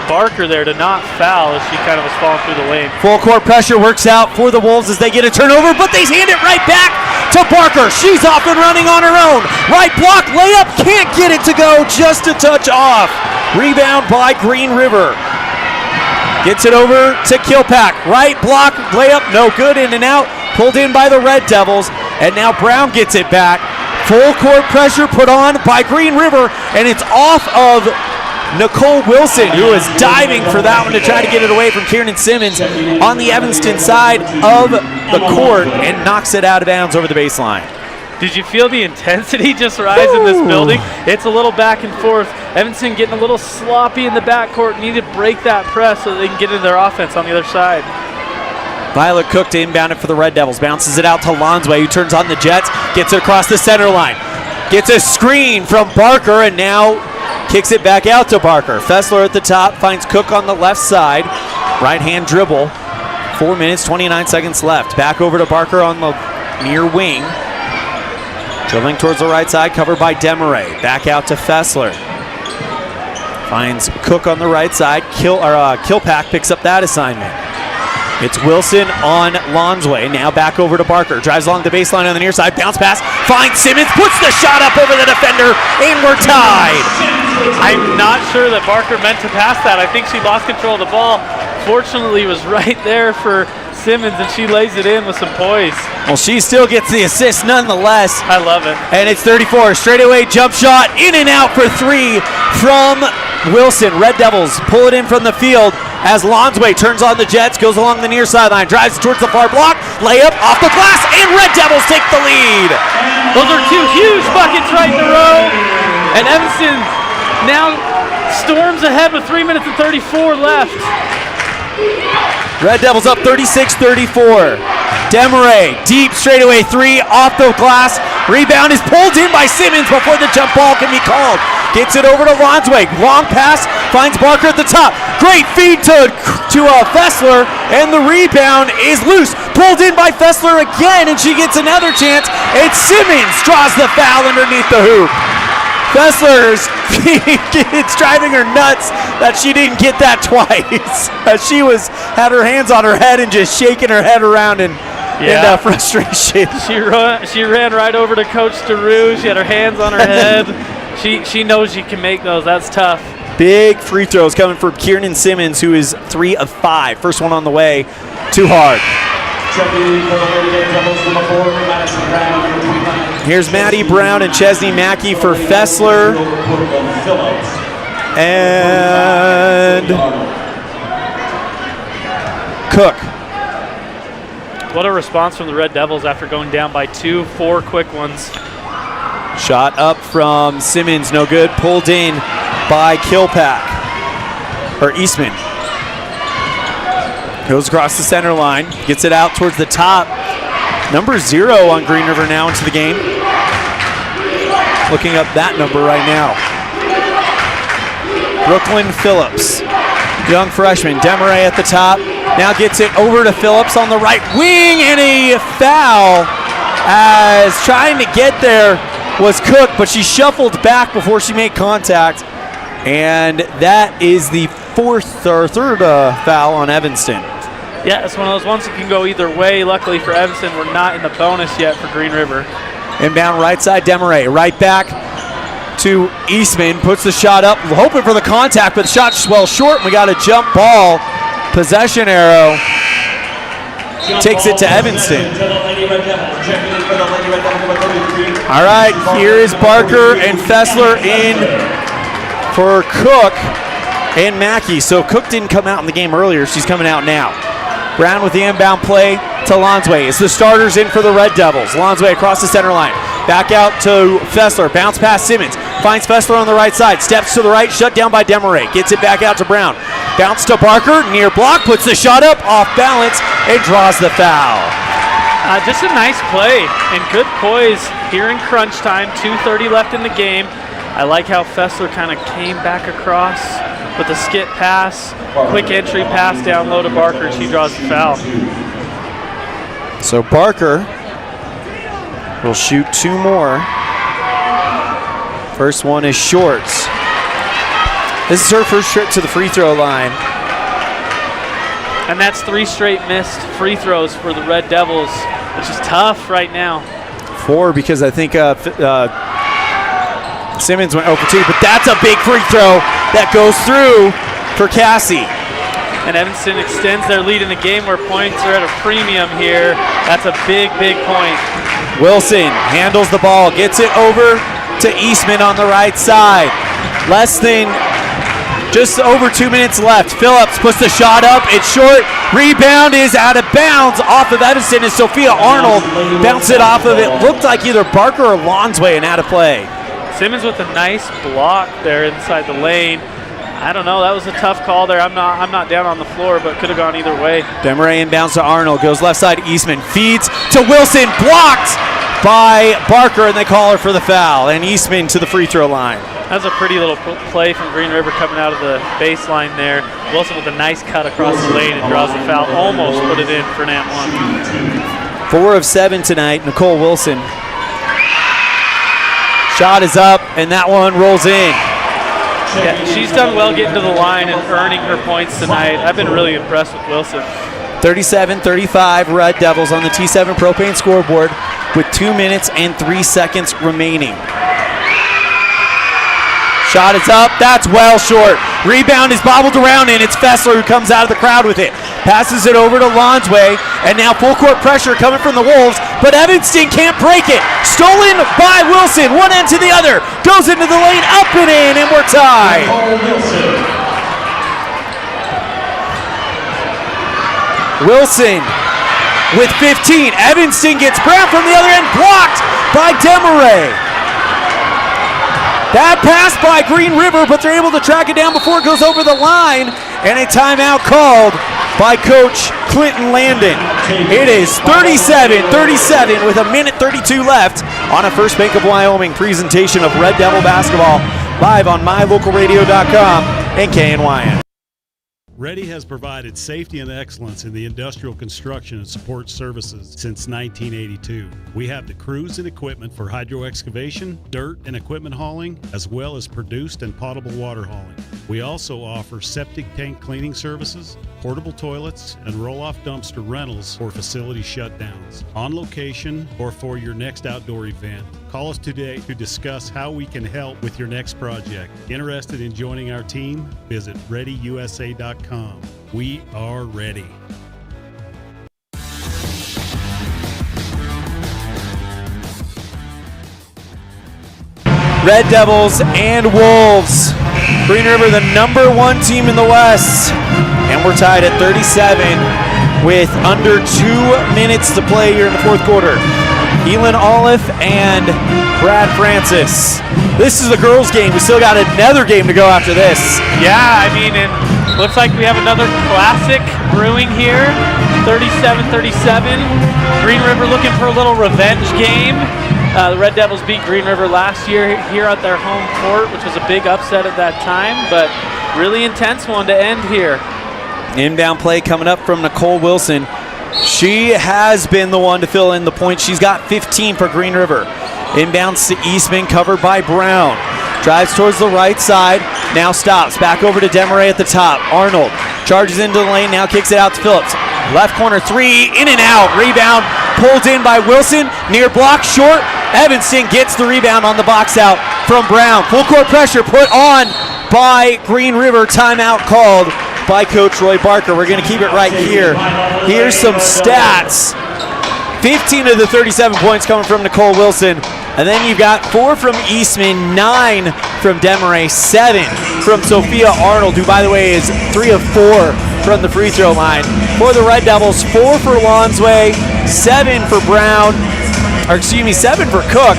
Barker there to not foul as she kind of was falling through the lane. Full court pressure works out for the Wolves as they get a turnover, but they hand it right back to Barker. She's off and running on her own. Right block, layup, can't get it to go, just a touch off. Rebound by Green River. Gets it over to Kilpack. Right block, layup, no good, in and out. Pulled in by the Red Devils, and now Brown gets it back. Full court pressure put on by Green River, and it's off of Nicole Wilson, who is diving for that one to try to get it away from Kieran Simmons on the Evanston side of the court and knocks it out of bounds over the baseline. Did you feel the intensity just rise in this building? It's a little back and forth. Evanston getting a little sloppy in the backcourt. Need to break that press so they can get into their offense on the other side. Violet Cook to inbound it for the Red Devils. Bounces it out to Lonsway, who turns on the Jets. Gets it across the center line. Gets a screen from Barker and now kicks it back out to Barker. Fessler at the top, finds Cook on the left side. Right-hand dribble. 4 minutes, 29 seconds left. Back over to Barker on the near wing. Dribbling towards the right side, covered by Demaray. Back out to Fessler. Finds Cook on the right side. Kilpack picks up that assignment. It's Wilson on Lonsway. Now back over to Barker. Drives along the baseline on the near side. Bounce pass. Finds Simmons. Puts the shot up over the defender. And we're tied. I'm not sure that Barker meant to pass that. I think she lost control of the ball. Fortunately, it was right there for Simmons, and she lays it in with some poise. Well, she still gets the assist nonetheless. I love it. And it's 34. Straightaway jump shot. In and out for three from Wilson. Red Devils pull it in from the field as Lonsway turns on the Jets, goes along the near sideline, drives towards the far block, layup off the glass, and Red Devils take the lead. Those are two huge buckets right in a row, and Evanston now storms ahead with 3 minutes and 34 left. Red Devils up 36-34. Demaray, deep straightaway three off the glass. Rebound is pulled in by Simmons before the jump ball can be called. Gets it over to Lonsway. Long pass, finds Barker at the top. Great feed to Fessler, and the rebound is loose. Pulled in by Fessler again, and she gets another chance. And Simmons draws the foul underneath the hoop. Fessler's it's driving her nuts that she didn't get that twice. She had her hands on her head and just shaking her head around in frustration. She ran right over to Coach DeRue. She had her hands on her head. She knows she can make those. That's tough. Big free throws coming from Kieran Simmons, who is 3 of 5. First one on the way. Too hard. Here's Maddie Brown and Chesney Mackey for Fessler. And Cook. What a response from the Red Devils after going down by 2, 4 quick ones. Shot up from Simmons, no good. Pulled in by Kilpack. Or Eastman. Goes across the center line, gets it out towards the top. Number 0 on Green River now into the game. Looking up that number right now. Brooklyn Phillips, young freshman. Demaray at the top. Now gets it over to Phillips on the right wing, and a foul as trying to get there was Cook, but she shuffled back before she made contact. And that is the third foul on Evanston. Yeah, it's one of those ones that can go either way. Luckily for Evanston, we're not in the bonus yet for Green River. Inbound right side, Demaray. Right back to Eastman. Puts the shot up, hoping for the contact, but the shot's well short. We got a jump ball. Possession arrow. Takes it to Evanston. All right, here is Barker and Fessler in for Cook and Mackey. So Cook didn't come out in the game earlier. She's coming out now. Brown with the inbound play to Lonsway. It's the starters in for the Red Devils. Lonsway across the center line. Back out to Fessler. Bounce past Simmons. Finds Fessler on the right side. Steps to the right. Shut down by Demaray. Gets it back out to Brown. Bounce to Barker. Near block. Puts the shot up. Off balance. And draws the foul. Just a nice play and good poise here in crunch time. 2:30 left in the game. I like how Fessler kind of came back across with a skip pass. Quick entry pass down low to Barker. She draws the foul. So Barker will shoot 2 more. First one is short. This is her first trip to the free throw line. And that's 3 straight missed free throws for the Red Devils, which is tough right now. 4 because I think Simmons went 0 for 2, but that's a big free throw that goes through for Cassie. And Evanston extends their lead in the game where points are at a premium here. That's a big, big point. Wilson handles the ball, gets it over to Eastman on the right side. Just over 2 minutes left. Phillips puts the shot up. It's short. Rebound is out of bounds off of Evanston as Sophia Arnold bounced it off of it. Looked like either Barker or Lonsway and out of play. Simmons with a nice block there inside the lane. I don't know. That was a tough call there. I'm not down on the floor, but could have gone either way. Demaray inbounds to Arnold. Goes left side. Eastman feeds to Wilson. Blocked by Barker, and they call her for the foul. And Eastman to the free throw line. That's a pretty little play from Green River coming out of the baseline there. Wilson with a nice cut across the lane and draws the foul. Almost put it in for Nat 1. 4 of 7 tonight. Nicole Wilson. Shot is up, and that one rolls in. Yeah, she's done well getting to the line and earning her points tonight. I've been really impressed with Wilson. 37-35 Red Devils on the T7 propane scoreboard with 2 minutes and 3 seconds remaining. Shot is up. That's well short. Rebound is bobbled around, and it's Fessler who comes out of the crowd with it. Passes it over to Lonsway, and now full court pressure coming from the Wolves, but Evanston can't break it. Stolen by Wilson. One end to the other. Goes into the lane, up and in, and we're tied. Wilson with 15. Evanston gets Brown from the other end, blocked by Demaray. That pass by Green River, but they're able to track it down before it goes over the line, and a timeout called by Coach Clinton Landon. It is 37-37 with a minute 32 left on a First Bank of Wyoming presentation of Red Devil basketball, live on mylocalradio.com and KNYN. Ready has provided safety and excellence in the industrial construction and support services since 1982. We have the crews and equipment for hydro excavation, dirt and equipment hauling, as well as produced and potable water hauling. We also offer septic tank cleaning services, portable toilets, and roll-off dumpster rentals for facility shutdowns, on location or for your next outdoor event. Call us today to discuss how we can help with your next project. Interested in joining our team? Visit ReadyUSA.com. We are ready. Red Devils and Wolves. Green River, the #1 team in the West. And we're tied at 37 with under 2 minutes to play here in the fourth quarter. Elan Olliff and Brad Francis. This is the girls' game. We still got another game to go after this. Yeah, I mean, and Looks like we have another classic brewing here. 37-37. Green River looking for a little revenge game. The Red Devils beat Green River last year here at their home court, which was a big upset at that time, but really intense one to end here. Inbound play coming up from Nicole Wilson. She has been the one to fill in the points. She's got 15 for Green River. Inbounds to Eastman, covered by Brown. Drives towards the right side, now stops. Back over to Demaray at the top. Arnold charges into the lane, now kicks it out to Phillips. Left corner three, in and out. Rebound pulled in by Wilson. Near block, short. Evanston gets the rebound on the box out from Brown. Full court pressure put on by Green River. Timeout called by Coach Roy Barker. We're going to keep it right here. Here's some stats. 15 of the 37 points coming from Nicole Wilson. And then you've got 4 from Eastman, 9 from Demaray, 7 from Sophia Arnold, who, by the way, is 3 of 4 from the free throw line. For the Red Devils, 4 for Lonsway, 7 for Brown, 7 for Cook,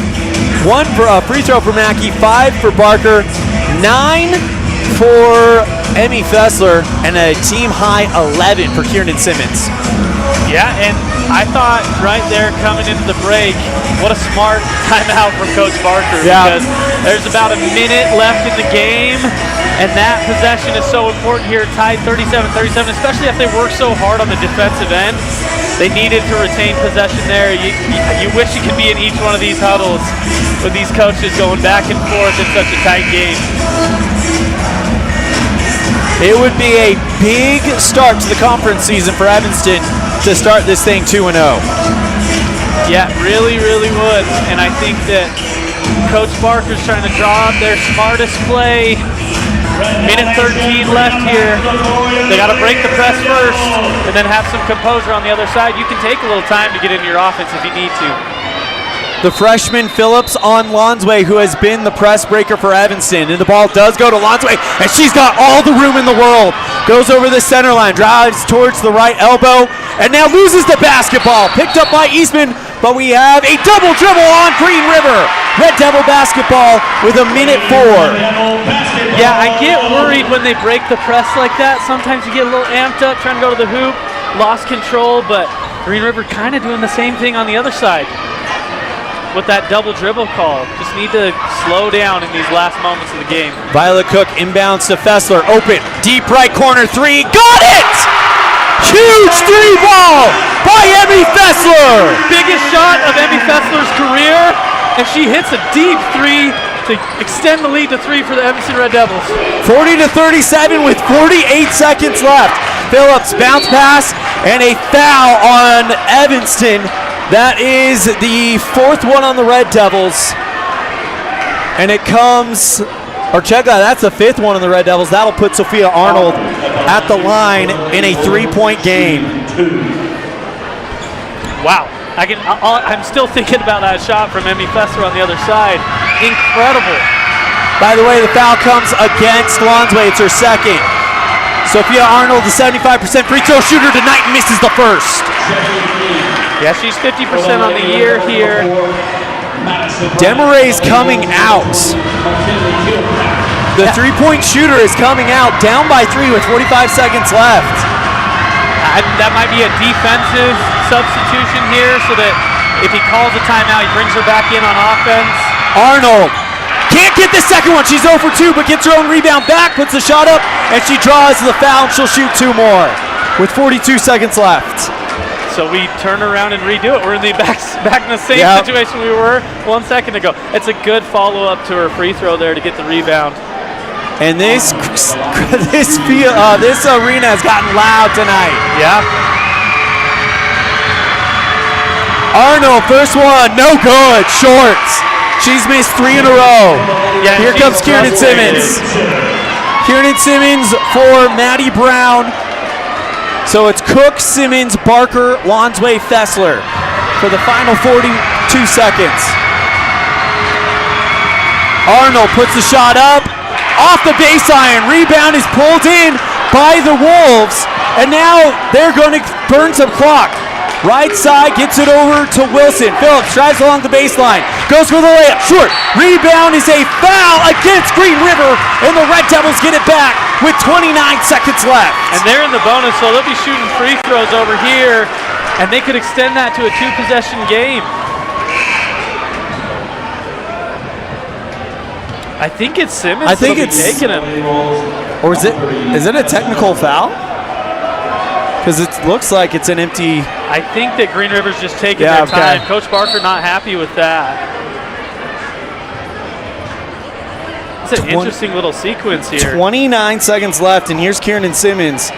1 for free throw for Mackey, 5 for Barker, 9 for Emmy Fessler, and a team high 11 for Kiernan Simmons. Yeah, and I thought right there coming into the break, what a smart timeout from Coach Barker, because there's about a minute left in the game, and that possession is so important here, tied 37-37, especially if they work so hard on the defensive end. They needed to retain possession there. You wish you could be in each one of these huddles with these coaches going back and forth in such a tight game. It would be a big start to the conference season for Evanston to start this thing 2-0. Yeah, really, really would. And I think that Coach Barker's trying to draw up their smartest play. Minute 13 left here. They got to break the press first and then have some composure on the other side. You can take a little time to get into your offense if you need to. The freshman Phillips on Lonsway, who has been the press breaker for Evanston. And the ball does go to Lonsway, and she's got all the room in the world. Goes over the center line, drives towards the right elbow, and now loses the basketball. Picked up by Eastman, but we have a double dribble on Green River. Red Devil basketball with a minute 4. Yeah, I get worried when they break the press like that. Sometimes you get a little amped up trying to go to the hoop, lost control, but Green River kind of doing the same thing on the other side with that double dribble call. Just need to slow down in these last moments of the game. Violet Cook inbounds to Fessler. Open, deep right corner 3. Got it! Huge 3 ball by Emmy Fessler! Biggest shot of Emmy Fessler's career, and she hits a deep 3 to extend the lead to 3 for the Evanston Red Devils. 40-37 with 48 seconds left. Phillips bounce pass and a foul on Evanston. That is the 4th one on the Red Devils. And it comes, or check that, that's the 5th one on the Red Devils. That'll put Sophia Arnold at the line in a 3-point game. Wow. I'm still thinking about that shot from Emmy Fessler on the other side. Incredible. By the way, the foul comes against Lonsway. It's her 2nd. Sophia Arnold, the 75% free throw shooter tonight, misses the 1st. Yeah, she's 50% on the year here. Demaray's coming out. The 3-point shooter is coming out, down by 3 with 45 seconds left. That might be a defensive substitution here so that if he calls a timeout, he brings her back in on offense. Arnold can't get the second one. She's 0 for 2, but gets her own rebound back, puts the shot up, and she draws the foul, and she'll shoot 2 more with 42 seconds left. So we turn around and redo it. We're in the back in the same situation we were 1 second ago. It's a good follow-up to her free throw there to get the rebound. And this arena has gotten loud tonight. Yeah. Arnold, first one, no good, short. She's missed 3 in a row. Yeah, here comes Kiernan Simmons. Kiernan Simmons for Maddie Brown. So it's Cook, Simmons, Barker, Lonsway, Fessler for the final 42 seconds. Arnold puts the shot up, off the baseline. Rebound is pulled in by the Wolves, and now they're going to burn some clock. Right side gets it over to Wilson. Phillips drives along the baseline, goes for the layup, short. Rebound is a foul against Green River, and the Red Devils get it back with 29 seconds left. And they're in the bonus, so they'll be shooting free throws over here, and they could extend that to a 2-possession game. I think it's Simmons. I think it's taking him. Or is it a technical foul? Because it looks like it's an empty. I think that Green River's just taking their time. Coach Barker not happy with that. It's an interesting little sequence here. 29 seconds left, and here's Kieran Simmons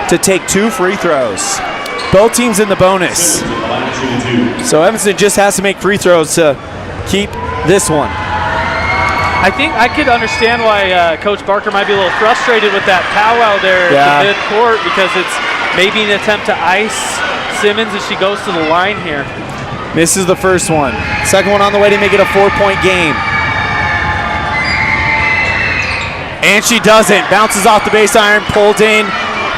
to take 2 free throws. Both teams in the bonus. So Evanston just has to make free throws to keep this one. I think I could understand why Coach Barker might be a little frustrated with that powwow there at the midcourt, because it's maybe an attempt to ice Simmons as she goes to the line here. Misses the first one. Second one on the way to make it a 4-point game. And she doesn't. Bounces off the base iron, pulled in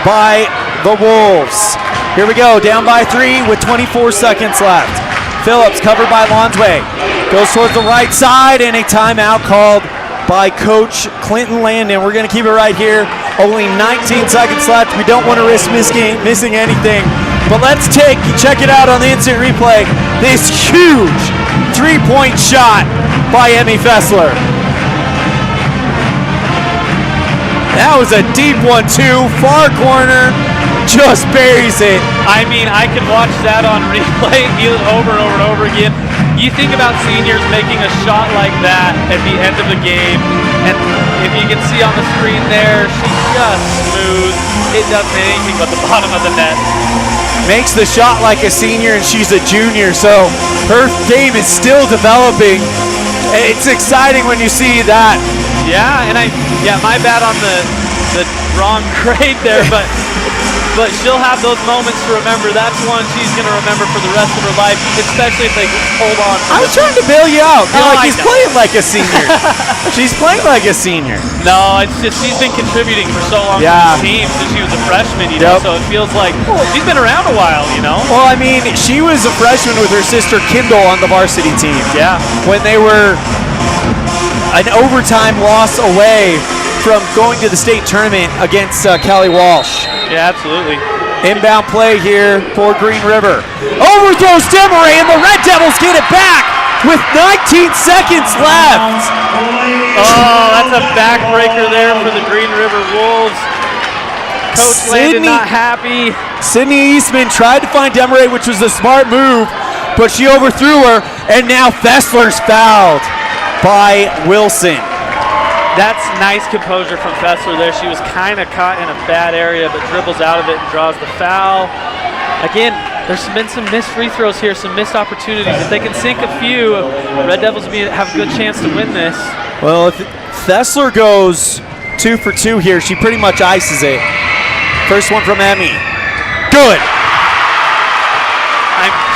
by the Wolves. Here we go, down by 3 with 24 seconds left. Phillips covered by Lonsway. Goes towards the right side, and a timeout called by Coach Clinton Landon. We're going to keep it right here. Only 19 seconds left. We don't want to risk missing anything. But let's check it out on the instant replay. This huge 3-point shot by Emmy Fessler. That was a deep one, too. Far corner. Just buries it. I mean, I could watch that on replay over and over and over again. You think about seniors making a shot like that at the end of the game, and if you can see on the screen there, she just smooths. It doesn't hit anything but the bottom of the net. Makes the shot like a senior, and she's a junior, so her game is still developing. It's exciting when you see that. Yeah, and my bad on the wrong grade there, but she'll have those moments to remember. That's one she's going to remember for the rest of her life, especially if they hold on. I was trying to bail you out. He's playing like a senior. She's playing like a senior. No, it's just she's been contributing for so long to the team since she was a freshman, you know, so it feels like she's been around a while, you know. Well, I mean, she was a freshman with her sister Kendall on the varsity team. Yeah. When they were an overtime loss away from going to the state tournament against Callie Walsh. Yeah, absolutely. Inbound play here for Green River. Overthrows Demaray, and the Red Devils get it back with 19 seconds left. Oh, that's a backbreaker there for the Green River Wolves. Coach Landon not happy. Sydney Eastman tried to find Demaray, which was a smart move, but she overthrew her, and now Fessler's fouled by Wilson. That's nice composure from Fessler there. She was kind of caught in a bad area, but dribbles out of it and draws the foul. Again, there's been some missed free throws here, some missed opportunities. If they can sink a few, Red Devils have a good chance to win this. Well, if Fessler goes 2 for 2 here, she pretty much ices it. First one from Emmy. Good.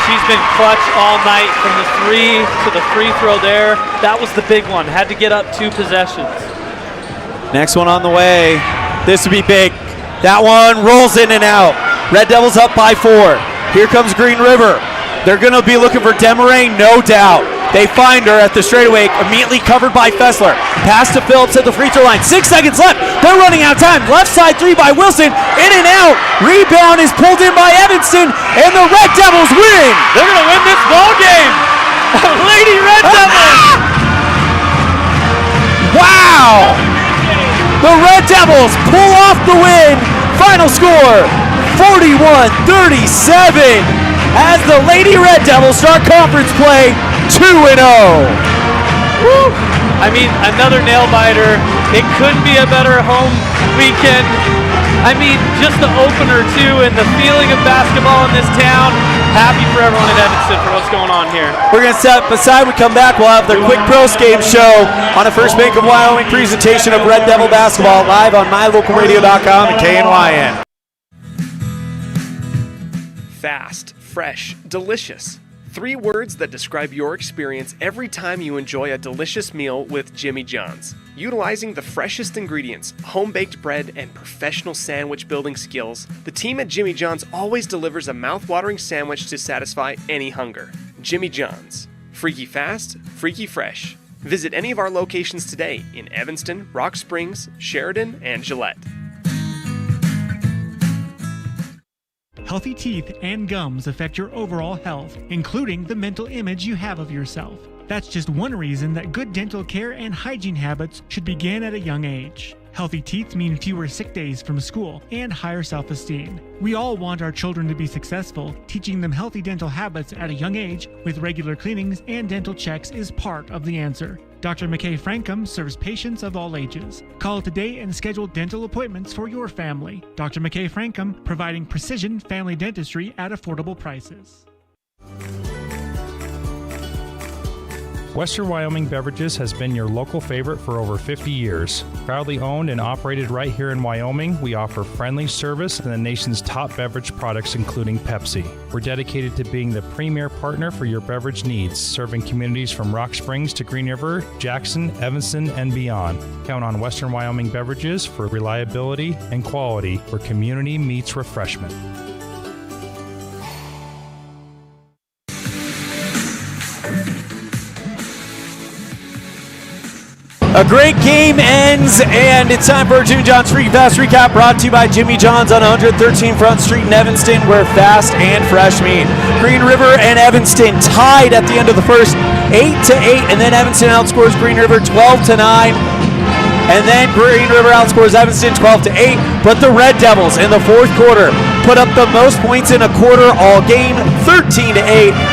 She's been clutch all night from the 3 to the free throw there. That was the big one. Had to get up 2 possessions. Next one on the way. This would be big. That one rolls in and out. Red Devils up by 4. Here comes Green River. They're going to be looking for Demaray, no doubt. They find her at the straightaway, immediately covered by Fessler. Pass to Phillips at the free throw line. 6 seconds left. They're running out of time. Left side 3 by Wilson. In and out. Rebound is pulled in by Evanston, and the Red Devils win. They're going to win this ball game. Lady Red Devils. Wow. The Red Devils pull off the win. Final score, 41-37. As the Lady Red Devils start conference play 2-0. Woo! I mean, another nail biter. It couldn't be a better home weekend. I mean, just the opener too, and the feeling of basketball in this town. Happy for everyone in Evanston for what's going on here. We're going to step aside. We come back. We'll have the quick Postgame show on the First Bank of Wyoming presentation of Red Devil basketball live on mylocalradio.com and KNYN. Fast, fresh, delicious. 3 words that describe your experience every time you enjoy a delicious meal with Jimmy John's. Utilizing the freshest ingredients, home-baked bread, and professional sandwich building skills, the team at Jimmy John's always delivers a mouth-watering sandwich to satisfy any hunger. Jimmy John's. Freaky fast, freaky fresh. Visit any of our locations today in Evanston, Rock Springs, Sheridan, and Gillette. Healthy teeth and gums affect your overall health, including the mental image you have of yourself. That's just one reason that good dental care and hygiene habits should begin at a young age. Healthy teeth mean fewer sick days from school and higher self-esteem. We all want our children to be successful. Teaching them healthy dental habits at a young age with regular cleanings and dental checks is part of the answer. Dr. McKay Frankum serves patients of all ages. Call today and schedule dental appointments for your family. Dr. McKay Frankum, providing precision family dentistry at affordable prices. Western Wyoming Beverages has been your local favorite for over 50 years. Proudly owned and operated right here in Wyoming, we offer friendly service and the nation's top beverage products, including Pepsi. We're dedicated to being the premier partner for your beverage needs, serving communities from Rock Springs to Green River, Jackson, Evanston, and beyond. Count on Western Wyoming Beverages for reliability and quality where community meets refreshment. A great game ends, and it's time for our Jimmy John's Free Fast Recap, brought to you by Jimmy John's on 113 Front Street in Evanston, where fast and fresh meet. Green River and Evanston tied at the end of the first, 8-8, and then Evanston outscores Green River 12-9. And then Green River outscores Evanston 12-8, but the Red Devils in the fourth quarter put up the most points in a quarter all game, 13-8,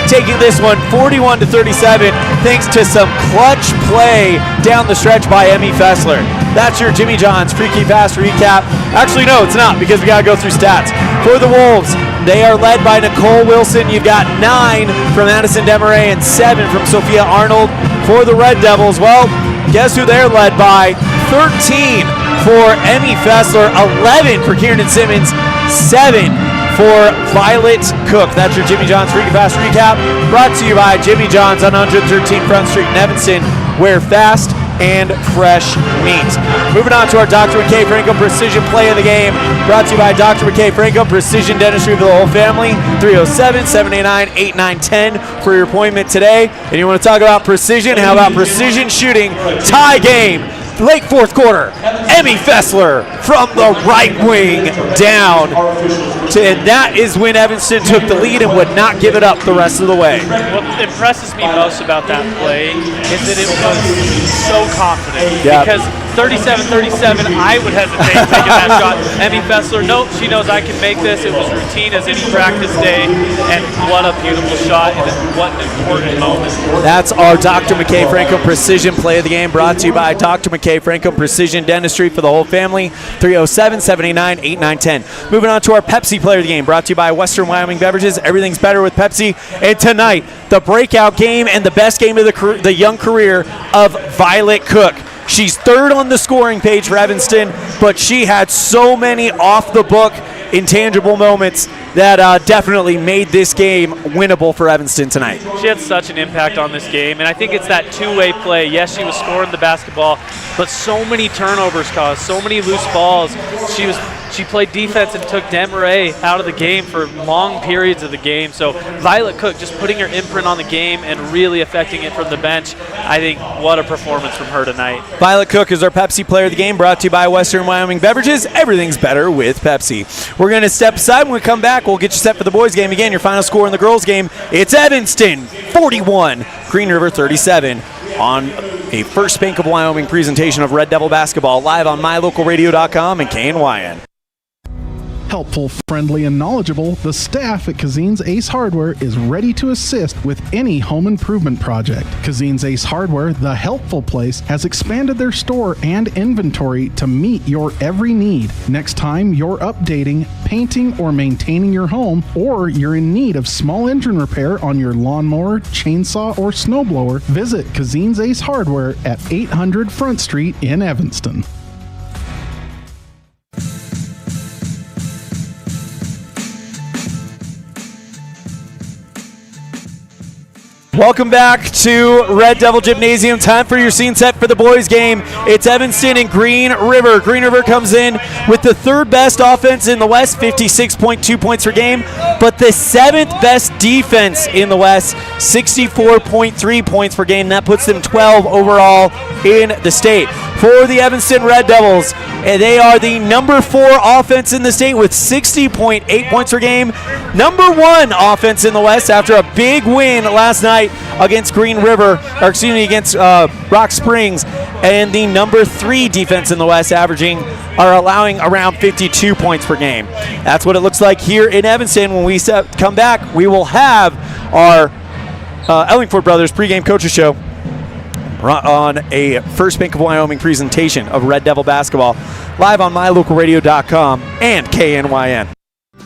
taking this one 41-37, thanks to some clutch play down the stretch by Emmy Fessler. That's your Jimmy John's Freaky Fast Recap. Actually, no, it's not, because we got to go through stats. For the Wolves, they are led by Nicole Wilson. You've got 9 from Addison Demaray and 7 from Sophia Arnold. For the Red Devils, well, guess who they're led by? 13 for Emmy Fessler, 11 for Kieran Simmons, 7 for Violet Cook. That's your Jimmy John's Freaky Fast Recap, brought to you by Jimmy John's on 113 Front Street in Evanston, where fast and fresh meat. Moving on to our Dr. McKay Frankum Precision Play of the Game, brought to you by Dr. McKay Frankum Precision Dentistry for the whole family, 307-789-8910 for your appointment today. And you want to talk about precision? How about precision shooting? Tie game. Late fourth quarter, Emmy Fessler from the right wing down. And that is when Evanston took the lead and would not give it up the rest of the way. What impresses me most about that play is that it was so confident. Yep. Because 37-37, I would hesitate taking that shot. Emmy Fessler, nope, she knows I can make this. It was routine as any practice day. And what a beautiful shot and what an important moment. That's our Dr. McKay Frankum Precision Play of the Game, brought to you by Dr. McKay Frankum Precision Dentistry for the whole family, 307-789-8910. Moving on to our Pepsi Player of the Game, brought to you by Western Wyoming Beverages. Everything's better with Pepsi. And tonight, the breakout game and the best game of the young career of Violet Cook. She's third on the scoring page for Evanston, but she had so many off-the-book intangible moments that definitely made this game winnable for Evanston tonight. She had such an impact on this game, and I think it's that two-way play. Yes, she was scoring the basketball, but so many turnovers caused, so many loose balls. She played defense and took Demaray out of the game for long periods of the game. So Violet Cook just putting her imprint on the game and really affecting it from the bench. I think what a performance from her tonight. Violet Cook is our Pepsi Player of the Game, brought to you by Western Wyoming Beverages. Everything's better with Pepsi. We're going to step aside. When we come back, we'll get you set for the boys' game. Again, your final score in the girls' game, it's Evanston 41, Green River 37. On a First Bank of Wyoming presentation of Red Devil basketball, live on mylocalradio.com and KNYN. Helpful, friendly, and knowledgeable, the staff at Cazin's Ace Hardware is ready to assist with any home improvement project. Cazin's Ace Hardware, the helpful place, has expanded their store and inventory to meet your every need. Next time you're updating, painting, or maintaining your home, or you're in need of small engine repair on your lawnmower, chainsaw, or snowblower, visit Cazin's Ace Hardware at 800 Front Street in Evanston. Welcome back to Red Devil Gymnasium. Time for your scene set for the boys game. It's Evanston and Green River. Green River comes in with the third best offense in the West, 56.2 points per game, but the seventh best defense in the West, 64.3 points per game. That puts them 12 overall in the state. For the Evanston Red Devils, they are the number 4 offense in the state with 60.8 points per game. Number 1 offense in the West after a big win last night against against Rock Springs, and the number 3 defense in the West allowing around 52 points per game. That's what it looks like here in Evanston. When we come back, we will have our Ellingford Brothers pregame coaches show on a First Bank of Wyoming presentation of Red Devil basketball, live on mylocalradio.com and KNYN.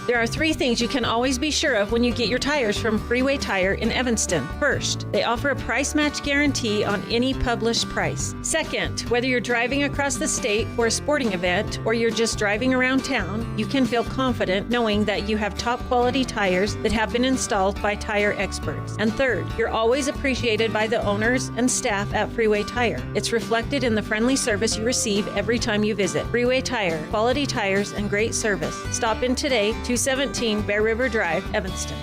There are 3 things you can always be sure of when you get your tires from Freeway Tire in Evanston. First, they offer a price match guarantee on any published price. Second, whether you're driving across the state for a sporting event or you're just driving around town, you can feel confident knowing that you have top quality tires that have been installed by tire experts. And third, you're always appreciated by the owners and staff at Freeway Tire. It's reflected in the friendly service you receive every time you visit. Freeway Tire, quality tires and great service. Stop in today, 217 Bear River Drive, Evanston.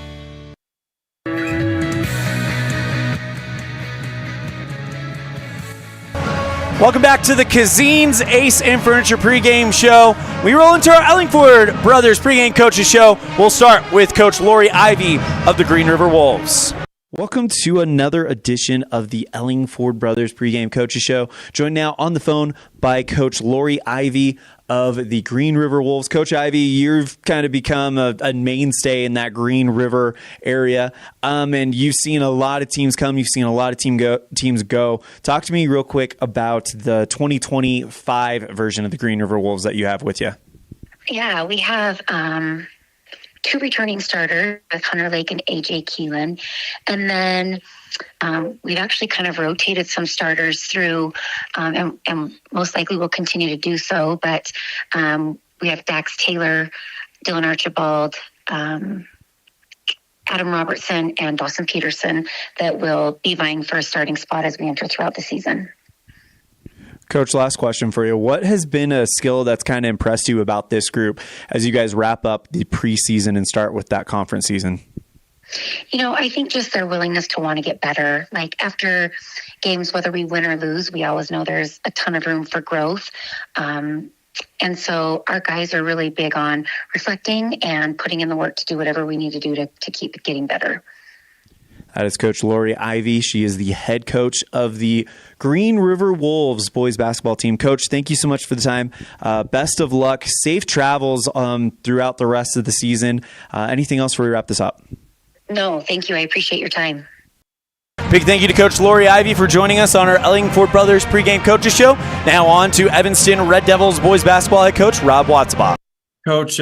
Welcome back to the Cazin's Ace and Furniture pregame show. We roll into our Ellingford Brothers pregame coaches show. We'll start with Coach Lori Ivy of the Green River Wolves. Welcome to another edition of the Ellingford Brothers pregame coaches show. Joined now on the phone by Coach Lori Ivy of the Green River Wolves. Coach Ivy, you've kind of become a mainstay in that Green River area, and you've seen a lot of teams come. You've seen a lot of teams go. Talk to me real quick about the 2025 version of the Green River Wolves that you have with you. Yeah, we have 2 returning starters with Hunter Lake and AJ Keelan. And then we've actually kind of rotated some starters through, and most likely will continue to do so. But we have Dax Taylor, Dylan Archibald, Adam Robertson, and Dawson Peterson that will be vying for a starting spot as we enter throughout the season. Coach, last question for you. What has been a skill that's kind of impressed you about this group as you guys wrap up the preseason and start with that conference season? You know, I think just their willingness to want to get better. Like after games, whether we win or lose, we always know there's a ton of room for growth. And so our guys are really big on reflecting and putting in the work to do whatever we need to do to keep getting better. That is Coach Lori Ivy. She is the head coach of the Green River Wolves boys basketball team. Coach, thank you so much for the time. Best of luck. Safe travels throughout the rest of the season. Anything else before we wrap this up? No, thank you. I appreciate your time. Big thank you to Coach Lori Ivy for joining us on our Ellingford Brothers pregame coaches show. Now on to Evanston Red Devils boys basketball head coach Rob Watzbach. Coach,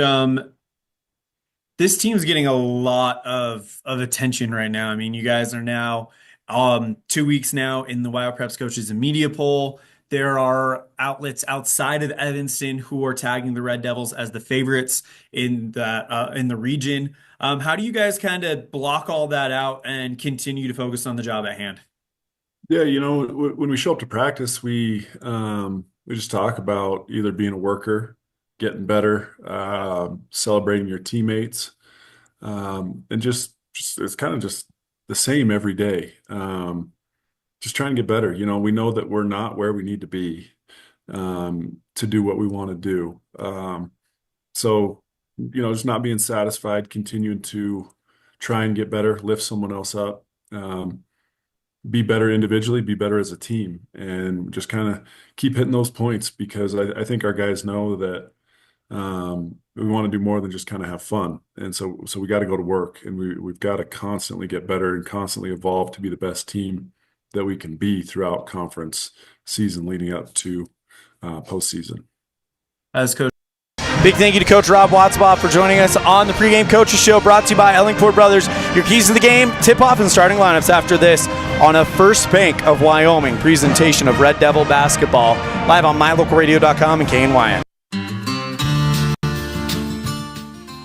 this team's getting a lot of attention right now. I mean, you guys are now 2 weeks now in the Wild Preps Coaches and Media Poll. There are outlets outside of Evanston who are tagging the Red Devils as the favorites in the region. How do you guys kind of block all that out and continue to focus on the job at hand? Yeah, you know, when we show up to practice, we just talk about either being a worker, getting better, celebrating your teammates, and just it's kind of just the same every day. Just trying to get better. You know, we know that we're not where we need to be to do what we want to do. So, you know, just not being satisfied, continuing to try and get better, lift someone else up, be better individually, be better as a team, and just kind of keep hitting those points because I think our guys know that we want to do more than just kind of have fun. And so we got to go to work, and we've got to constantly get better and constantly evolve to be the best team that we can be throughout conference season leading up to postseason. As Coach. Big thank you to Coach Rob Watzbach for joining us on the pregame coaches show brought to you by Ellingford Brothers. Your keys to the game, tip-off and starting lineups after this on a First Bank of Wyoming presentation of Red Devil basketball live on mylocalradio.com and KNYN.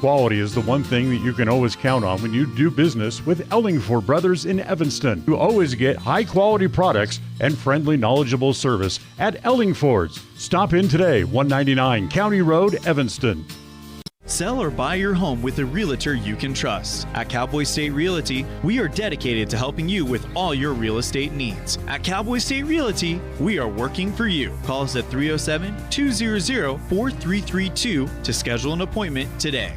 quality is the one thing that you can always count on when you do business with Ellingford Brothers in Evanston. You always get high-quality products and friendly, knowledgeable service at Ellingford's. Stop in today, 199 County Road, Evanston. Sell or buy your home with a realtor you can trust. At Cowboy State Realty, we are dedicated to helping you with all your real estate needs. At Cowboy State Realty, we are working for you. Call us at 307-200-4332 to schedule an appointment today.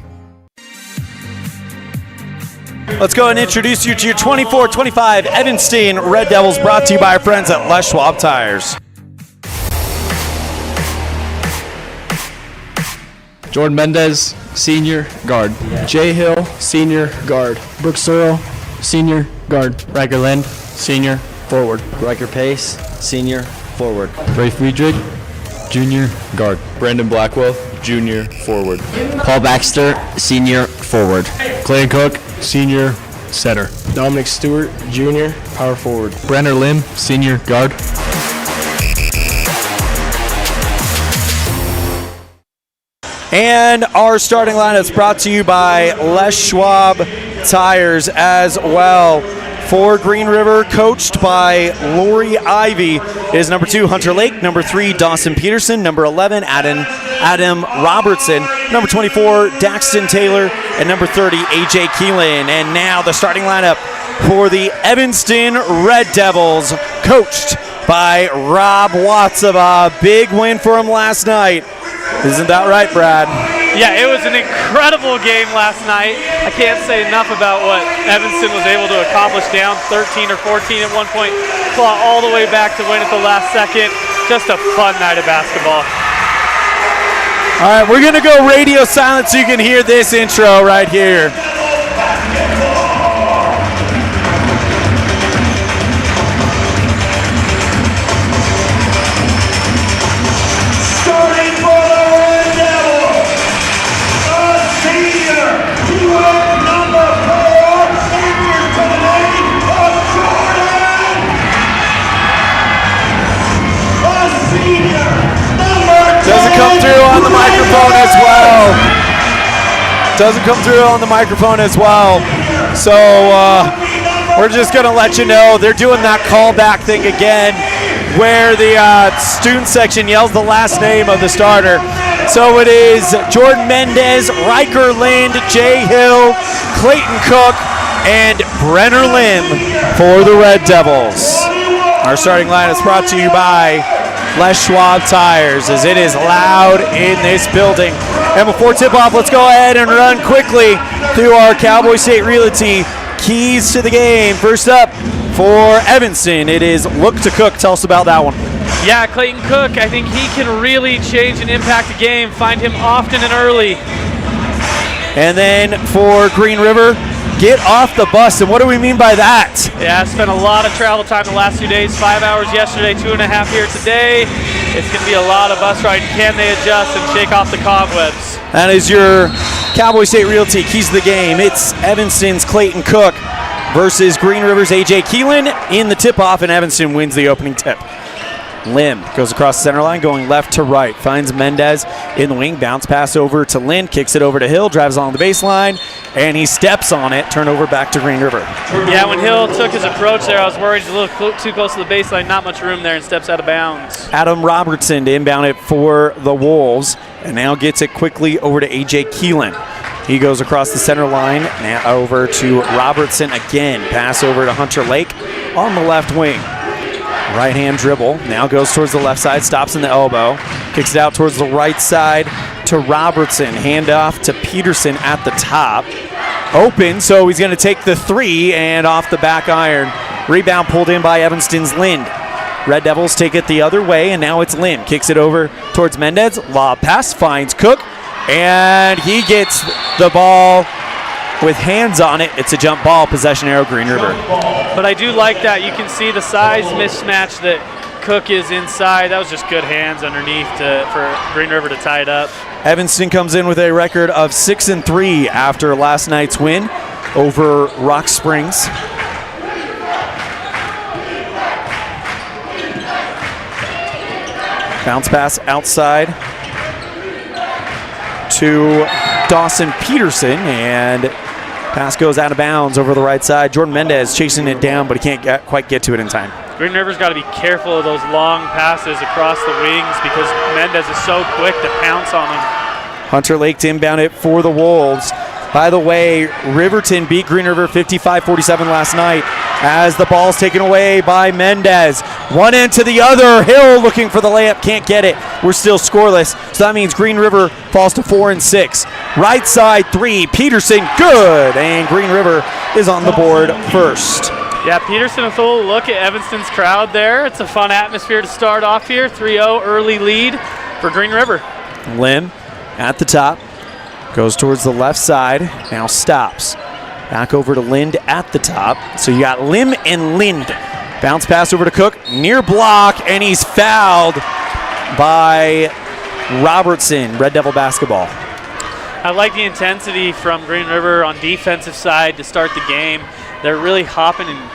Let's go and introduce you to your 24-25 Evanston Red Devils, brought to you by our friends at Les Schwab Tires. Jordan Mendez, senior guard. Jay Hill, senior guard. Brooks Searle, senior guard. Riker Lind, senior forward. Riker Pace, senior forward. Ray Friedrich, junior guard. Brandon Blackwell, junior forward. Paul Baxter, senior forward. Clay Cook, senior center. Dominic Stewart, junior power forward. Brenner Lim, senior guard. And our starting lineup is brought to you by Les Schwab Tires as well. For Green River, coached by Lori Ivy, is number 2, Hunter Lake. Number 3, Dawson Peterson. Number 11, Adam Robertson. Number 24, Daxton Taylor. And number 30, AJ Keelan. And now the starting lineup for the Evanston Red Devils, coached by Rob Watts. Of a big win for him last night. Isn't that right, Brad? Yeah, it was an incredible game last night. I can't say enough about what Evanston was able to accomplish, down 13 or 14 at one point, claw all the way back to win at the last second. Just a fun night of basketball. All right, we're going to go radio silent so you can hear this intro right here. Doesn't come through on the microphone as well. So we're just going to let you know they're doing that callback thing again where the student section yells the last name of the starter. So it is Jordan Mendez, Riker Lind, Jay Hill, Clayton Cook, and Brenner Lim for the Red Devils. Our starting line is brought to you by Les Schwab Tires, as it is loud in this building. And before tip-off, let's go ahead and run quickly through our Cowboy State Realty keys to the game. First up for Evanston, it is Look to Cook. Tell us about that one. Yeah, Clayton Cook, I think he can really change and impact a game. Find him often and early. And then for Green River, get off the bus. And what do we mean by that? Yeah, I spent a lot of travel time the last 2 days, 5 hours yesterday, 2.5 here today. It's going to be a lot of bus riding. Can they adjust and shake off the cobwebs? That is your Cowboy State Realty keys to the game. It's Evanston's Clayton Cook versus Green River's AJ Keelan in the tip-off, and Evanston wins the opening tip. Lim goes across the center line, going left to right. Finds Mendez in the wing. Bounce pass over to Lind. Kicks it over to Hill. Drives along the baseline, and he steps on it. Turnover back to Green River. Yeah, when Hill took his approach there, I was worried he's a little too close to the baseline. Not much room there, and steps out of bounds. Adam Robertson to inbound it for the Wolves, and now gets it quickly over to AJ Keelan. He goes across the center line, now over to Robertson again. Pass over to Hunter Lake on the left wing. Right-hand dribble, now goes towards the left side, stops in the elbow, kicks it out towards the right side to Robertson. Handoff to Peterson at the top. Open, so he's going to take the three, and off the back iron. Rebound pulled in by Evanston's Lind. Red Devils take it the other way, and now it's Lim. Kicks it over towards Mendez. Lob pass, finds Cook, and he gets the ball with hands on it. It's a jump ball, possession arrow, Green River. But I do like that. You can see the size mismatch that Cook is inside. That was just good hands underneath for Green River to tie it up. Evanston comes in with a record of 6-3 after last night's win over Rock Springs. Bounce pass outside to Dawson Peterson, and pass goes out of bounds over the right side. Jordan Mendez chasing it down, but he can't quite get to it in time. Green River's got to be careful of those long passes across the wings because Mendez is so quick to pounce on him. Hunter Lake to inbound it for the Wolves. By the way, Riverton beat Green River 55-47 last night as the ball's taken away by Mendez. One end to the other. Hill looking for the layup, can't get it. We're still scoreless, so that means Green River falls to 4-6. Right side three, Peterson, good, and Green River is on the board first. Yeah, Peterson with a little look at Evanston's crowd there. It's a fun atmosphere to start off here. 3-0 early lead for Green River. Lim at the top. Goes towards the left side, now stops. Back over to Lind at the top. So you got Lim and Lind. Bounce pass over to Cook, near block, and he's fouled by Robertson, Red Devil basketball. I like the intensity from Green River on defensive side to start the game. They're really hopping and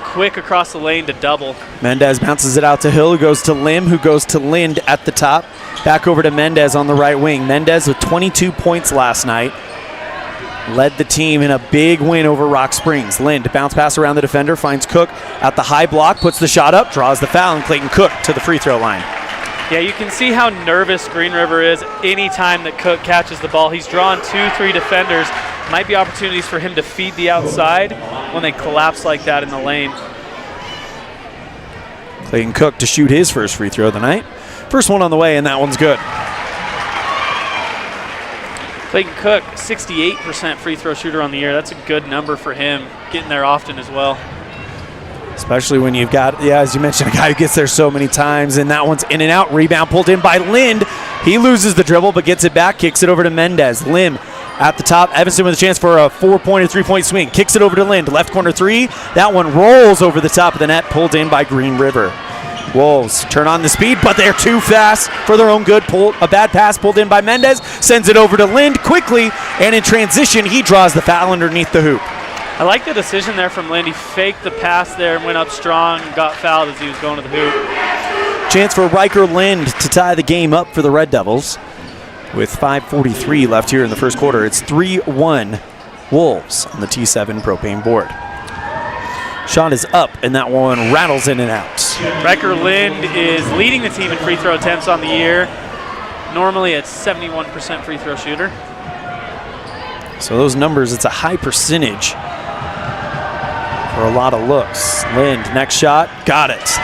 quick across the lane to double. Mendez bounces it out to Hill, who goes to Lim, who goes to Lind at the top. Back over to Mendez on the right wing. Mendez with 22 points last night. Led the team in a big win over Rock Springs. Lind, bounce pass around the defender, finds Cook at the high block, puts the shot up, draws the foul, and Clayton Cook to the free throw line. Yeah, you can see how nervous Green River is anytime that Cook catches the ball. He's drawn 2-3 defenders. Might be opportunities for him to feed the outside when they collapse like that in the lane. Clayton Cook to shoot his first free throw of the night. First one on the way, and that one's good. Clayton Cook, 68% free throw shooter on the year. That's a good number for him, getting there often as well. Especially when you've got, as you mentioned, a guy who gets there so many times, and that one's in and out. Rebound pulled in by Lind. He loses the dribble, but gets it back, kicks it over to Mendez. Lim at the top. Evanston with a chance for a 4-point or 3-point swing. Kicks it over to Lind. Left corner three. That one rolls over the top of the net, pulled in by Green River. Wolves turn on the speed, but they're too fast for their own good. A bad pass pulled in by Mendez. Sends it over to Lind quickly, and in transition, he draws the foul underneath the hoop. I like the decision there from Lind. He faked the pass there and went up strong and got fouled as he was going to the hoop. Chance for Riker Lind to tie the game up for the Red Devils. With 5:43 left here in the first quarter, it's 3-1 Wolves on the T7 propane board. Shot is up, and that one rattles in and out. Riker Lind is leading the team in free throw attempts on the year. Normally it's 71% free throw shooter. So those numbers, it's a high percentage for a lot of looks. Lind, next shot, got it.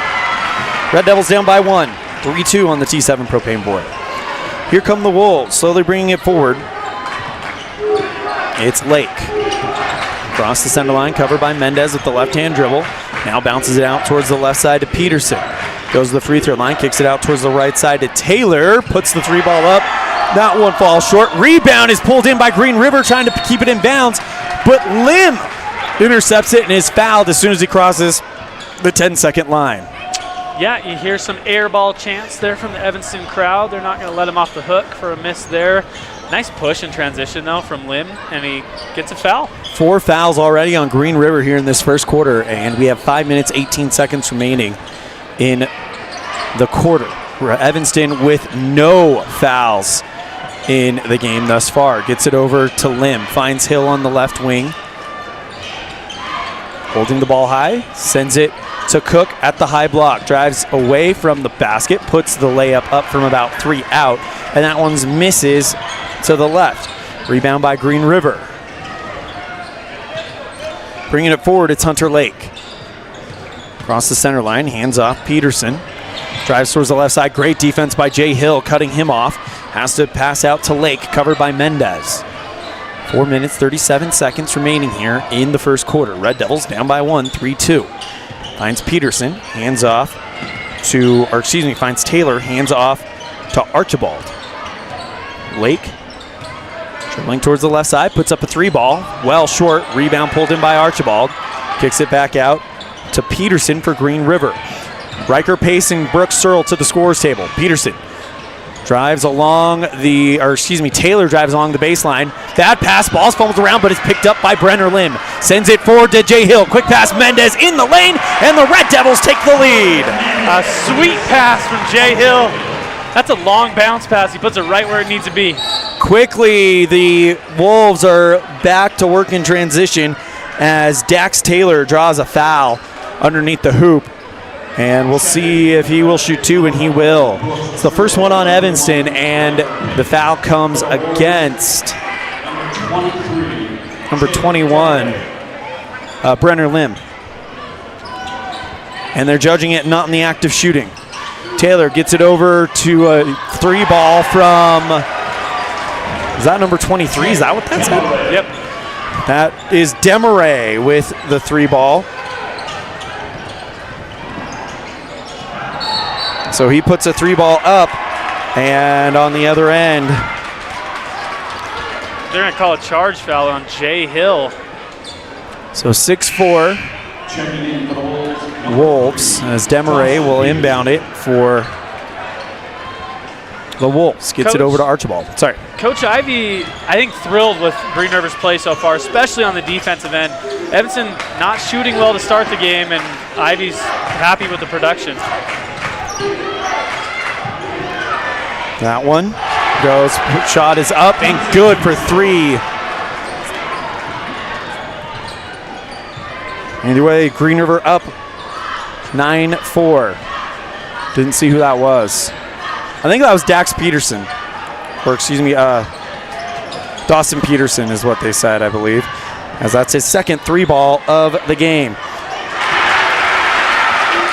Red Devils down by one, 3-2 on the T7 propane board. Here come the Wolves, slowly bringing it forward. It's Lake. Across the center line, covered by Mendez with the left-hand dribble. Now bounces it out towards the left side to Peterson. Goes to the free throw line, kicks it out towards the right side to Taylor. Puts the three ball up. That one falls short. Rebound is pulled in by Green River, trying to keep it in bounds. But Lim intercepts it and is fouled as soon as he crosses the 10-second line. Yeah, you hear some air ball chants there from the Evanston crowd. They're not going to let him off the hook for a miss there. Nice push and transition, though, from Lim, and he gets a foul. 4 fouls already on Green River here in this first quarter, and we have 5 minutes, 18 seconds remaining in the quarter. Evanston with no fouls in the game thus far. Gets it over to Lim, finds Hill on the left wing. Holding the ball high, sends it to Cook at the high block. Drives away from the basket, puts the layup up from about 3 out, and that one's misses to the left. Rebound by Green River. Bringing it forward, it's Hunter Lake. Across the center line, hands off Peterson. Drives towards the left side. Great defense by Jay Hill, cutting him off. Has to pass out to Lake, covered by Mendez. 4 minutes, 37 seconds remaining here in the first quarter. Red Devils down by one, 3-2. Finds Peterson, hands off to, finds Taylor, hands off to Archibald. Lake, dribbling towards the left side, puts up a three ball, well short, rebound pulled in by Archibald. Kicks it back out to Peterson for Green River. Riker pacing Brooks Searle to the scorer's table. Peterson drives along Taylor drives along the baseline. Bad pass, ball's fumbled around, but it's picked up by Brenner Lim. Sends it forward to Jay Hill. Quick pass, Mendez in the lane, and the Red Devils take the lead. A sweet pass from Jay Hill. That's a long bounce pass. He puts it right where it needs to be. quickly the Wolves are back to work in transition as Dax Taylor draws a foul underneath the hoop. And we'll see if he will shoot two, and he will. It's the first one on Evanston, and the foul comes against number 21, Brenner Lim. And they're judging it not in the act of shooting. Taylor gets it over to a three ball from, is that number 23? Is that what that said? Yep. That is Demaray with the three ball. So he puts a three ball up, and on the other end, they're going to call a charge foul on Jay Hill. So 6-4 Wolves, as Demaray will inbound it for the Wolves. Gets it over to Archibald. Sorry. Coach Ivy, I think, thrilled with Green River's play so far, especially on the defensive end. Evanston not shooting well to start the game, and Ivy's happy with the production. That one goes, shot is up and good for three. Anyway, Green River up 9-4. Didn't see who that was. I think that was Dax Peterson, or excuse me, Dawson Peterson is what they said, I believe, as that's his second three ball of the game.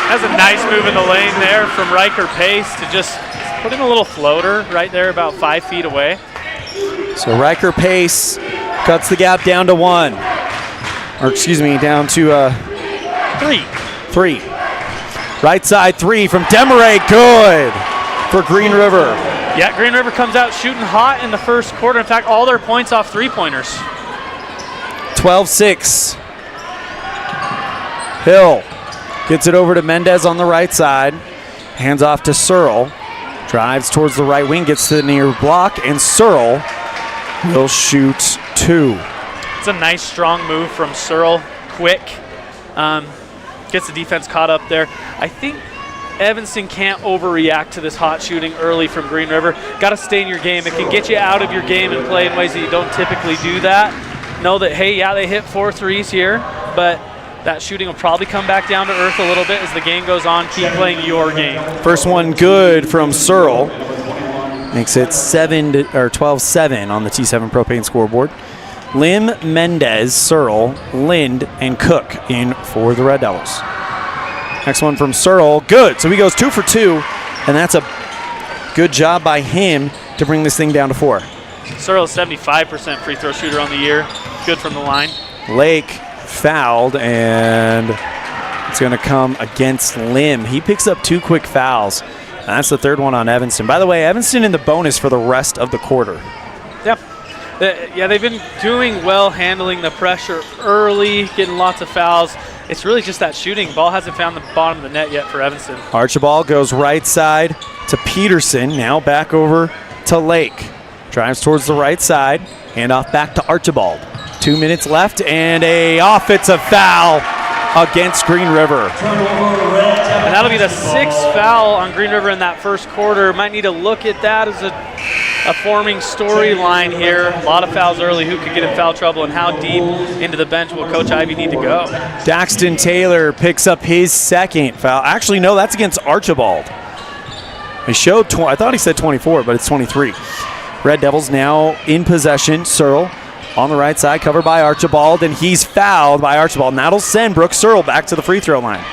That's a nice move in the lane there from Riker Pace to just put in a little floater right there about 5 feet away. So Riker Pace cuts the gap down to one. Or excuse me, down to three. Right side three from Demaray, good for Green River. Yeah, Green River comes out shooting hot in the first quarter. In fact, all their points off three-pointers. 12-6. Hill gets it over to Mendez on the right side. Hands off to Searle. Drives towards the right wing, gets to the near block, and Searle will shoot two. It's a nice, strong move from Searle. Quick. Gets the defense caught up there. I think Evanston can't overreact to this hot shooting early from Green River. Got to stay in your game. It can get you out of your game and play in ways that you don't typically do that. Know that, hey, yeah, they hit 4 threes here, but that shooting will probably come back down to earth a little bit as the game goes on. Keep playing your game. First one good from Searle. Makes it 12-7 on the T7 Propane scoreboard. Lim, Mendez, Searle, Lind, and Cook in for the Red Devils. Next one from Searle, good. So he goes 2 for 2, and that's a good job by him to bring this thing down to 4. Searle's 75% free throw shooter on the year. Good from the line. Lake fouled, and it's going to come against Lim. He picks up 2 quick fouls. And that's the third one on Evanston. By the way, Evanston in the bonus for the rest of the quarter. Yep. Yeah, they've been doing well handling the pressure early, getting lots of fouls. It's really just that shooting. Ball hasn't found the bottom of the net yet for Evanston. Archibald goes right side to Peterson. Now back over to Lake. Drives towards the right side. Hand off back to Archibald. 2 minutes left and a offensive foul against Green River. And that'll be the 6th foul on Green River in that first quarter. Might need to look at that as a forming storyline here. A lot of fouls early. Who could get in foul trouble, and how deep into the bench will Coach Ivy need to go? Daxton Taylor picks up his second foul. Actually, no, that's against Archibald. He showed, I thought he said 24, but it's 23. Red Devils now in possession. Searle on the right side, covered by Archibald, and he's fouled by Archibald. And that'll send Brooke Searle back to the free throw line.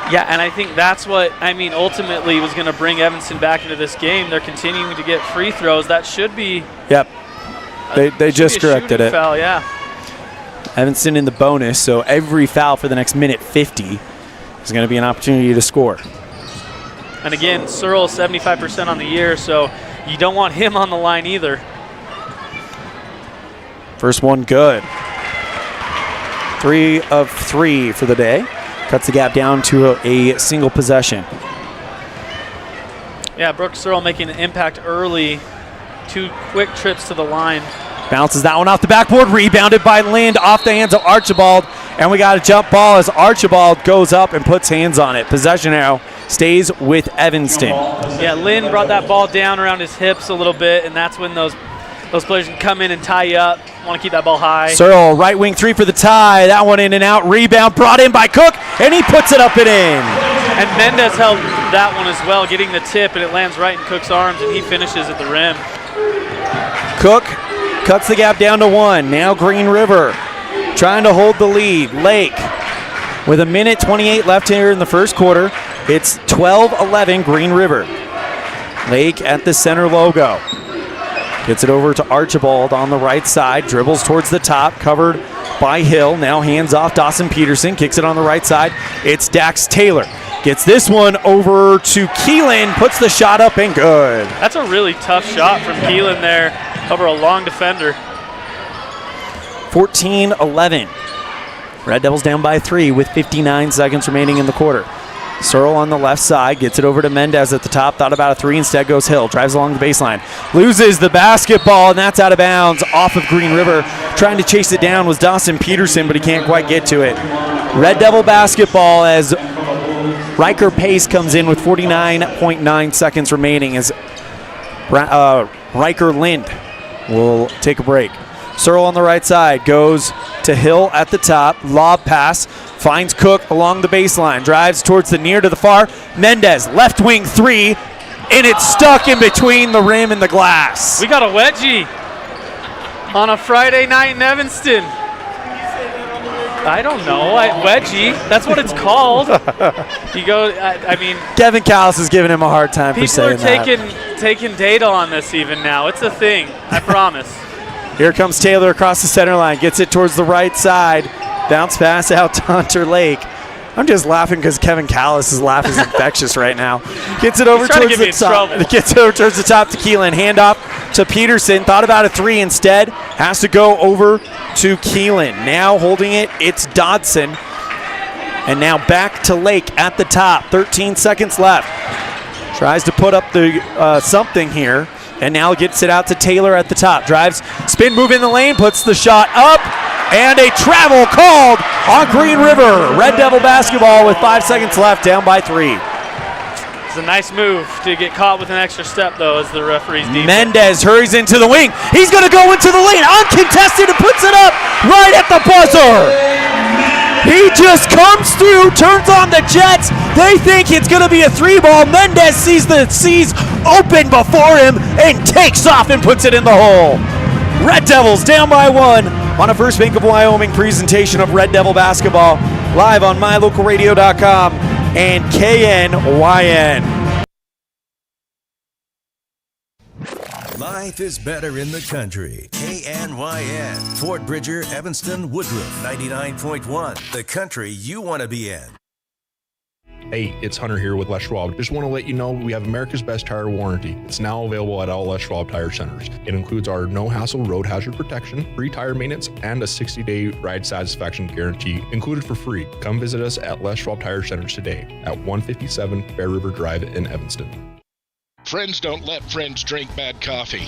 Yeah, and I think that's what, ultimately was going to bring Evanston back into this game. They're continuing to get free throws. That should be... Yep. They just corrected it. Foul, yeah. Evanston in the bonus, so every foul for the next minute 50 is going to be an opportunity to score. And again, Searle 75% on the year, so you don't want him on the line either. First one good. 3 of 3 for the day. Cuts the gap down to a single possession. Yeah, Brooke Searle making an impact early. 2 quick trips to the line. Bounces that one off the backboard. Rebounded by Lind off the hands of Archibald. And we got a jump ball as Archibald goes up and puts hands on it. Possession now stays with Evanston. Yeah, Lind brought that ball down around his hips a little bit, and that's when those Those players can come in and tie you up. Want to keep that ball high. Searle, right wing three for the tie. That one in and out. Rebound brought in by Cook, and he puts it up and in. And Mendez held that one as well, getting the tip, and it lands right in Cook's arms, and he finishes at the rim. Cook cuts the gap down to 1. Now Green River trying to hold the lead. Lake with 1:28 left here in the first quarter. It's 12-11 Green River. Lake at the center logo. Gets it over to Archibald on the right side. Dribbles towards the top, covered by Hill. Now hands off Dawson Peterson. Kicks it on the right side. It's Dax Taylor. Gets this one over to Keelan. Puts the shot up and good. That's a really tough shot from Keelan there over a long defender. 14-11. Red Devils down by 3 with 59 seconds remaining in the quarter. Searle on the left side, gets it over to Mendez at the top. Thought about a 3, instead goes Hill. Drives along the baseline. Loses the basketball, and that's out of bounds off of Green River. Trying to chase it down was Dawson Peterson, but he can't quite get to it. Red Devil basketball as Riker Pace comes in with 49.9 seconds remaining as Riker Lind will take a break. Searle on the right side goes to Hill at the top. Lob pass. Finds Cook along the baseline. Drives towards the near to the far. Mendez, left wing 3. And it's stuck in between the rim and the glass. We got a wedgie on a Friday night in Evanston. I don't know. Wedgie. That's what it's called. You go, I mean. Kevin Callis is giving him a hard time for saying that. People are taking data on this even now. It's a thing. I promise. Here comes Taylor across the center line. Gets it towards the right side. Bounce pass out to Hunter Lake. I'm just laughing because Kevin Callis' laugh is infectious right now. Gets it over towards the top. Gets it over towards the top to Keelan. Handoff to Peterson. Thought about a 3 instead. Has to go over to Keelan. Now holding it, it's Dodson. And now back to Lake at the top. 13 seconds left. Tries to put up the something here. And now gets it out to Taylor at the top. Drives, spin move in the lane, puts the shot up. And a travel called on Green River. Red Devil basketball with 5 seconds left, down by 3. It's a nice move to get caught with an extra step, though, as the referee's deep. Mendez hurries into the wing. He's going to go into the lane, uncontested, and puts it up right at the buzzer. He just comes through, turns on the Jets. They think it's going to be a 3-ball. Mendez sees the C's open before him and takes off and puts it in the hole. Red Devils down by 1 on a First Bank of Wyoming presentation of Red Devil basketball, live on mylocalradio.com and KNYN. Life is better in the country. KNYN. Fort Bridger, Evanston, Woodruff. 99.1. The country you want to be in. Hey, it's Hunter here with Les Schwab. Just want to let you know we have America's Best Tire Warranty. It's now available at all Les Schwab Tire Centers. It includes our no-hassle road hazard protection, free tire maintenance, and a 60-day ride satisfaction guarantee included for free. Come visit us at Les Schwab Tire Centers today at 157 Bear River Drive in Evanston. Friends don't let friends drink bad coffee.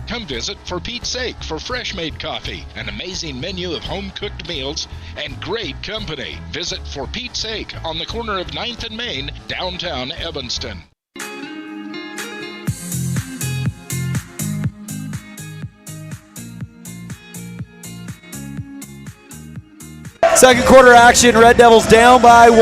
Come visit For Pete's Sake for fresh-made coffee, an amazing menu of home-cooked meals, and great company. Visit For Pete's Sake on the corner of 9th and Main, downtown Evanston. Second quarter action, Red Devils down by 1.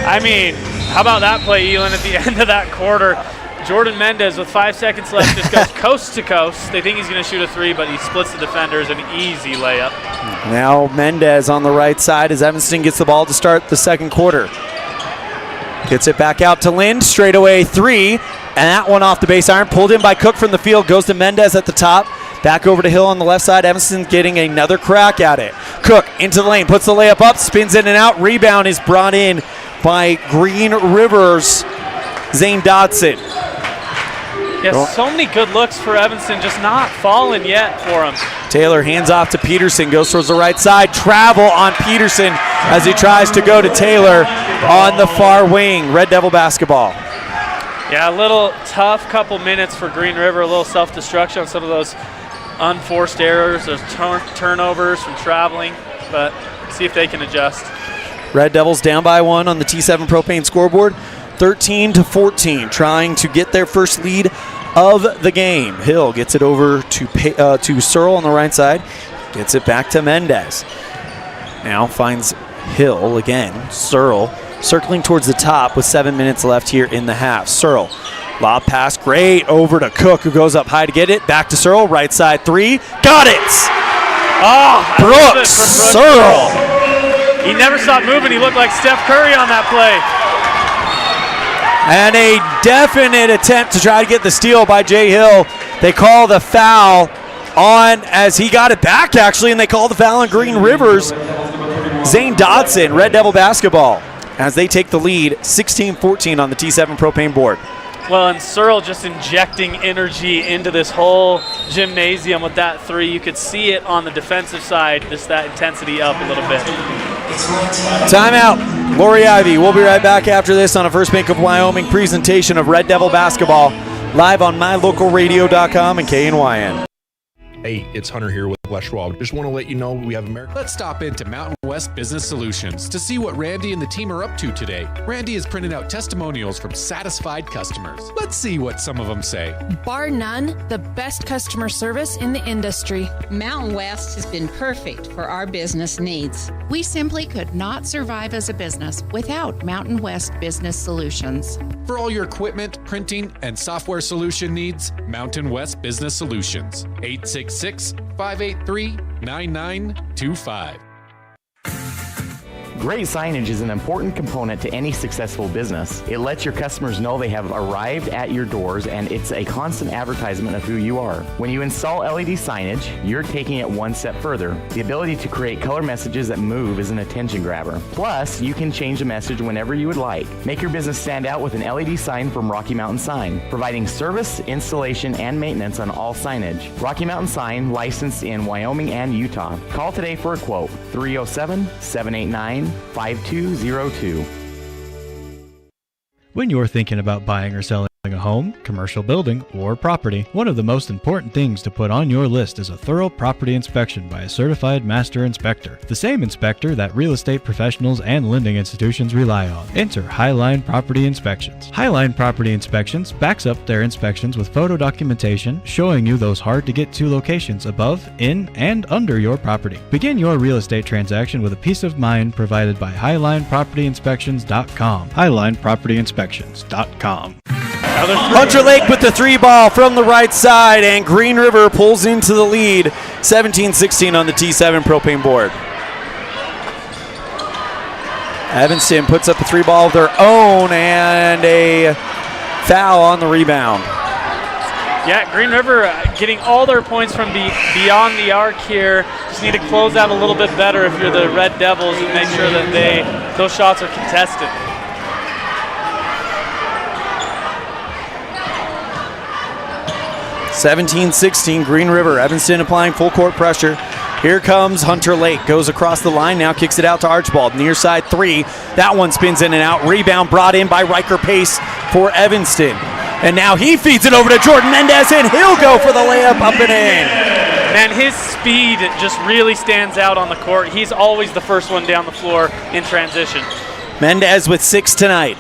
I mean, how about that play, Elan, at the end of that quarter? Jordan Mendez with 5 seconds left just goes coast to coast. They think he's going to shoot a 3, but he splits the defenders, an easy layup. Now Mendez on the right side as Evanston gets the ball to start the second quarter. Gets it back out to Lind, straightaway 3, and that one off the base iron, pulled in by Cook from the field, goes to Mendez at the top. Back over to Hill on the left side. Evanston getting another crack at it. Cook into the lane, puts the layup up, spins in and out. Rebound is brought in by Green River's Zane Dodson. Yeah, so many good looks for Evanston, just not falling yet for him. Taylor hands off to Peterson, goes towards the right side. Travel on Peterson as he tries to go to Taylor on the far wing. Red Devil basketball. Yeah, a little tough couple minutes for Green River, a little self-destruction on some of those unforced errors, those turnovers from traveling, but see if they can adjust. Red Devils down by 1 on the T7 Propane scoreboard. 13-14, trying to get their first lead of the game. Hill gets it over to Searle on the right side. Gets it back to Mendez. Now finds Hill again. Searle circling towards the top with 7 minutes left here in the half. Searle, lob pass, great, over to Cook, who goes up high to get it. Back to Searle, right side three. Got it! Oh, Brooks Searle. He never stopped moving. He looked like Steph Curry on that play. And a definite attempt to try to get the steal by Jay Hill. They call the foul on as he got it back, actually, and they call the foul on Green Rivers. Zane Dodson, Red Devil basketball, as they take the lead 16-14 on the T7 propane board. Well, and Searle just injecting energy into this whole gymnasium with that three. You could see it on the defensive side, just that intensity up a little bit. Timeout. Lori Ivy. We'll be right back after this on a First Bank of Wyoming presentation of Red Devil basketball, live on mylocalradio.com and KNYN. Hey, it's Hunter here with Les Schwab. Just want to let you know we have America. Let's stop into Mountain West Business Solutions to see what Randy and the team are up to today. Randy is printing out testimonials from satisfied customers. Let's see what some of them say. Bar none, the best customer service in the industry. Mountain West has been perfect for our business needs. We simply could not survive as a business without Mountain West Business Solutions. For all your equipment, printing, and software solution needs, Mountain West Business Solutions. 866-583-9925. Great signage is an important component to any successful business. It lets your customers know they have arrived at your doors, and it's a constant advertisement of who you are. When you install LED signage, you're taking it one step further. The ability to create color messages that move is an attention grabber. Plus, you can change the message whenever you would like. Make your business stand out with an LED sign from Rocky Mountain Sign, providing service, installation, and maintenance on all signage. Rocky Mountain Sign, licensed in Wyoming and Utah. Call today for a quote, 307-789-5202. When you're thinking about buying or selling a home, commercial building, or property, one of the most important things to put on your list is a thorough property inspection by a certified master inspector. The same inspector that real estate professionals and lending institutions rely on. Enter Highline Property Inspections. Highline Property Inspections backs up their inspections with photo documentation showing you those hard-to-get-to locations above, in, and under your property. Begin your real estate transaction with a peace of mind provided by HighlinePropertyInspections.com. HighlinePropertyInspections.com. Hunter Lake with the three ball from the right side, and Green River pulls into the lead, 17-16 on the T7 propane board. Evanston puts up a three ball of their own and a foul on the rebound. Yeah, Green River getting all their points from beyond the arc here. Just need to close out a little bit better if you're the Red Devils and make sure that those shots are contested. (17-16) Green River. Evanston applying full court pressure. Here comes Hunter Lake. Goes across the line, now kicks it out to Archibald. Near side three. That one spins in and out. Rebound brought in by Riker Pace for Evanston. And now he feeds it over to Jordan Mendez, and he'll go for the layup up and in. Man, his speed just really stands out on the court. He's always the first one down the floor in transition. Mendez with 6 tonight.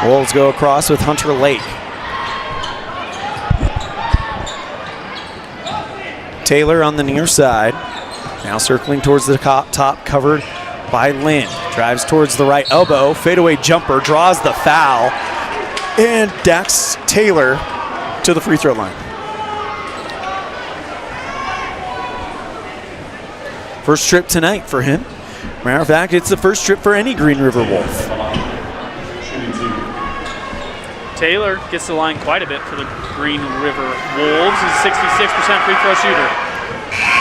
Wolves go across with Hunter Lake. Taylor on the near side. Now circling towards the top, covered by Lynn. Drives towards the right elbow. Fadeaway jumper, draws the foul. And Dax Taylor to the free throw line. First trip tonight for him. Matter of fact, it's the first trip for any Green River Wolf. Taylor gets the line quite a bit for the Green River Wolves. He's 66% free throw shooter.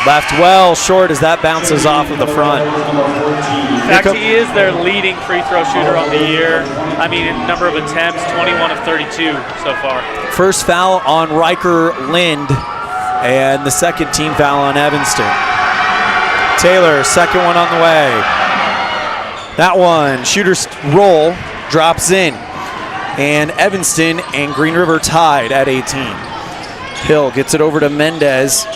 Left well short as that bounces off of the front. In fact, he is their leading free throw shooter on the year. I mean, in number of attempts, 21 of 32 so far. First foul on Riker Lind, and the second team foul on Evanston. Taylor, second one on the way. That one, shooter's roll, drops in. And Evanston and Green River tied at 18. Hill gets it over to Mendez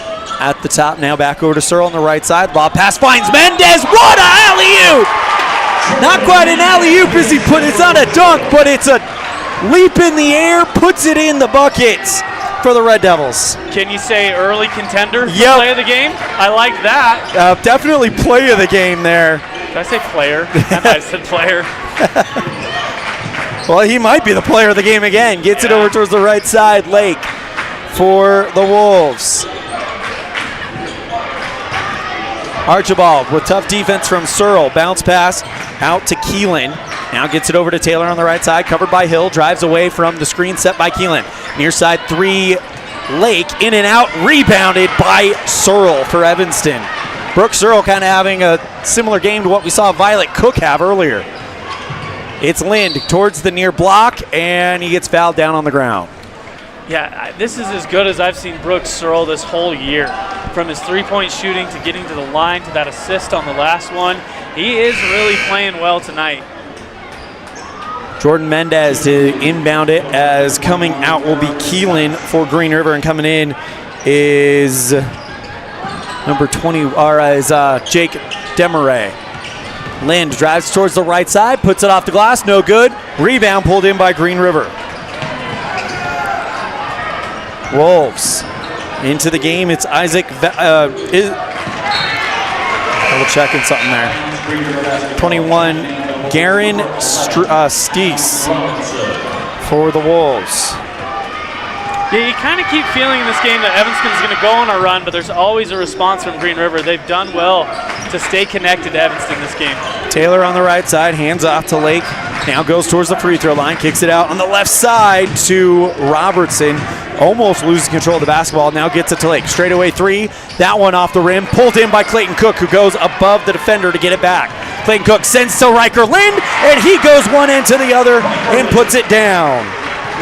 at the top. Now back over to Searle on the right side. Lob pass finds Mendez. What a alley-oop! Not quite an alley-oop as it's not a dunk, but it's a leap in the air, puts it in the buckets for the Red Devils. Can you say early contender for Yep. play of the game? I like that. Definitely play of the game there. Did I say player? I might have said player. Well, he might be the player of the game again. Gets it over towards the right side. Lake for the Wolves. Archibald with tough defense from Searle. Bounce pass out to Keelan. Now gets it over to Taylor on the right side. Covered by Hill. Drives away from the screen set by Keelan. Near side three. Lake in and out. Rebounded by Searle for Evanston. Brooke Searle kind of having a similar game to what we saw Violet Cook have earlier. It's Lind towards the near block, and he gets fouled down on the ground. Yeah, this is as good as I've seen Brooks Searle this whole year. From his three-point shooting to getting to the line to that assist on the last one, he is really playing well tonight. Jordan Mendez to inbound it, as coming out will be Keelan for Green River, and coming in is number 20, Jake Demaray. Lind drives towards the right side, puts it off the glass, no good. Rebound pulled in by Green River. Wolves into the game. It's Isaac. Double checking something there. 21, Garen Stees for the Wolves. Yeah, you kind of keep feeling in this game that Evanston's going to go on a run, but there's always a response from Green River. They've done well to stay connected to Evanston this game. Taylor on the right side, hands off to Lake. Now goes towards the free throw line, kicks it out on the left side to Robertson. Almost loses control of the basketball, now gets it to Lake. Straightaway three, that one off the rim, pulled in by Clayton Cook, who goes above the defender to get it back. Clayton Cook sends to Riker Lind, and he goes one end to the other and puts it down.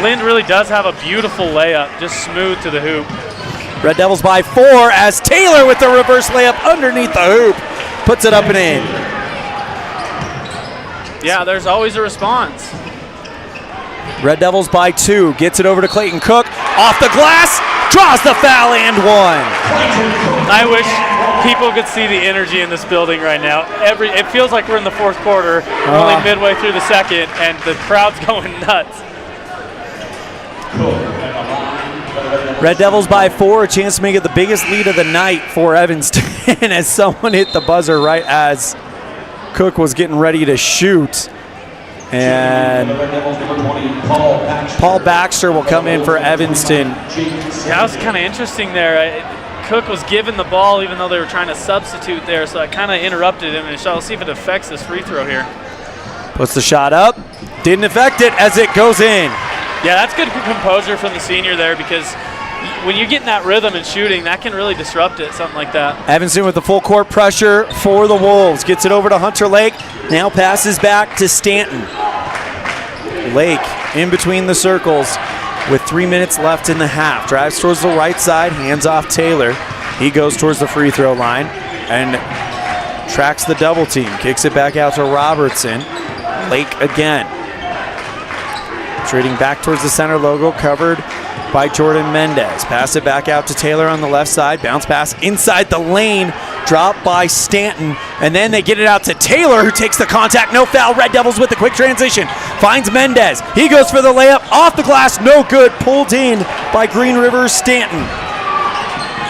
Lind really does have a beautiful layup, just smooth to the hoop. Red Devils by 4 as Taylor with the reverse layup underneath the hoop puts it up and in. Yeah, there's always a response. Red Devils by 2, gets it over to Clayton Cook, off the glass, draws the foul and one. I wish people could see the energy in this building right now. It feels like we're in the fourth quarter, we're only midway through the second, and the crowd's going nuts. Red Devils by 4, a chance to make it the biggest lead of the night for Evanston as someone hit the buzzer right as Cook was getting ready to shoot. And Paul Baxter will come in for Evanston. Yeah, that was kind of interesting there. Cook was given the ball even though they were trying to substitute there, so it kind of interrupted him. And I'll see if it affects this free throw here. Puts the shot up. Didn't affect it as it goes in. Yeah, that's good composure from the senior there, because when you get in that rhythm and shooting, that can really disrupt it, something like that. Evanston with the full court pressure for the Wolves. Gets it over to Hunter Lake. Now passes back to Stanton. Lake in between the circles with 3 minutes left in the half. Drives towards the right side, hands off Taylor. He goes towards the free throw line and tracks the double team. Kicks it back out to Robertson. Lake again. Trading back towards the center logo, covered by Jordan Mendez. Pass it back out to Taylor on the left side. Bounce pass inside the lane. Dropped by Stanton. And then they get it out to Taylor, who takes the contact. No foul. Red Devils with the quick transition. Finds Mendez. He goes for the layup. Off the glass. No good. Pulled in by Green River Stanton.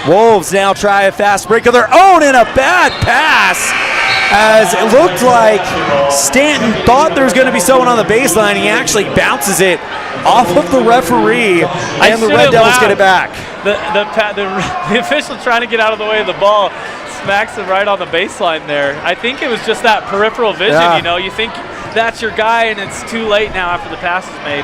Wolves now try a fast break of their own and a bad pass, as it looked like Stanton thought there was going to be someone on the baseline. He actually bounces it off of the referee, and the Red Devils get it back. The official trying to get out of the way of the ball smacks him right on the baseline there. I think it was just that peripheral vision, Yeah. you know. You think that's your guy, and it's too late now after the pass is made.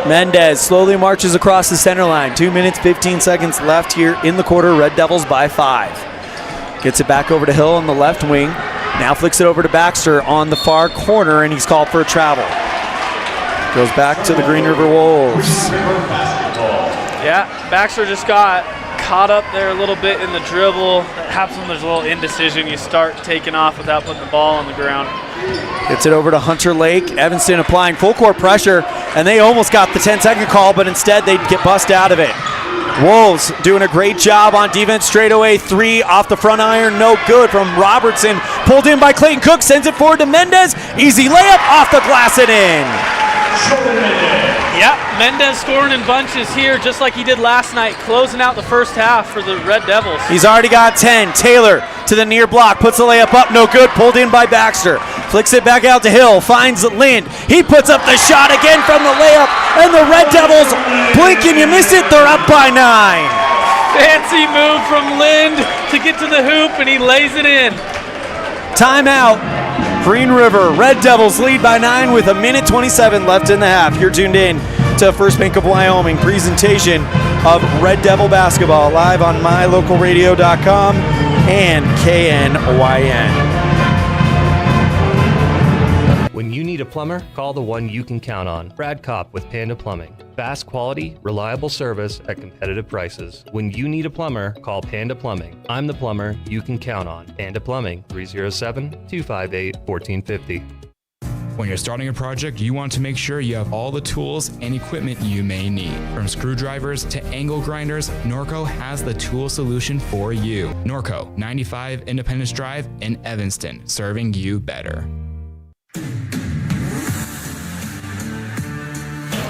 Mendez slowly marches across the center line. 2 minutes, 15 seconds left here in the quarter. Red Devils by 5. Gets it back over to Hill on the left wing. Now flicks it over to Baxter on the far corner, and he's called for a travel. Goes back to the Green River Wolves. Yeah, Baxter just got caught up there a little bit in the dribble. That happens when there's a little indecision. You start taking off without putting the ball on the ground. Gets it over to Hunter Lake. Evanston applying full court pressure, and they almost got the 10-second call, but instead they get bussed out of it. Wolves doing a great job on defense. Straightaway 3 off the front iron, no good from Robertson. Pulled in by Clayton Cook, sends it forward to Mendez. Easy layup, off the glass and in. Yeah, Mendez scoring in bunches here, just like he did last night, closing out the first half for the Red Devils. He's already got 10. Taylor to the near block, puts the layup up, no good, pulled in by Baxter. Flicks it back out to Hill, finds Lind. He puts up the shot again from the layup, and the Red Devils, blink and you miss it, they're up by 9. Fancy move from Lind to get to the hoop, and he lays it in. Timeout. Green River, Red Devils lead by 9 with 1:27 left in the half. You're tuned in to First Bank of Wyoming presentation of Red Devil basketball live on mylocalradio.com and KNYN. When you need a plumber, call the one you can count on. Brad Kopp with Panda Plumbing. Fast quality, reliable service at competitive prices. When you need a plumber, call Panda Plumbing. I'm the plumber you can count on. Panda Plumbing, 307-258-1450. When you're starting a project, you want to make sure you have all the tools and equipment you may need. From screwdrivers to angle grinders, Norco has the tool solution for you. Norco, 95 Independence Drive in Evanston, serving you better.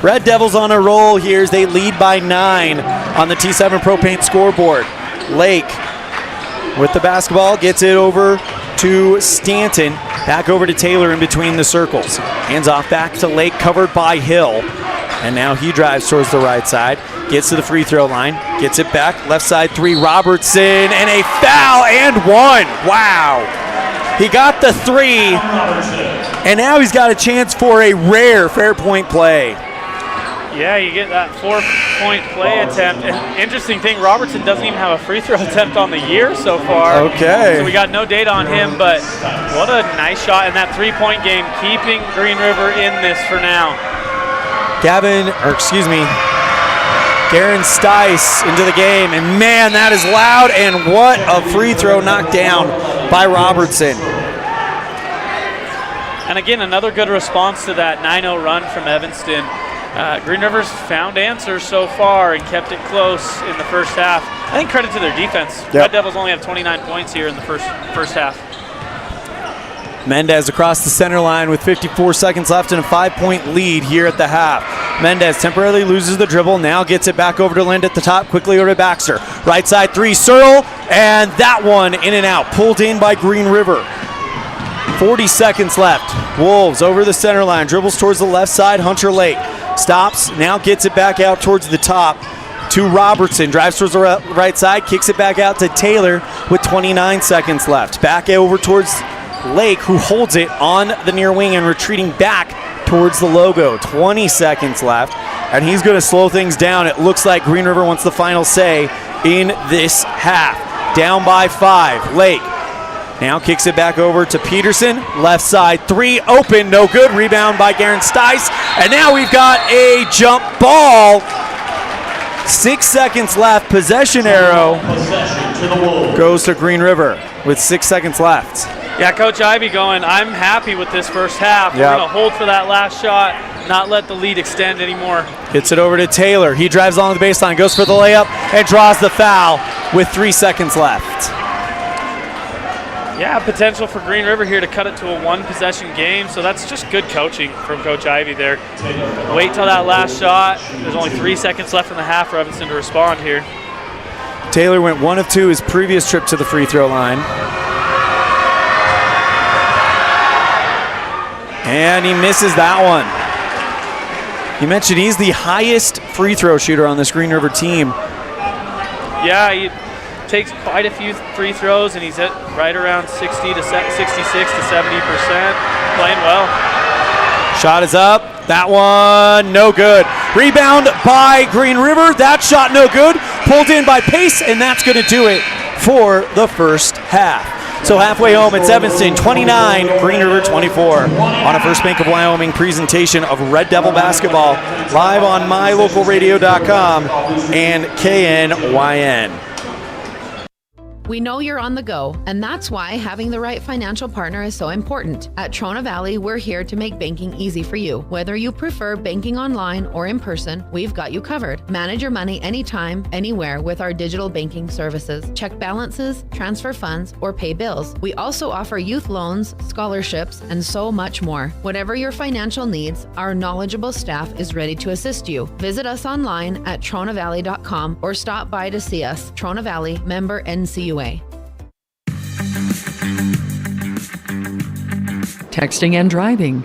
Red Devils on a roll here as they lead by 9 on the T7 Pro Paint scoreboard. Lake with the basketball, gets it over to Stanton. Back over to Taylor in between the circles. Hands off back to Lake, covered by Hill. And now he drives towards the right side. Gets to the free throw line. Gets it back. Left side 3, Robertson. And a foul and 1. Wow. He got the 3. And now he's got a chance for a rare fair point play. Yeah, you get that 4-point play attempt. And interesting thing, Robertson doesn't even have a free throw attempt on the year so far. Okay. So we got no data on him, but what a nice shot in that 3-point game, keeping Green River in this for now. Garen Stice into the game, and man, that is loud, and what a free throw knocked down by Robertson. And again, another good response to that 9-0 run from Evanston. Green River's found answers so far and kept it close in the first half. I think credit to their defense. Yep. Red Devils only have 29 points here in the first half. Mendez across the center line with 54 seconds left and a 5-point lead here at the half. Mendez temporarily loses the dribble, now gets it back over to Lind at the top, quickly over to Baxter. Right side 3, Searle, and that one in and out, pulled in by Green River. 40 seconds left. Wolves over the center line, dribbles towards the left side, Hunter Lake. Stops, now gets it back out towards the top to Robertson. Drives towards the right side, kicks it back out to Taylor with 29 seconds left. Back over towards Lake, who holds it on the near wing and retreating back towards the logo. 20 seconds left, and he's going to slow things down. It looks like Green River wants the final say in this half. Down by 5, Lake. Now kicks it back over to Peterson. Left side 3, open, no good. Rebound by Garen Stice. And now we've got a jump ball. 6 seconds left. Possession arrow goes to Green River with 6 seconds left. Yeah, Coach Ivey going, I'm happy with this first half. Yep. We're going to hold for that last shot, not let the lead extend anymore. Gets it over to Taylor. He drives along the baseline, goes for the layup, and draws the foul with 3 seconds left. Yeah, potential for Green River here to cut it to a 1-possession game, so that's just good coaching from Coach Ivey there. Wait till that last shot. There's only 3 seconds left in the half for Evanston to respond here. Taylor went 1 of 2 his previous trip to the free throw line. And he misses that one. You mentioned he's the highest free throw shooter on this Green River team. Yeah, he takes quite a few free throws, and he's at right around 66 to 70%. Playing well. Shot is up. That one, no good. Rebound by Green River. That shot, no good. Pulled in by Pace, and that's going to do it for the first half. So halfway home, it's Evanston 29, Green River 24 on a First Bank of Wyoming presentation of Red Devil basketball live on mylocalradio.com and KNYN. We know you're on the go, and that's why having the right financial partner is so important. At Trona Valley, we're here to make banking easy for you. Whether you prefer banking online or in person, we've got you covered. Manage your money anytime, anywhere with our digital banking services. Check balances, transfer funds, or pay bills. We also offer youth loans, scholarships, and so much more. Whatever your financial needs, our knowledgeable staff is ready to assist you. Visit us online at tronavalley.com or stop by to see us. Trona Valley, member NCUA. Texting and driving.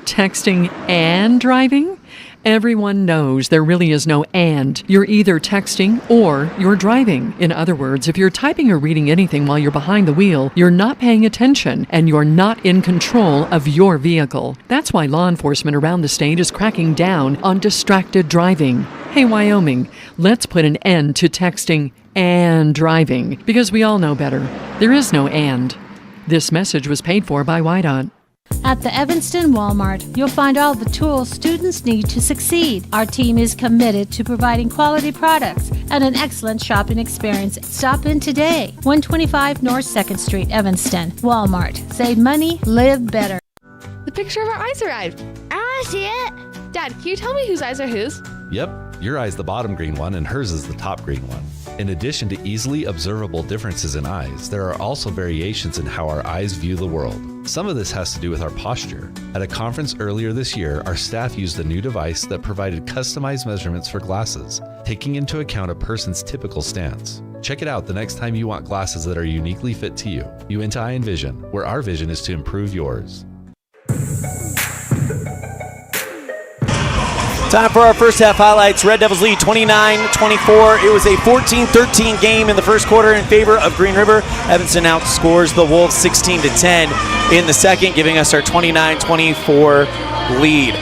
Texting and driving? Everyone knows there really is no and. You're either texting or you're driving. In other words, if you're typing or reading anything while you're behind the wheel, you're not paying attention and you're not in control of your vehicle. That's why law enforcement around the state is cracking down on distracted driving. Hey, Wyoming, let's put an end to texting and driving because we all know better. There is no and. This message was paid for by WYDOT. At the Evanston Walmart, you'll find all the tools students need to succeed. Our team is committed to providing quality products and an excellent shopping experience. Stop in today. 125 North 2nd Street, Evanston. Walmart. Save money, live better. The picture of our eyes arrived. I want to see it. Dad, can you tell me whose eyes are whose? Yep, your eye's the bottom green one and hers is the top green one. In addition to easily observable differences in eyes, there are also variations in how our eyes view the world. Some of this has to do with our posture. At a conference earlier this year, our staff used a new device that provided customized measurements for glasses, taking into account a person's typical stance. Check it out the next time you want glasses that are uniquely fit to you. Uinta Eye and Vision, where our vision is to improve yours. Time for our first half highlights. Red Devils lead 29-24. It was a 14-13 game in the first quarter in favor of Green River. Evanston outscores the Wolves 16-10 in the second, giving us our 29-24 lead.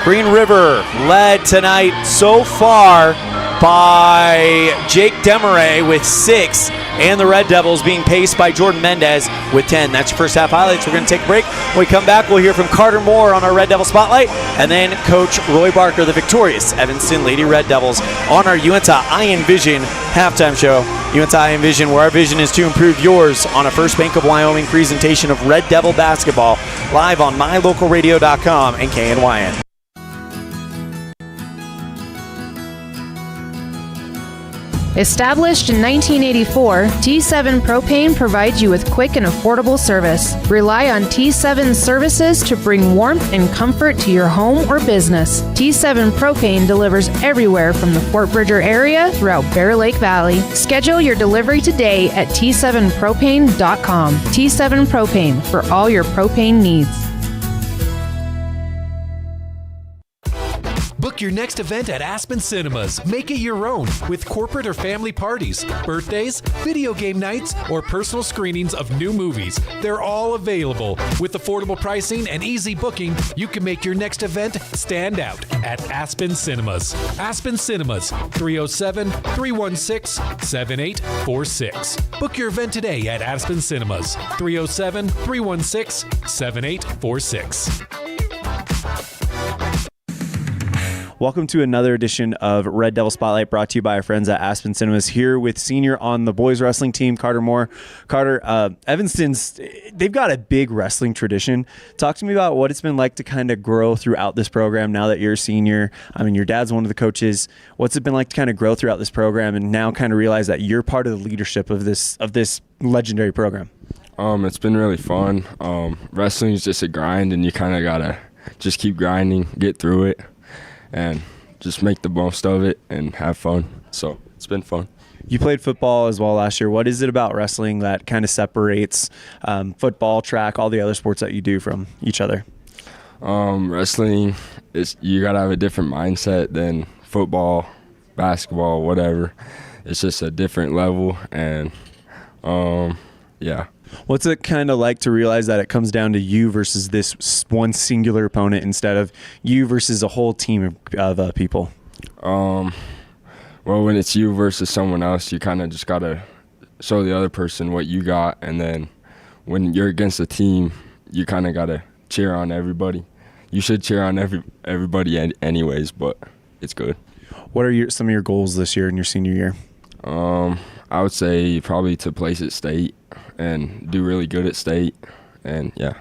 Green River led tonight so far by Jake Demaray with 6, and the Red Devils being paced by Jordan Mendez with 10. That's your first half highlights. We're going to take a break. When we come back, we'll hear from Carter Moore on our Red Devil Spotlight, and then Coach Roy Barker, the victorious Evanston Lady Red Devils, on our Uinta Eye and Vision halftime show. Uinta Eye and Vision, where our vision is to improve yours, on a First Bank of Wyoming presentation of Red Devil basketball, live on mylocalradio.com and KNYN. Established in 1984, T7 Propane provides you with quick and affordable service. Rely on T7 services to bring warmth and comfort to your home or business. T7 Propane delivers everywhere from the Fort Bridger area throughout Bear Lake Valley. Schedule your delivery today at T7propane.com. T7 Propane, for all your propane needs. Book your next event at Aspen Cinemas. Make it your own with corporate or family parties, birthdays, video game nights, or personal screenings of new movies. They're all available. With affordable pricing and easy booking, you can make your next event stand out at Aspen Cinemas. Aspen Cinemas, 307-316-7846. Book your event today at Aspen Cinemas, 307-316-7846. Welcome to another edition of Red Devil Spotlight, brought to you by our friends at Aspen Cinemas, here with senior on the boys wrestling team, Carter Moore. Carter, Evanston's, they've got a big wrestling tradition. Talk to me about what it's been like to kind of grow throughout this program now that you're a senior. I mean, your dad's one of the coaches. What's it been like to kind of grow throughout this program and now kind of realize that you're part of the leadership of this legendary program? It's been really fun. Wrestling is just a grind, and you kind of got to just keep grinding, get through it, and just make the most of it and have fun. So it's been fun. You played football as well last year. What is it about wrestling that kind of separates football, track, all the other sports that you do from each other? Wrestling, you got to have a different mindset than football, basketball, whatever. It's just a different level, and yeah. What's it kind of like to realize that it comes down to you versus this one singular opponent instead of you versus a whole team of people? Well, when it's you versus someone else, you kind of just got to show the other person what you got. And then when you're against a team, you kind of got to cheer on everybody. You should cheer on everybody anyways, but it's good. What are some of your goals this year in your senior year? I would say probably to place at state and do really good at state, and yeah.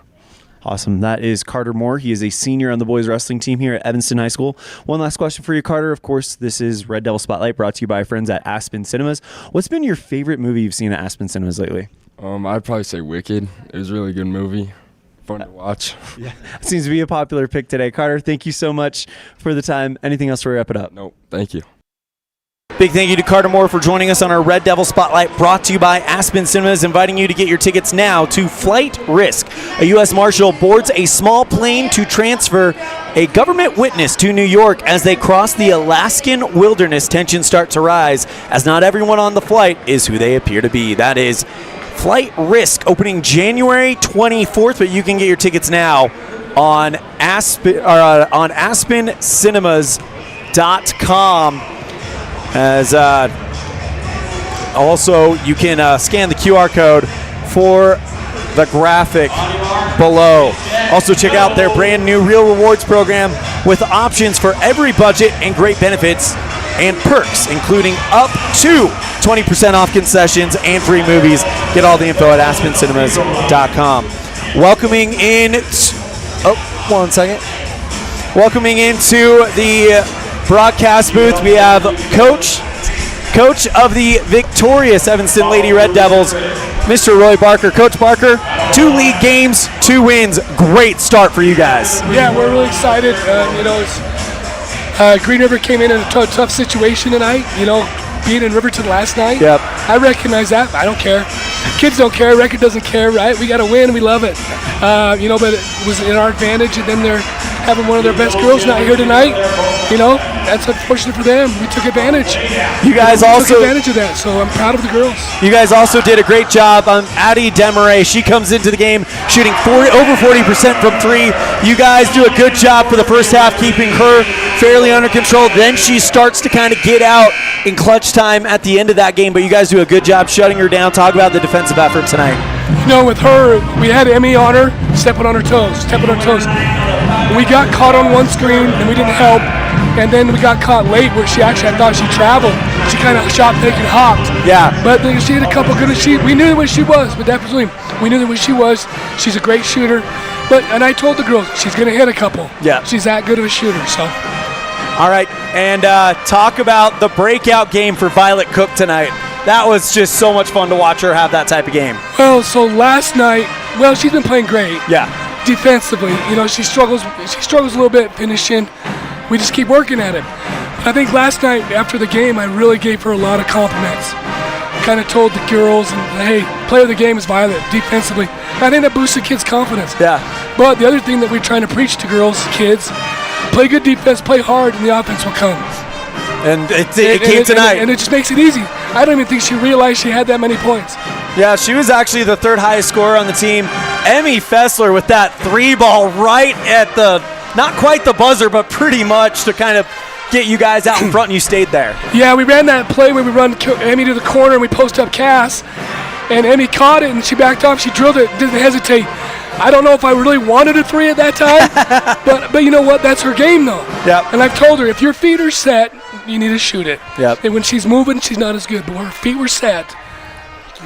Awesome. That is Carter Moore. He is a senior on the boys wrestling team here at Evanston High School. One last question for you, Carter. Of course, this is Red Devil Spotlight, brought to you by our friends at Aspen Cinemas. What's been your favorite movie you've seen at Aspen Cinemas lately? I'd probably say Wicked. It was a really good movie. Fun to watch. Yeah. Seems to be a popular pick today. Carter, thank you so much for the time. Anything else before we wrap it up? Nope. Thank you. Big thank you to Carter Moore for joining us on our Red Devil Spotlight, brought to you by Aspen Cinemas, inviting you to get your tickets now to Flight Risk. A U.S. Marshal boards a small plane to transfer a government witness to New York as they cross the Alaskan wilderness. Tensions start to rise as not everyone on the flight is who they appear to be. That is Flight Risk, opening January 24th, but you can get your tickets now on AspenCinemas.com. As also, you can scan the QR code for the graphic below. Also, check out their brand new Real Rewards program with options for every budget and great benefits and perks, including up to 20% off concessions and free movies. Get all the info at AspenCinemas.com. Welcoming in, Welcoming into the broadcast booth, we have coach of the victorious Evanston Lady Red Devils, Mr. Roy Barker. Coach Barker, 2 league games, 2 wins. Great start for you guys. Yeah, we're really excited. Green River came in a tough situation tonight. Being in Riverton last night. Yep. I recognize that. I don't care. Kids don't care. Record doesn't care, right? We got to win. We love it. But it was in our advantage, and then they're having one of their best girls not here tonight. That's unfortunate for them. We took advantage. You guys also took advantage of that, so I'm proud of the girls. You guys also did a great job. Addie Demaray, she comes into the game shooting over 40% from 3. You guys do a good job for the first half, keeping her fairly under control. Then she starts to kind of get out in clutch time at the end of that game, but you guys do a good job shutting her down. Talk about the defensive effort tonight. With her, we had Emmy on her, stepping on her toes. We got caught on one screen, and we didn't help. And then we got caught late where I thought she traveled. She kind of shot, fake, and hopped. Yeah. But then she had a couple good. We knew what she was, but definitely we knew what she was. She's a great shooter. And I told the girls she's going to hit a couple. Yeah. She's that good of a shooter. So. All right, and talk about the breakout game for Violet Cook tonight. That was just so much fun to watch her have that type of game. Well, so last night, she's been playing great. Yeah. Defensively, she struggles a little bit finishing. We just keep working at it. I think last night after the game, I really gave her a lot of compliments. Kind of told the girls, hey, player of the game is Violet defensively. I think that boosts the kids' confidence. Yeah. But the other thing that we're trying to preach to girls, kids, play good defense, play hard, and the offense will come. And it came tonight. And it just makes it easy. I don't even think she realized she had that many points. Yeah, she was actually the 3rd highest scorer on the team. Emmy Fessler with that 3-ball right at not quite the buzzer, but pretty much to kind of get you guys out in front, and you stayed there. Yeah, we ran that play where we run Emmy to the corner and we post up Cass, and Emmy caught it and she backed off. She drilled it, didn't hesitate. I don't know if I really wanted a 3 at that time, but you know what? That's her game, though. Yep. And I've told her, if your feet are set, you need to shoot it. Yep. And when she's moving, she's not as good. But when her feet were set,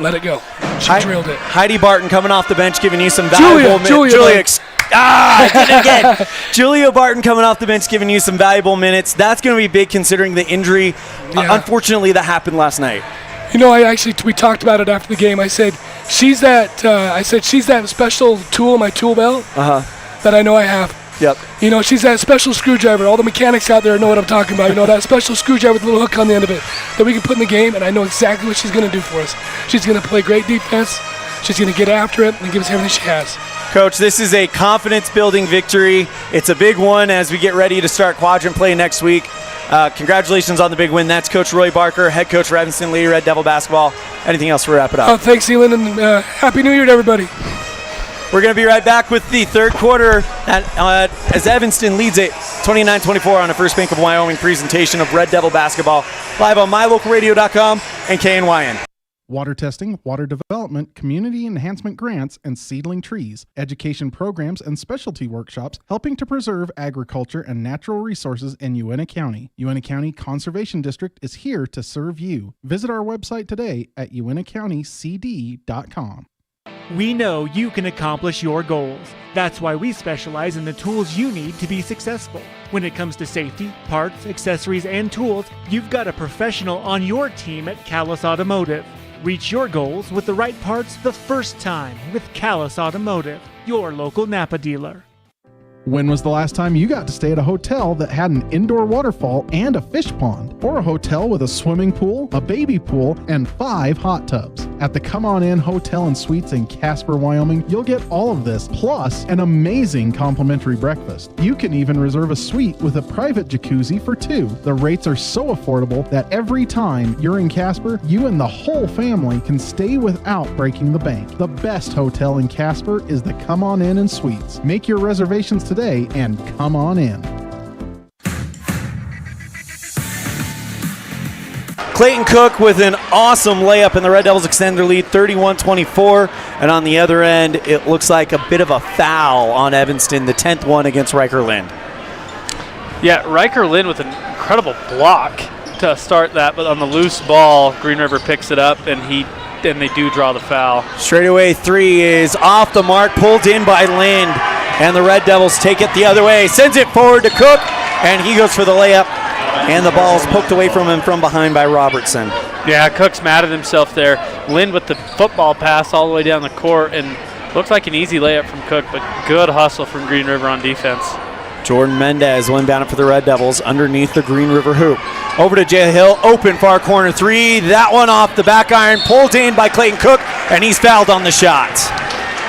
let it go. She drilled it. Heidi Barton coming off the bench, giving you some valuable minutes. I did it again. Julia Barton coming off the bench, giving you some valuable minutes. That's going to be big considering the injury, unfortunately, that happened last night. We talked about it after the game. I said, she's that special tool in my tool belt that I know I have. Yep. She's that special screwdriver. All the mechanics out there know what I'm talking about. That special screwdriver with a little hook on the end of it that we can put in the game, and I know exactly what she's going to do for us. She's going to play great defense. She's going to get after it and give us everything she has. Coach, this is a confidence-building victory. It's a big one as we get ready to start quadrant play next week. Congratulations on the big win. That's Coach Roy Barker, head coach for Evanston Lady Red Devil basketball. Anything else to wrap it up? Thanks, Elan, and Happy New Year to everybody. We're going to be right back with the third quarter as Evanston leads it 29-24 on a First Bank of Wyoming presentation of Red Devil basketball live on mylocalradio.com and KNYN. water testing, water development, community enhancement grants, and seedling trees, education programs, and specialty workshops helping to preserve agriculture and natural resources in Uintah County. Uintah County Conservation District is here to serve you. Visit our website today at uintahcountycd.com. We know you can accomplish your goals. That's why we specialize in the tools you need to be successful. When it comes to safety, parts, accessories, and tools, you've got a professional on your team at Callis Automotive. Reach your goals with the right parts the first time with Callis Automotive, your local Napa dealer. When was the last time you got to stay at a hotel that had an indoor waterfall and a fish pond? Or a hotel with a swimming pool, a baby pool, and 5 hot tubs? At the Come On In Hotel and Suites in Casper, Wyoming, you'll get all of this, plus an amazing complimentary breakfast. You can even reserve a suite with a private jacuzzi for 2. The rates are so affordable that every time you're in Casper, you and the whole family can stay without breaking the bank. The best hotel in Casper is the Come On In and Suites. Make your reservations today and come on in. Clayton Cook with an awesome layup, and the Red Devils extend their lead 31-24. And on the other end, it looks like a bit of a foul on Evanston, the 10th one against Riker Lind. Yeah, Riker Lind with an incredible block to start that, but on the loose ball, Green River picks it up, and they do draw the foul. Straightaway 3 is off the mark, pulled in by Lind. And the Red Devils take it the other way. Sends it forward to Cook, and he goes for the layup. And the ball's poked away from him from behind by Robertson. Yeah, Cook's mad at himself there. Lind with the football pass all the way down the court, and looks like an easy layup from Cook, but good hustle from Green River on defense. Jordan Mendez will inbound it for the Red Devils underneath the Green River hoop. Over to Jay Hill, open far corner 3. That one off the back iron, pulled in by Clayton Cook, and he's fouled on the shot.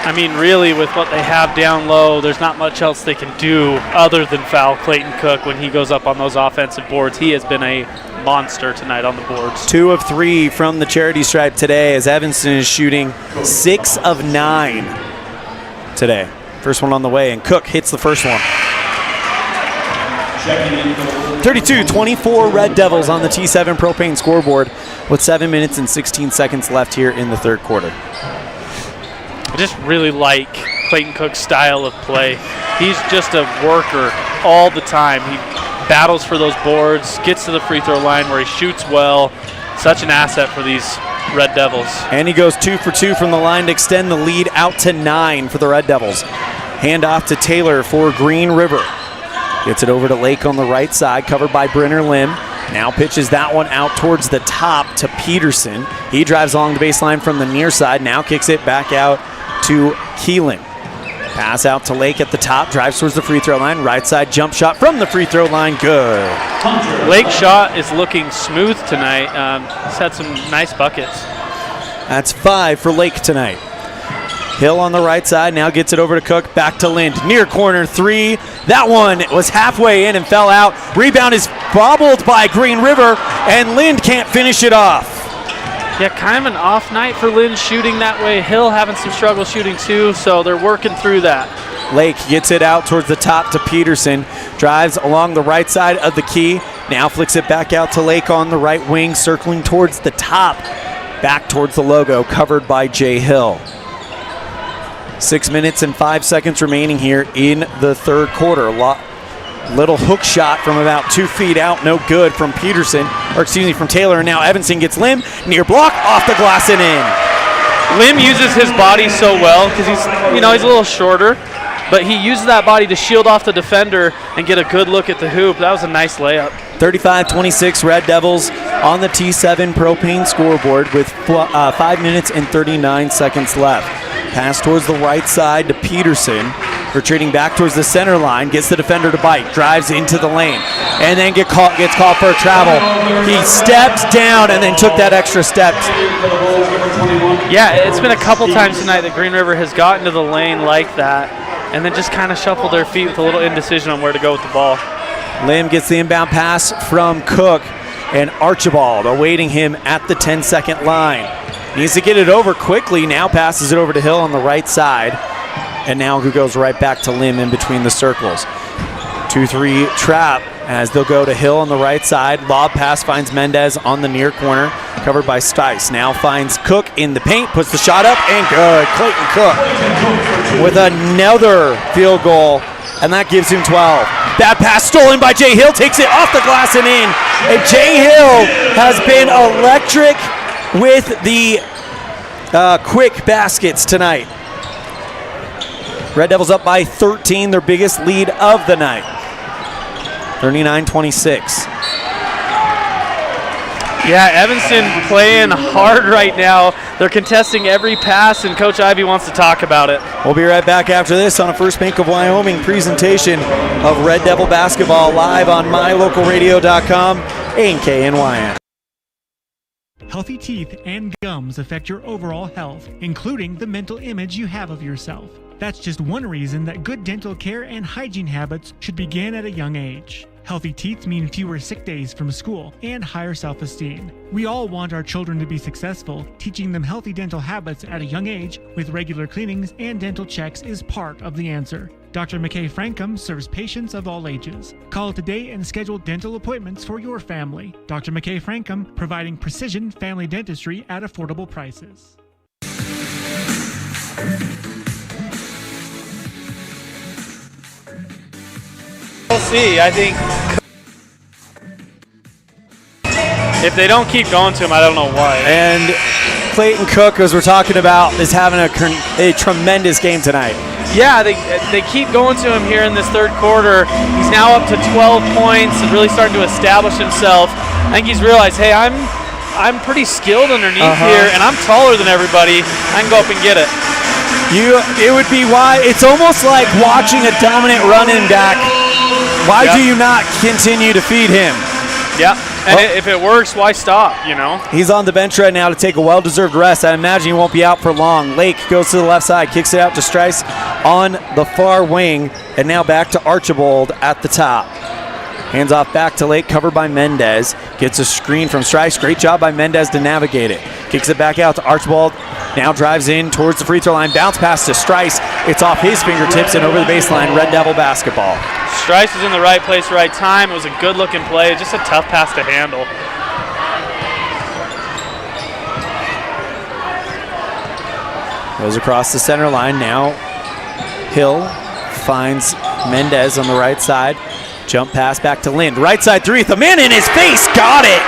I mean, really, with what they have down low, there's not much else they can do other than foul Clayton Cook when he goes up on those offensive boards. He has been a monster tonight on the boards. 2 of 3 from the charity stripe today as Evanston is shooting 6 of 9 today. First one on the way, and Cook hits the first one. 32-24 Red Devils on the T7 Propane scoreboard with 7 minutes and 16 seconds left here in the third quarter. I just really like Clayton Cook's style of play. He's just a worker all the time. He battles for those boards, gets to the free throw line where he shoots well. Such an asset for these Red Devils. And he goes 2 for 2 from the line to extend the lead out to 9 for the Red Devils. Hand off to Taylor for Green River. Gets it over to Lake on the right side, covered by Brenner Lim. Now pitches that one out towards the top to Peterson. He drives along the baseline from the near side. Now kicks it back out to Keelan. Pass out to Lake at the top, drives towards the free throw line. Right side jump shot from the free throw line, good. Lake's shot is looking smooth tonight. He's had some nice buckets. That's 5 for Lake tonight. Hill on the right side, now gets it over to Cook, back to Lind. Near corner 3. That one was halfway in and fell out. Rebound is bobbled by Green River, and Lind can't finish it off. Yeah, kind of an off night for Lind shooting that way. Hill having some struggle shooting too, so they're working through that. Lake gets it out towards the top to Peterson. Drives along the right side of the key. Now flicks it back out to Lake on the right wing, circling towards the top. Back towards the logo, covered by Jay Hill. 6 minutes and 5 seconds remaining here in the third quarter. Little hook shot from about 2 feet out, no good from Peterson, or excuse me, from Taylor. And now Evanston gets Lim, near block, off the glass and in. Lim uses his body so well because he's a little shorter, but he uses that body to shield off the defender and get a good look at the hoop. That was a nice layup. 35-26 Red Devils on the T7 Propane scoreboard with 5 minutes and 39 seconds left. Pass towards the right side to Peterson. Retreating back towards the center line, gets the defender to bite, drives into the lane, and then gets called for a travel. He steps down and then took that extra step. Yeah, it's been a couple times tonight that Green River has gotten to the lane like that and then just kind of shuffled their feet with a little indecision on where to go with the ball. Lim gets the inbound pass from Cook, and Archibald awaiting him at the 10-second line. Needs to get it over quickly, now passes it over to Hill on the right side. And now who goes right back to Lim in between the circles. 2-3 trap as they'll go to Hill on the right side. Lob pass finds Mendez on the near corner, covered by Stice. Now finds Cook in the paint, puts the shot up, and good. Clayton Cook with another field goal, and that gives him 12. Bad pass stolen by Jay Hill, takes it off the glass and in. And Jay Hill has been electric with the quick baskets tonight. Red Devils up by 13, their biggest lead of the night. 39-26. Yeah, Evanston playing hard right now. They're contesting every pass, and Coach Ivey wants to talk about it. We'll be right back after this on a First Bank of Wyoming presentation of Red Devil basketball live on mylocalradio.com and KNYN. Healthy teeth and gums affect your overall health, including the mental image you have of yourself. That's just one reason that good dental care and hygiene habits should begin at a young age. Healthy teeth mean fewer sick days from school and higher self-esteem. We all want our children to be successful. Teaching them healthy dental habits at a young age with regular cleanings and dental checks is part of the answer. Dr. McKay Frankum serves patients of all ages. Call today and schedule dental appointments for your family. Dr. McKay Frankum, providing precision family dentistry at affordable prices. We'll see. I think if they don't keep going to him, I don't know why. And Clayton Cook, as we're talking about, is having a tremendous game tonight. Yeah, they keep going to him here in this third quarter. He's now up to 12 points and really starting to establish himself. I think he's realized, hey, I'm pretty skilled underneath here, and I'm taller than everybody. I can go up and get it. It would be why it's almost like watching a dominant running back. Why do you not continue to feed him? Yeah, and if it works, why stop, you know? He's on the bench right now to take a well-deserved rest. I imagine he won't be out for long. Lake goes to the left side, kicks it out to Strice on the far wing, and now back to Archibald at the top. Hands off back to Lake, covered by Mendez. Gets a screen from Strice. Great job by Mendez to navigate it. Kicks it back out to Archibald. Now drives in towards the free throw line. Bounce pass to Strice. It's off his fingertips and over the baseline. Red Devil basketball. Strice is in the right place, right time. It was a good-looking play. Just a tough pass to handle. Goes across the center line. Now Hill finds Mendez on the right side. Jump pass back to Lind. Right side three. The man in his face. Got it.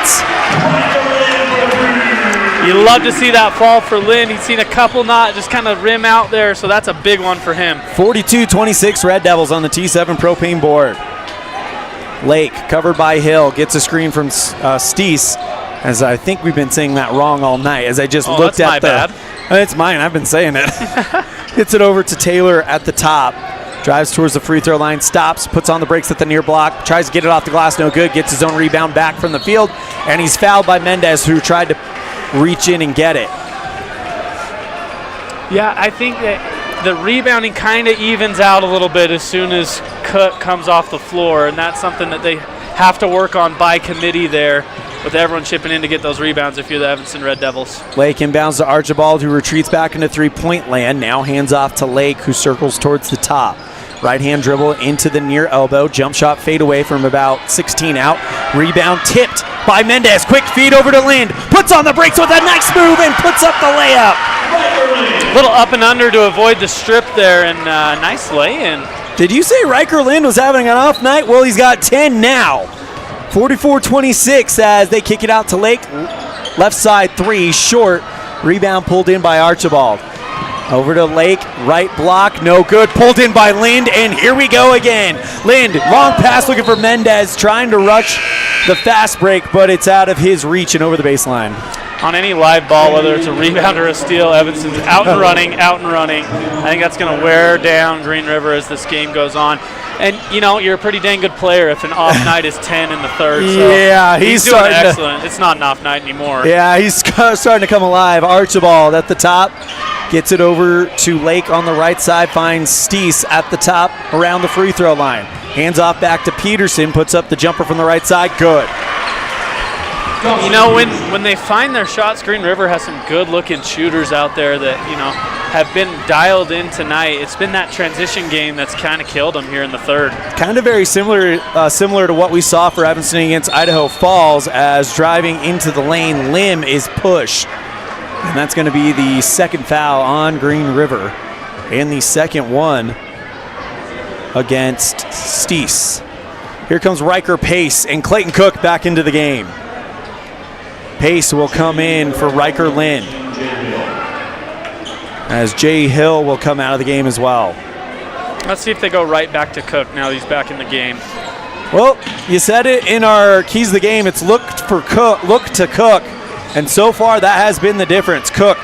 You love to see that fall for Lind. He's seen a couple not just kind of rim out there, so that's a big one for him. 42-26 Red Devils on the T7 propane board. Lake covered by Hill. Gets a screen from Steese. As I think we've been saying that wrong all night. As I just looked at bad. It's mine. I've been saying it. Hits it over to Taylor at the top. Drives towards the free throw line, stops, puts on the brakes at the near block, tries to get it off the glass, no good, gets his own rebound back from the field, and he's fouled by Mendez, who tried to reach in and get it. Yeah, I think that the rebounding kind of evens out a little bit as soon as Cook comes off the floor, and that's something that they have to work on by committee there, with everyone chipping in to get those rebounds if you're the Evanston Red Devils. Lake inbounds to Archibald, who retreats back into three-point land. Now hands off to Lake, who circles towards the top. Right-hand dribble into the near elbow. Jump shot fade away from about 16 out. Rebound tipped by Mendez. Quick feed over to Lind. Puts on the brakes with a nice move and puts up the layup. A little up and under to avoid the strip there, and nice lay-in. Did you say Riker Lind was having an off night? Well, he's got 10 now. 44-26 as they kick it out to Lake. Left side three, short. Rebound pulled in by Archibald. Over to Lake, right block, no good. Pulled in by Lind, and here we go again. Lind, long pass looking for Mendez, trying to rush the fast break, but it's out of his reach and over the baseline. On any live ball, whether it's a rebound or a steal, Evanston's out and running. I think that's going to wear down Green River as this game goes on. And, you know, you're a pretty dang good player if an off night is 10 in the third. So yeah, he's doing excellent. It's not an off night anymore. Yeah, he's starting to come alive. Archibald at the top. Gets it over to Lake on the right side. Finds Steese at the top around the free throw line. Hands off back to Peterson. Puts up the jumper from the right side. Good. You know, when they find their shots, Green River has some good-looking shooters out there that, you know, have been dialed in tonight. It's been that transition game that's kind of killed them here in the third. Kind of very similar to what we saw for Evanston against Idaho Falls, as driving into the lane, Lim is pushed. And that's going to be the second foul on Green River, and the second one against Steese. Here comes Riker Pace and Clayton Cook back into the game. Pace will come in for Riker Lind, as Jay Hill will come out of the game as well. Let's see if they go right back to Cook now that he's back in the game. Well, you said it in our keys of the game. It's look to Cook, and so far that has been the difference. Cook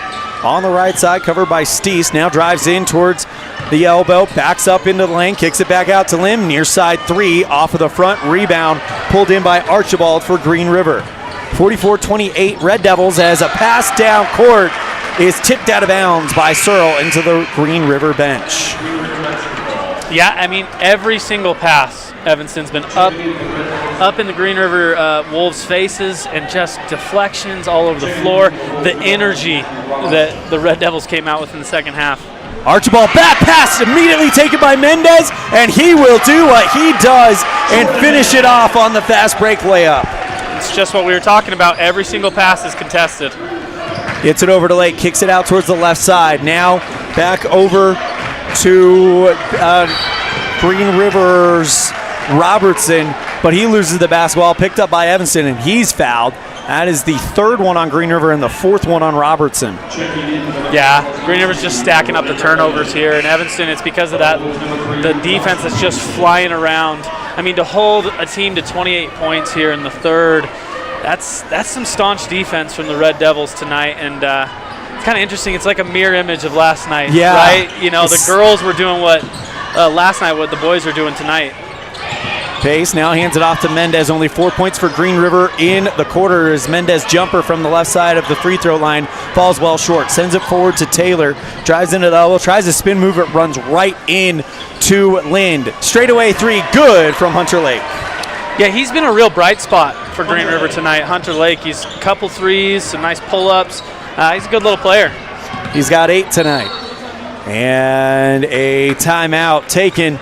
on the right side, covered by Steese, now drives in towards the elbow, backs up into the lane, kicks it back out to Lim, near side three, off of the front, rebound, pulled in by Archibald for Green River. 44-28 Red Devils, as a pass down court is tipped out of bounds by Searle into the Green River bench. Yeah, I mean, every single pass, Evanston's been up in the Green River Wolves' faces, and just deflections all over the floor. The energy that the Red Devils came out with in the second half. Archibald back pass immediately taken by Mendez, and he will do what he does and finish it off on the fast break layup. It's just what we were talking about. Every single pass is contested. Gets it over to Lake, kicks it out towards the left side. Now back over to Green River's Robertson, but he loses the basketball, picked up by Evanston, and he's fouled. That is the third one on Green River and the fourth one on Robertson. Yeah, Green River's just stacking up the turnovers here, and Evanston, it's because of that, the defense that's just flying around. I mean, to hold a team to 28 points here in the third, that's some staunch defense from the Red Devils tonight, and it's kind of interesting. It's like a mirror image of last night, right? You know, the girls were doing what last night, what the boys are doing tonight. Pace now hands it off to Mendez. Only 4 points for Green River in the quarter, as Mendez jumper from the left side of the free throw line falls well short. Sends it forward to Taylor. Drives into the elbow. Tries to spin move. It runs right in to Lind. Straightaway three. Good from Hunter Lake. Yeah, he's been a real bright spot for Green River tonight. Hunter Lake, he's a couple threes, some nice pull-ups. He's a good little player. He's got 8 tonight. And a timeout taken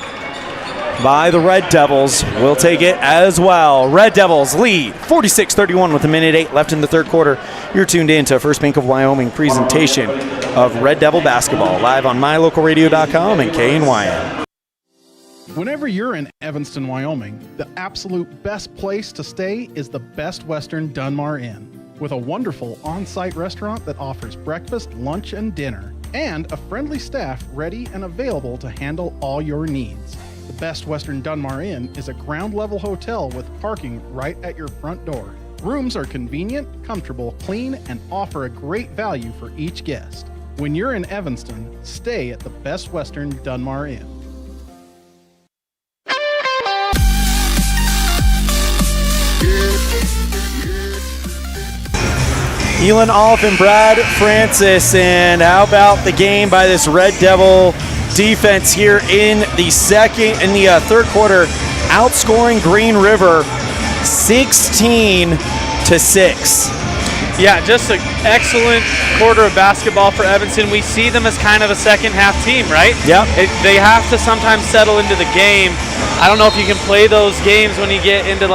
by the Red Devils. We'll take it as well. Red Devils lead 46-31 with 1:08 left in the third quarter. You're tuned in to First Bank of Wyoming presentation of Red Devil basketball, live on mylocalradio.com and KNYN. Whenever you're in Evanston, Wyoming, the absolute best place to stay is the Best Western Dunmar Inn, with a wonderful on-site restaurant that offers breakfast, lunch, and dinner, and a friendly staff ready and available to handle all your needs. The Best Western Dunmar Inn is a ground-level hotel with parking right at your front door. Rooms are convenient, comfortable, clean, and offer a great value for each guest. When you're in Evanston, stay at the Best Western Dunmar Inn. Elan, Olliff, and Brad Francis. And how about the game by this Red Devil defense here in the third quarter, outscoring Green River 16-6. Yeah, just an excellent quarter of basketball for Evanston. We see them as kind of a second half team, right? Yeah. They have to sometimes settle into the game. I don't know if you can play those games when you get into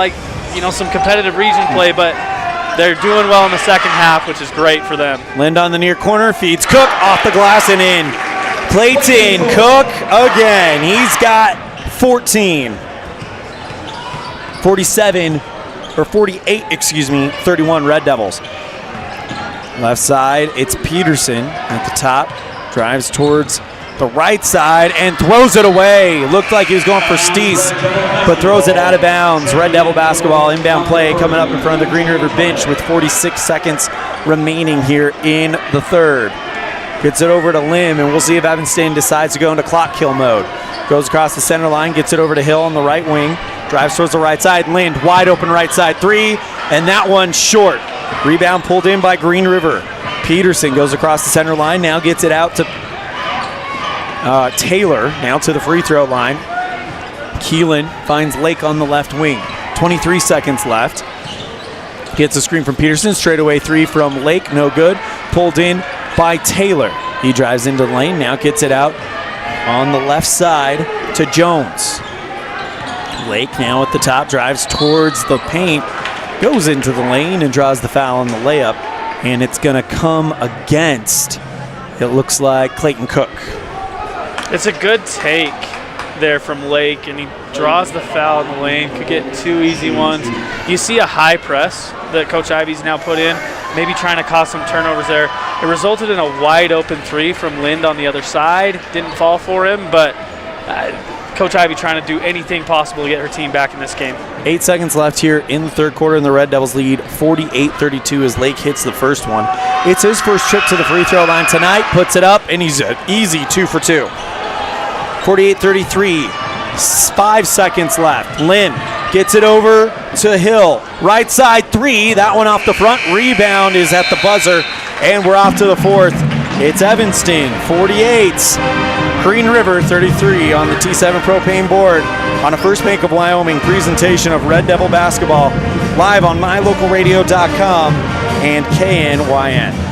some competitive region play, but they're doing well in the second half, which is great for them. Lind on the near corner, feeds Cook off the glass and in. Clayton Cook again. He's got 14. 31 Red Devils. Left side, it's Peterson at the top. Drives towards the right side and throws it away. Looked like he was going for Steese, but throws it out of bounds. Red Devil basketball, inbound play coming up in front of the Green River bench with 46 seconds remaining here in the third. Gets it over to Lim, and we'll see if Evanston decides to go into clock kill mode. Goes across the center line, gets it over to Hill on the right wing. Drives towards the right side. Lind, wide open right side three, and that one short. Rebound pulled in by Green River. Peterson goes across the center line, now gets it out to Taylor, now to the free throw line. Keelan finds Lake on the left wing. 23 seconds left. Gets a screen from Peterson. Straightaway three from Lake, no good. Pulled in by Taylor. He drives into the lane, now gets it out on the left side to Jones. Lake now at the top, drives towards the paint, goes into the lane and draws the foul on the layup, and it's going to come against, it looks like, Clayton Cook. It's a good take there from Lake, and he draws the foul in the lane. Could get 2 easy ones. You see a high press that Coach Ivey's now put in, maybe trying to cause some turnovers there. It resulted in a wide open 3 from Lind on the other side. Didn't fall for him, but Coach Ivey trying to do anything possible to get her team back in this game. 8 seconds left here in the third quarter, and the Red Devils lead 48-32 as Lake hits the first one. It's his first trip to the free throw line tonight, puts it up, and he's an easy 2 for 2. 48-33, 5 seconds left. Lynn gets it over to Hill. Right side 3, that one off the front. Rebound is at the buzzer, and we're off to the fourth. It's Evanston, 48. Green River, 33 on the T7 Propane board on a First Bank of Wyoming presentation of Red Devil basketball, live on mylocalradio.com and KNYN.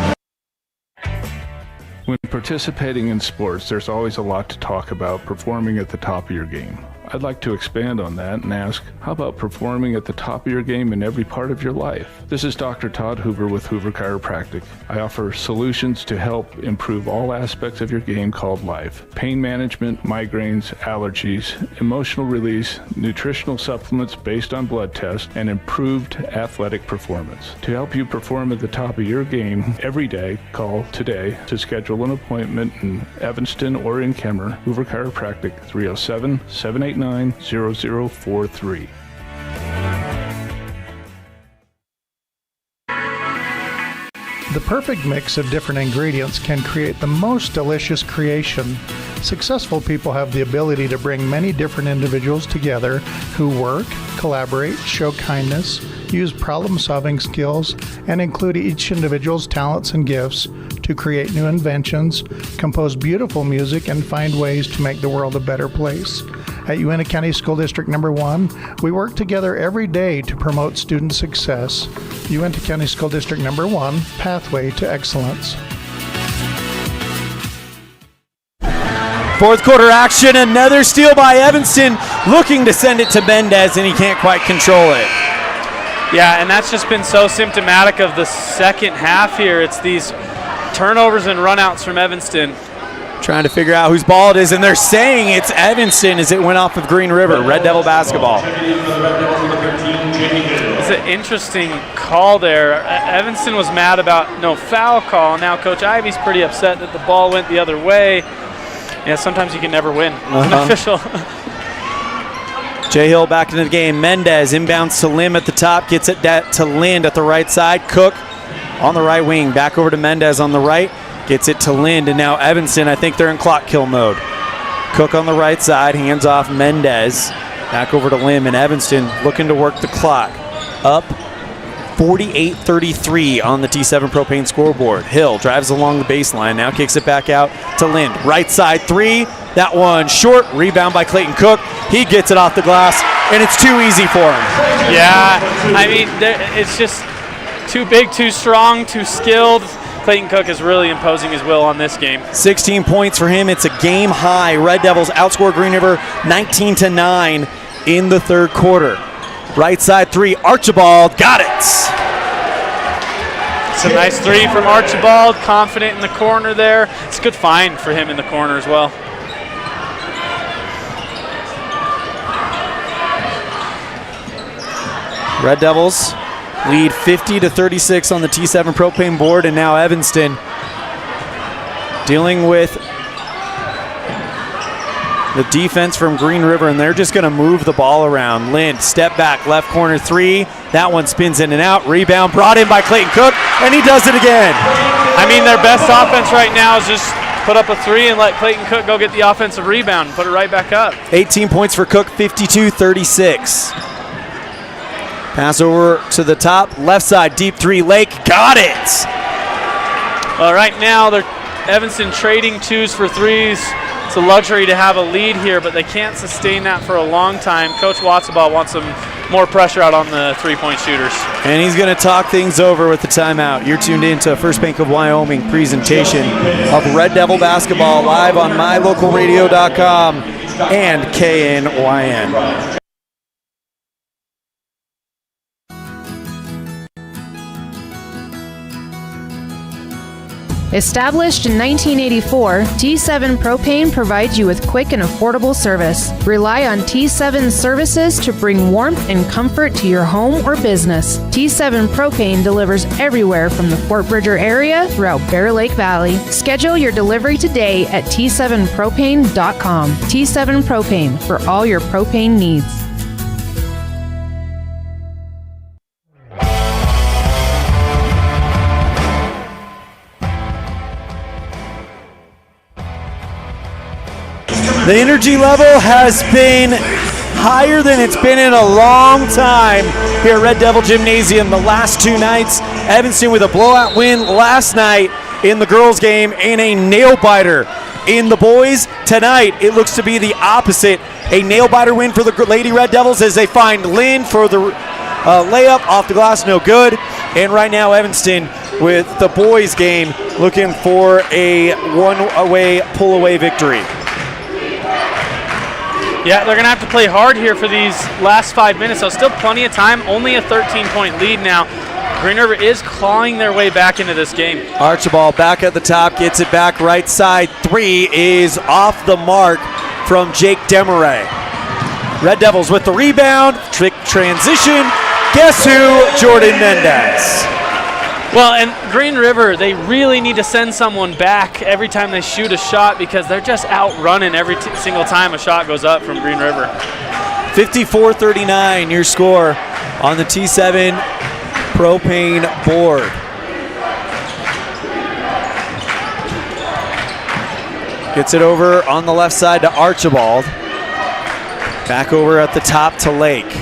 When participating in sports, there's always a lot to talk about performing at the top of your game. I'd like to expand on that and ask, how about performing at the top of your game in every part of your life? This is Dr. Todd Hoover with Hoover Chiropractic. I offer solutions to help improve all aspects of your game called life. Pain management, migraines, allergies, emotional release, nutritional supplements based on blood tests, and improved athletic performance. To help you perform at the top of your game every day, call today to schedule an appointment in Evanston or in Kemmer. Hoover Chiropractic, 307-789-0043. The perfect mix of different ingredients can create the most delicious creation. Successful people have the ability to bring many different individuals together who work, collaborate, show kindness, use problem-solving skills, and include each individual's talents and gifts to create new inventions, compose beautiful music, and find ways to make the world a better place. At Uintah County School District Number 1, we work together every day to promote student success. Uintah County School District Number 1, Pathway to Excellence. Fourth quarter action, another steal by Evanston, looking to send it to Mendez, and he can't quite control it. Yeah, and that's just been so symptomatic of the second half here. It's these turnovers and runouts from Evanston. Trying to figure out whose ball it is, and they're saying it's Evanston as it went off of Green River. Red Devil basketball. It's an interesting call there. Evanston was mad about no foul call. Now Coach Ivey's pretty upset that the ball went the other way. Yeah, sometimes you can never win as an official. Jay Hill back into the game. Mendez inbounds to Lim at the top, gets it to Lind at the right side. Cook on the right wing, back over to Mendez on the right. Gets it to Lind, and now Evanston, I think they're in clock kill mode. Cook on the right side, hands off Mendez. Back over to Lim, and Evanston looking to work the clock. Up 48-33 on the T7 Propane scoreboard. Hill drives along the baseline, now kicks it back out to Lind. Right side 3, that one short. Rebound by Clayton Cook. He gets it off the glass, and it's too easy for him. Yeah, I mean, it's just too big, too strong, too skilled. Clayton Cook is really imposing his will on this game. 16 points for him. It's a game high. Red Devils outscore Green River 19-9 in the third quarter. Right side 3, Archibald got it. It's a nice 3 from Archibald, confident in the corner there. It's a good find for him in the corner as well. Red Devils lead 50-36 on the T7 Propane board, and now Evanston dealing with the defense from Green River, and they're just going to move the ball around. Lind, step back, left corner 3. That one spins in and out. Rebound brought in by Clayton Cook, and he does it again. I mean, their best offense right now is just put up a 3 and let Clayton Cook go get the offensive rebound and put it right back up. 18 points for Cook, 52-36. Pass over to the top, left side, deep 3, Lake, got it! Well, right now, they're Evanston trading 2s for 3s. It's a luxury to have a lead here, but they can't sustain that for a long time. Coach Watsabaugh wants some more pressure out on the three-point shooters. And he's going to talk things over with the timeout. You're tuned in to First Bank of Wyoming presentation of Red Devil basketball live on mylocalradio.com and KNYN. Established in 1984, T7 Propane provides you with quick and affordable service. Rely on T7 services to bring warmth and comfort to your home or business. T7 Propane delivers everywhere from the Fort Bridger area throughout Bear Lake Valley. Schedule your delivery today at T7propane.com. T7 Propane for all your propane needs. The energy level has been higher than it's been in a long time here at Red Devil Gymnasium the last two nights. Evanston with a blowout win last night in the girls' game and a nail-biter in the boys. Tonight, it looks to be the opposite. A nail-biter win for the Lady Red Devils as they find Lynn for the layup off the glass, no good. And right now, Evanston with the boys' game looking for a one-away, pull-away victory. Yeah, they're going to have to play hard here for these last 5 minutes, so still plenty of time. Only a 13-point lead now. Green River is clawing their way back into this game. Archibald back at the top, gets it back right side. Three is off the mark from Jake Demaray. Red Devils with the rebound, trick transition. Guess who? Jordan Mendez. Well, and Green River, they really need to send someone back every time they shoot a shot because they're just outrunning every single time a shot goes up from Green River. 54-39, your score on the T7 propane board. Gets it over on the left side to Archibald. Back over at the top to Lake.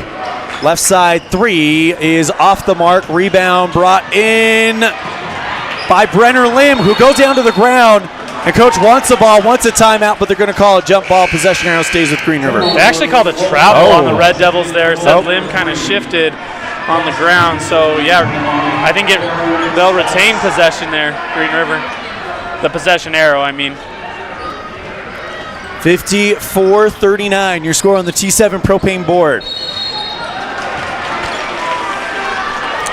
Left side three is off the mark. Rebound brought in by Brenner Lim, who goes down to the ground. And Coach wants the ball, wants a timeout, but they're going to call a jump ball. Possession arrow stays with Green River. They actually called a travel on the Red Devils there. It said Lim kind of shifted on the ground. So, yeah, I think they'll retain possession there, Green River. The possession arrow, I mean. 54-39, your score on the T7 propane board.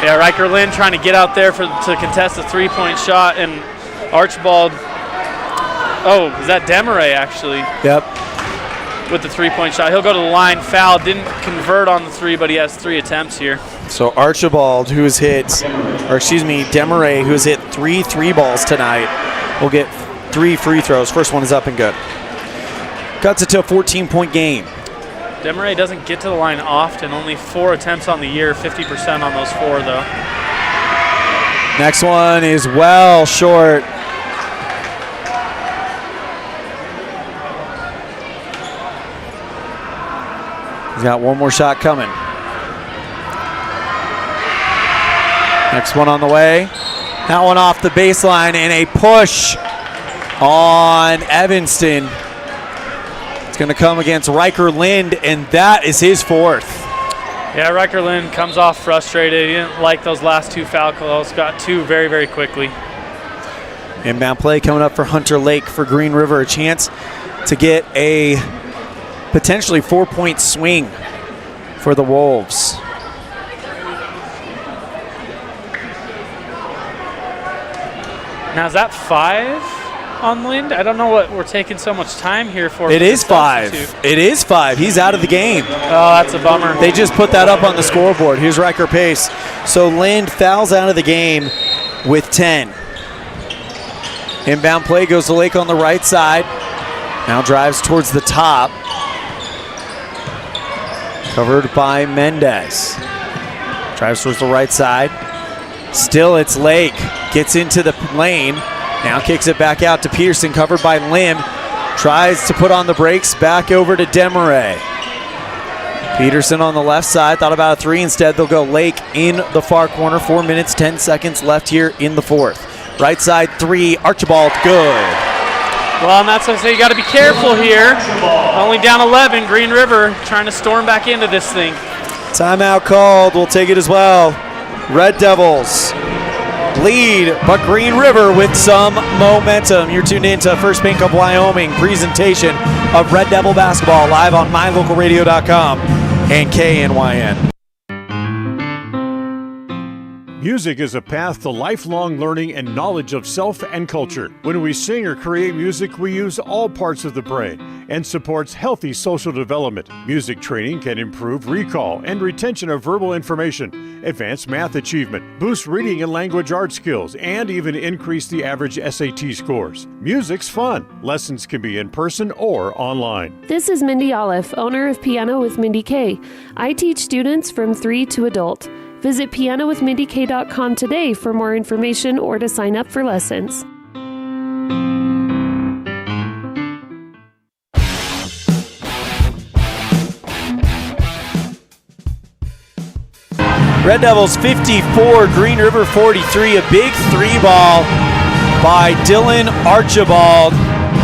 Yeah, Riker Lynn trying to get out there to contest a three-point shot, and Archibald, is that Demaray actually? Yep. With the three-point shot. He'll go to the line, foul, didn't convert on the three, but he has 3 attempts here. So Archibald, Demaray, who has hit 3 balls tonight, will get 3 free throws. First one is up and good. Cuts it to a 14-point game. Demaray doesn't get to the line often, only 4 attempts on the year, 50% on those 4 though. Next one is well short. He's got one more shot coming. Next one on the way. That one off the baseline and a push on Evanston. It's going to come against Riker Lind, and that is his 4th. Yeah, Riker Lind comes off frustrated. He didn't like those last 2 foul calls. Got 2 very, very quickly. Inbound play coming up for Hunter Lake for Green River. A chance to get a potentially 4-point swing for the Wolves. Now, is that 5 on Lind? I don't know what we're taking so much time here for. It is 5. It is 5. He's out of the game. Oh, that's a bummer. They just put that up on the scoreboard. Here's Riker Pace. So Lind fouls out of the game with 10. Inbound play goes to Lake on the right side. Now drives towards the top. Covered by Mendez. Drives towards the right side. Still it's Lake. Gets into the lane. Now kicks it back out to Peterson, covered by Lim. Tries to put on the brakes, back over to Demaray. Peterson on the left side, thought about a 3. Instead, they'll go Lake in the far corner. 4 minutes, 10 seconds left here in the 4th. Right side 3, Archibald, good. Well, and that's what I say, you got to be careful here. Only down 11, Green River trying to storm back into this thing. Timeout called. We'll take it as well. Red Devils lead, but Green River with some momentum. You're tuned in to First Bank of Wyoming presentation of Red Devil basketball live on mylocalradio.com and KNYN. Music is a path to lifelong learning and knowledge of self and culture. When we sing or create music, we use all parts of the brain and supports healthy social development. Music training can improve recall and retention of verbal information, advance math achievement, boost reading and language art skills, and even increase the average SAT scores. Music's fun. Lessons can be in person or online. This is Mindy Olliff, owner of Piano with Mindy K. I teach students from 3 to adult. Visit pianowithmindyk.com today for more information or to sign up for lessons. Red Devils 54, Green River 43. A big three ball by Dylan Archibald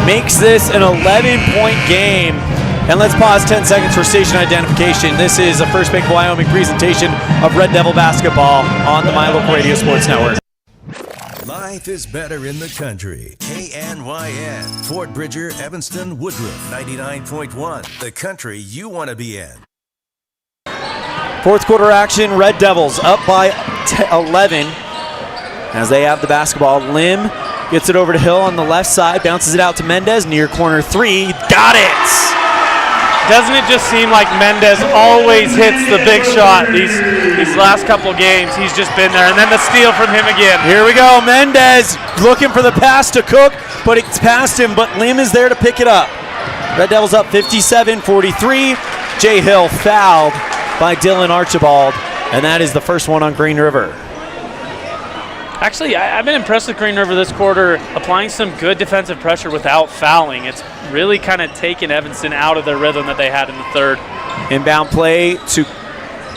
makes this an 11-point game. And let's pause 10 seconds for station identification. This is a First Bank of Wyoming presentation of Red Devil basketball on the My Local Radio Sports Network. Life is better in the country. KNYN, Fort Bridger, Evanston, Woodruff, 99.1. The country you want to be in. Fourth quarter action, Red Devils up by 11 as they have the basketball. Lim gets it over to Hill on the left side, bounces it out to Mendez, near corner three. Got it! Doesn't it just seem like Mendez always hits the big shot these last couple games? He's just been there. And then the steal from him again. Here we go. Mendez looking for the pass to Cook, but it's past him, but Lim is there to pick it up. Red Devils up 57-43. Jay Hill fouled by Dylan Archibald, and that is the first one on Green River. Actually, I've been impressed with Green River this quarter, applying some good defensive pressure without fouling. It's really kind of taken Evanston out of their rhythm that they had in the third. Inbound play to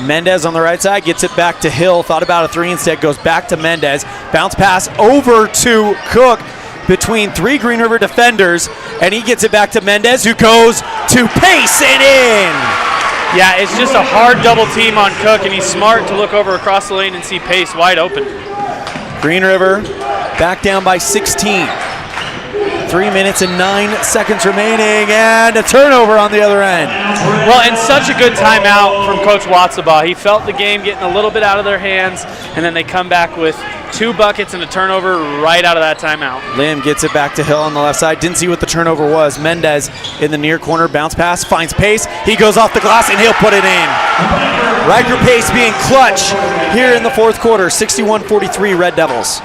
Mendez on the right side, gets it back to Hill, thought about a three instead, goes back to Mendez. Bounce pass over to Cook between three Green River defenders, and he gets it back to Mendez, who goes to Pace and in. Yeah, it's just a hard double team on Cook, and he's smart to look over across the lane and see Pace wide open. Green River back down by 16. 3 minutes and 9 seconds remaining, and a turnover on the other end. Well, and such a good timeout from Coach Watsabaugh. He felt the game getting a little bit out of their hands, and then they come back with 2 buckets and a turnover right out of that timeout. Lim gets it back to Hill on the left side. Didn't see what the turnover was. Mendez in the near corner, bounce pass, finds Pace. He goes off the glass, and he'll put it in. Riker Pace being clutch here in the fourth quarter, 61-43 Red Devils.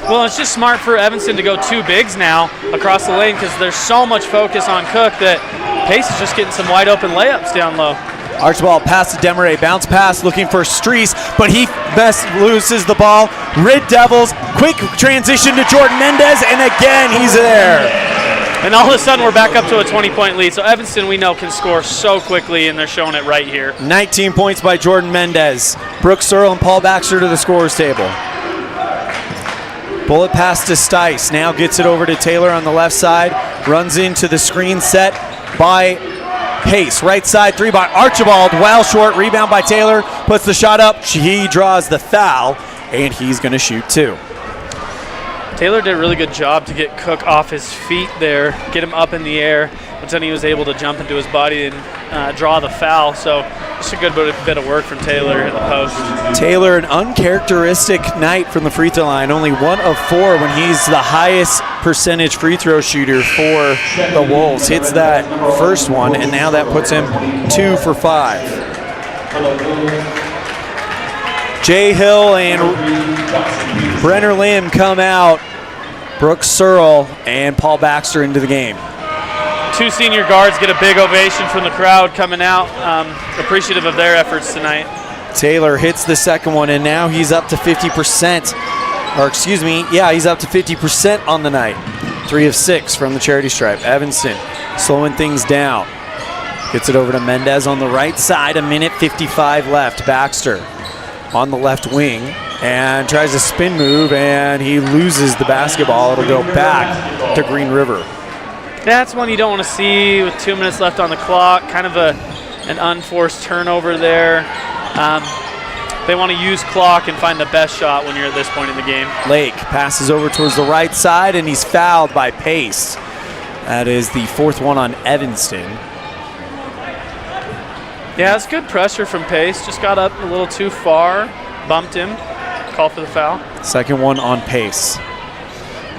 Well, it's just smart for Evanston to go 2 bigs now across the lane because there's so much focus on Cook that Pace is just getting some wide open layups down low. Archibald pass to Desmarais, bounce pass looking for Streese, but he best loses the ball. Red Devils, quick transition to Jordan Mendez, and again he's there. And all of a sudden we're back up to a 20-point lead. So Evanston, we know, can score so quickly, and they're showing it right here. 19 points by Jordan Mendez. Brooks Searle and Paul Baxter to the scorers table. Bullet pass to Stice, now gets it over to Taylor on the left side, runs into the screen set by Pace. Right side three by Archibald, well short, rebound by Taylor, puts the shot up, he draws the foul, and he's going to shoot 2. Taylor did a really good job to get Cook off his feet there, get him up in the air, but then he was able to jump into his body and draw the foul. So just a good bit of work from Taylor in the post. Taylor, an uncharacteristic night from the free throw line, only 1 of 4 when he's the highest percentage free throw shooter for the Wolves. Hits that first one, and now that puts him 2 for 5. Jay Hill and Brenner Lim come out. Brooks Searle and Paul Baxter into the game. 2 senior guards get a big ovation from the crowd coming out, appreciative of their efforts tonight. Taylor hits the second one, and now he's up to 50%. Or excuse me, yeah, he's up to 50% on the night. 3 of 6 from the charity stripe. Evanston slowing things down. Gets it over to Mendez on the right side, 1:55 left. Baxter on the left wing and tries a spin move, and he loses the basketball. It'll go back to Green River. That's one you don't want to see with 2 minutes left on the clock. Kind of an unforced turnover there. They want to use clock and find the best shot when you're at this point in the game. Lake passes over towards the right side, and he's fouled by Pace. That is the 4th one on Evanston. Yeah, it's good pressure from Pace. Just got up a little too far, bumped him. Call for the foul. 2nd one on Pace.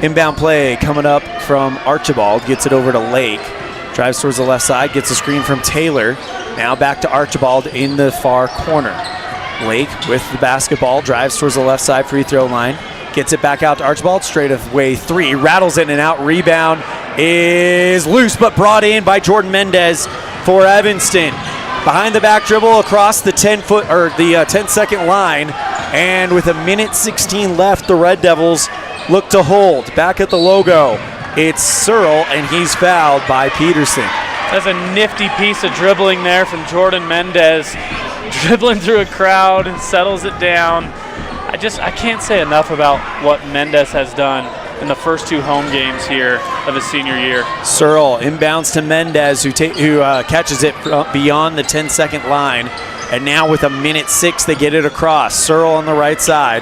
Inbound play coming up from Archibald. Gets it over to Lake. Drives towards the left side. Gets a screen from Taylor. Now back to Archibald in the far corner. Lake with the basketball. Drives towards the left side free throw line. Gets it back out to Archibald. Straight away 3. Rattles in and out. Rebound is loose but brought in by Jordan Mendez for Evanston. Behind the back dribble across the 10-second line. And with 1:16 left, the Red Devils look to hold. Back at the logo, it's Searle, and he's fouled by Peterson. That's a nifty piece of dribbling there from Jordan Mendez. Dribbling through a crowd, settles it down. I can't say enough about what Mendez has done in the first 2 home games here of his senior year. Searle inbounds to Mendez, who catches it beyond the 10-second line. And now with 1:06, they get it across. Searle on the right side,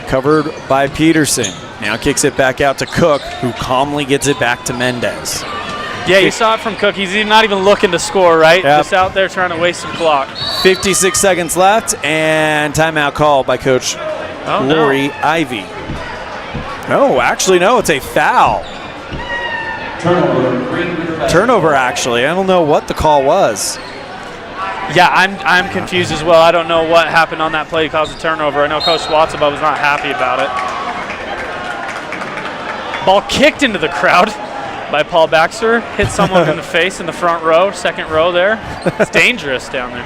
covered by Peterson. Now kicks it back out to Cook, who calmly gets it back to Mendez. Yeah, you saw it from Cook. He's not even looking to score, right? Yep. Just out there trying to waste some clock. 56 seconds left, and timeout called by Coach Lori Ivy. No, actually, no, it's a foul. Turnover, actually. I don't know what the call was. Yeah, I'm confused as well. I don't know what happened on that play to cause a turnover. I know Coach Swatsaba was not happy about it. Ball kicked into the crowd by Paul Baxter. Hit someone in the face in the front row, 2nd row there. It's dangerous down there.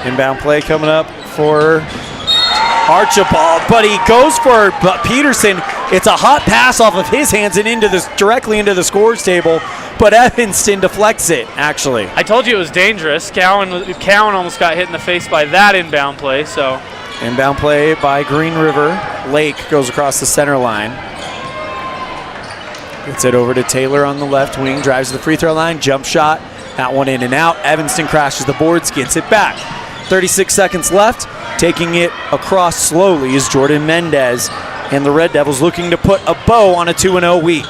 Inbound play coming up for Archibald, but he goes for Peterson. It's a hot pass off of his hands and directly into the scores table, but Evanston deflects it, actually. I told you it was dangerous. Cowan almost got hit in the face by that inbound play. So inbound play by Green River. Lake goes across the center line. Gets it over to Taylor on the left wing, drives to the free throw line, jump shot, that one in and out. Evanston crashes the boards, gets it back. 36 seconds left. Taking it across slowly is Jordan Mendez, and the Red Devils looking to put a bow on a 2-0 week.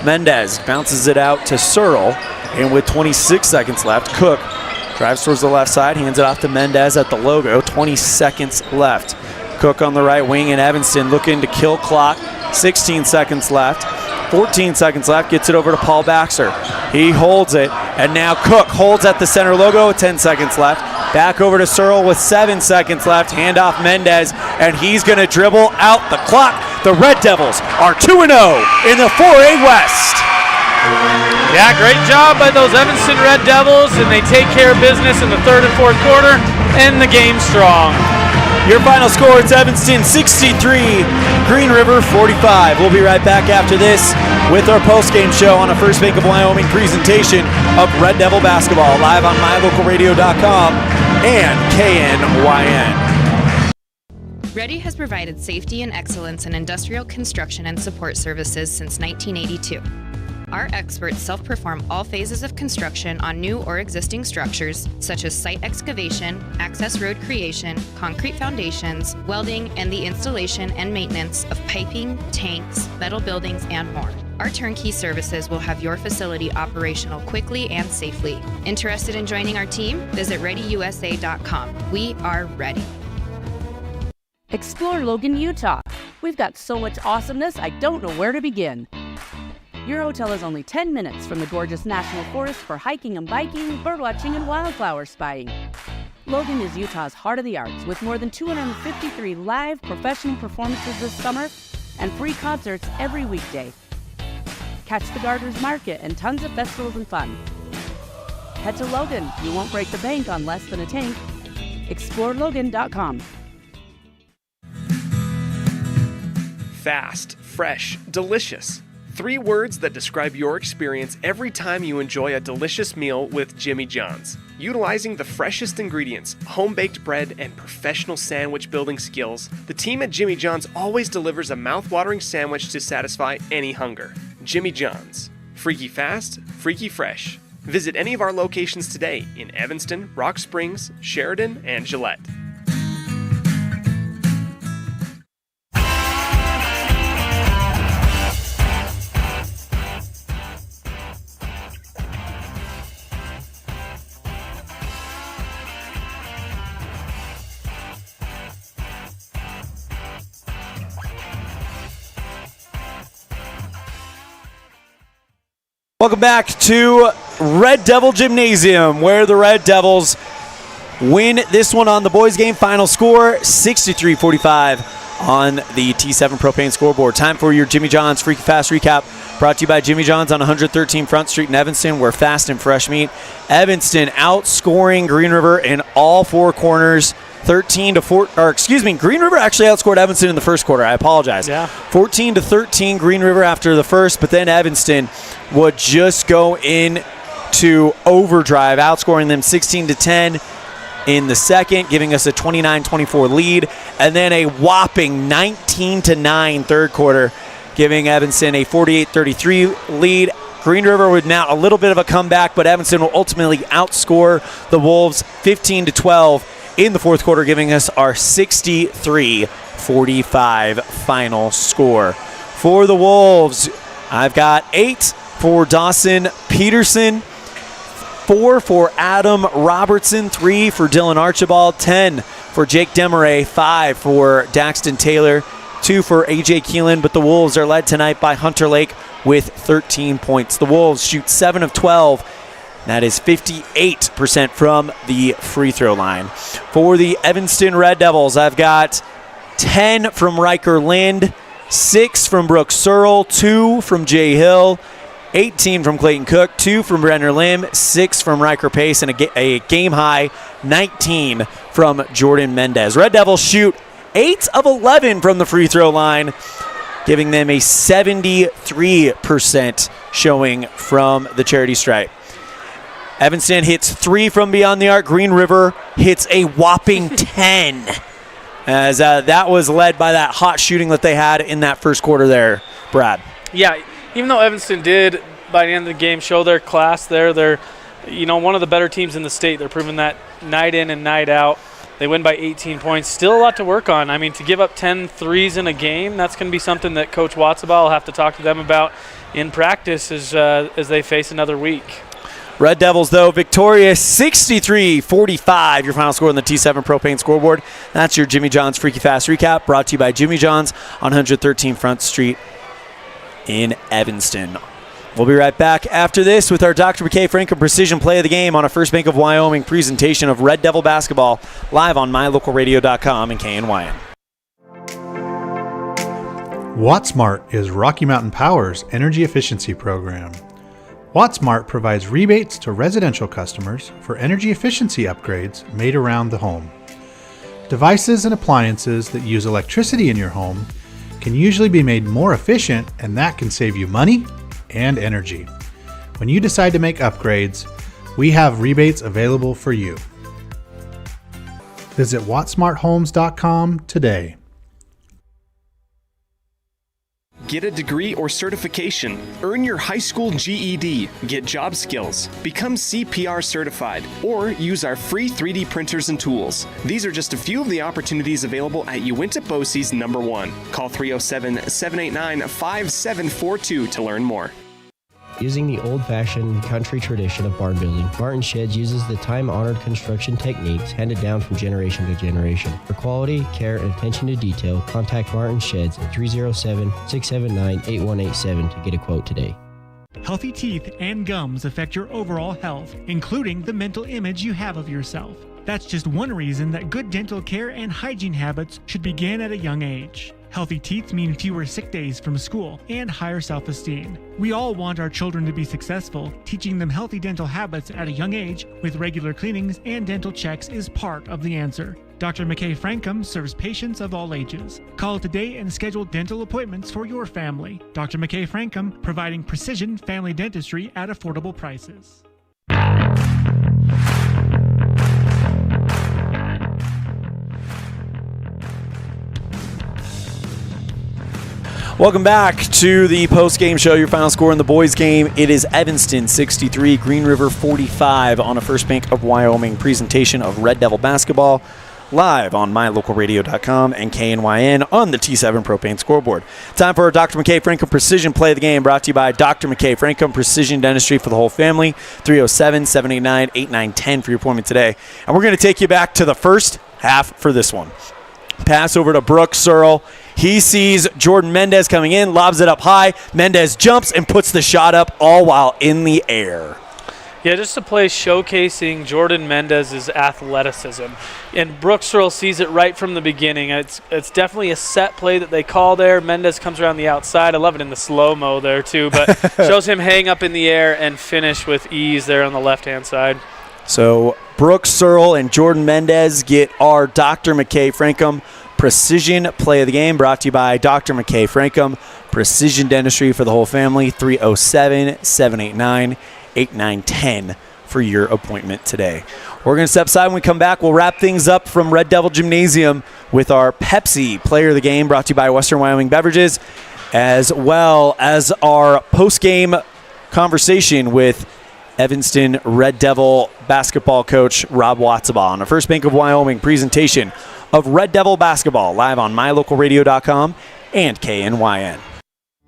Mendez bounces it out to Searle, and with 26 seconds left, Cook drives towards the left side, hands it off to Mendez at the logo. 20 seconds left. Cook on the right wing, and Evanston looking to kill clock. 16 seconds left. 14 seconds left, gets it over to Paul Baxter. He holds it, and now Cook holds at the center logo with 10 seconds left. Back over to Searle with 7 seconds left. Hand off Mendez, and he's going to dribble out the clock. The Red Devils are 2-0 in the 4A West. Yeah, great job by those Evanston Red Devils, and they take care of business in the 3rd and 4th quarter, and the game strong. Your final score, it's Evanston 63, Green River 45. We'll be right back after this with our postgame show on a First Bank of Wyoming presentation of Red Devil basketball, live on mylocalradio.com and KNYN. Ready has provided safety and excellence in industrial construction and support services since 1982. Our experts self-perform all phases of construction on new or existing structures, such as site excavation, access road creation, concrete foundations, welding, and the installation and maintenance of piping, tanks, metal buildings, and more. Our turnkey services will have your facility operational quickly and safely. Interested in joining our team? Visit ReadyUSA.com. We are ready. Explore Logan, Utah. We've got so much awesomeness, I don't know where to begin. Your hotel is only 10 minutes from the gorgeous National Forest for hiking and biking, birdwatching, and wildflower spying. Logan is Utah's heart of the arts, with more than 253 live professional performances this summer and free concerts every weekday. Catch the Gardeners Market and tons of festivals and fun. Head to Logan. You won't break the bank on less than a tank. ExploreLogan.com. Fast, fresh, delicious. 3 words that describe your experience every time you enjoy a delicious meal with Jimmy John's. Utilizing the freshest ingredients, home-baked bread, and professional sandwich building skills, the team at Jimmy John's always delivers a mouth-watering sandwich to satisfy any hunger. Jimmy John's. Freaky fast, freaky fresh. Visit any of our locations today in Evanston, Rock Springs, Sheridan, and Gillette. Welcome back to Red Devil Gymnasium, where the Red Devils win this one on the boys' game. Final score, 63-45 on the T7 Propane scoreboard. Time for your Jimmy John's Freaky Fast Recap, brought to you by Jimmy John's on 113 Front Street in Evanston, where fast and fresh meet. Evanston outscoring Green River in all four corners. 13-4, Green River actually outscored Evanston in the first quarter. I apologize. 14-13 Green River after the first, but then Evanston would just go into overdrive, outscoring them 16-10 in the second, giving us a 29-24 lead, and then a whopping 19-9 third quarter, giving Evanston a 48-33 lead. Green River would mount a little bit of a comeback, but Evanston will ultimately outscore the Wolves 15-12 in the fourth quarter, giving us our 63-45 final score. For the Wolves, I've got 8 for Dawson Peterson, 4 for Adam Robertson, 3 for Dylan Archibald, 10 for Jake Demaray, 5 for Daxton Taylor, 2 for AJ Keelan, but the Wolves are led tonight by Hunter Lake with 13 points. The Wolves shoot 7 of 12. That is 58% from the free throw line. For the Evanston Red Devils, I've got 10 from Riker Lind, 6 from Brooke Searle, 2 from Jay Hill, 18 from Clayton Cook, 2 from Brenner Lim, 6 from Riker Pace, and a game high 19 from Jordan Mendez. Red Devils shoot 8 of 11 from the free throw line, giving them a 73% showing from the charity stripe. Evanston hits 3 from beyond the arc. Green River hits a whopping 10, as that was led by that hot shooting that they had in that first quarter there, Brad. Yeah, even though Evanston did, by the end of the game, show their class there, they're one of the better teams in the state. They're proving that night in and night out. They win by 18 points. Still a lot to work on. I mean, to give up 10 threes in a game, that's going to be something that Coach Watsabal will have to talk to them about in practice as they face another week. Red Devils, though, victorious 63-45, your final score on the T7 Propane scoreboard. That's your Jimmy John's Freaky Fast Recap, brought to you by Jimmy John's on 113 Front Street in Evanston. We'll be right back after this with our Dr. McKay Franklin Precision Play of the Game on a First Bank of Wyoming presentation of Red Devil basketball, live on mylocalradio.com and KNYN. WattSmart is Rocky Mountain Power's energy efficiency program. WattSmart provides rebates to residential customers for energy efficiency upgrades made around the home. Devices and appliances that use electricity in your home can usually be made more efficient, and that can save you money and energy. When you decide to make upgrades, we have rebates available for you. Visit wattsmarthomes.com today. Get a degree or certification, earn your high school GED, get job skills, become CPR certified, or use our free 3D printers and tools. These are just a few of the opportunities available at Uinta BOCES number 1. Call 307-789-5742 to learn more. Using the old-fashioned country tradition of barn building, Martin Sheds uses the time-honored construction techniques handed down from generation to generation. For quality, care, and attention to detail, contact Martin Sheds at 307-679-8187 to get a quote today. Healthy teeth and gums affect your overall health, including the mental image you have of yourself. That's just one reason that good dental care and hygiene habits should begin at a young age. Healthy teeth mean fewer sick days from school and higher self-esteem. We all want our children to be successful. Teaching them healthy dental habits at a young age with regular cleanings and dental checks is part of the answer. Dr. McKay Frankum serves patients of all ages. Call today and schedule dental appointments for your family. Dr. McKay Frankum, providing precision family dentistry at affordable prices. Welcome back to the post-game show. Your final score in the boys' game. It is Evanston 63, Green River 45 on a First Bank of Wyoming presentation of Red Devil basketball, live on mylocalradio.com and KNYN on the T7 Propane scoreboard. Time for our Dr. McKay Franklin Precision Play of the Game, brought to you by Dr. McKay Franklin Precision Dentistry for the whole family. 307-789-8910 for your appointment today. And we're going to take you back to the first half for this one. Pass over to Brooks Searle. He sees Jordan Mendez coming in, lobs it up high. Mendez jumps and puts the shot up, all while in the air. Yeah, just a play showcasing Jordan Mendez's athleticism. And Brooks Searle sees it right from the beginning. It's definitely a set play that they call there. Mendez comes around the outside. I love it in the slow-mo there too, but shows him hang up in the air and finish with ease there on the left-hand side. So Brooks Searle and Jordan Mendez get our Dr. McKay Frankum Precision Play of the Game, brought to you by Dr. McKay Frankum Precision Dentistry for the whole family. 307-789-8910 for your appointment today. We're going to step aside. When we come back, we'll wrap things up from Red Devil Gymnasium with our Pepsi Player of the Game, brought to you by Western Wyoming Beverages, as well as our post-game conversation with Evanston Red Devil basketball coach Rob Watsabaugh on a First Bank of Wyoming presentation of Red Devil basketball, live on mylocalradio.com and KNYN.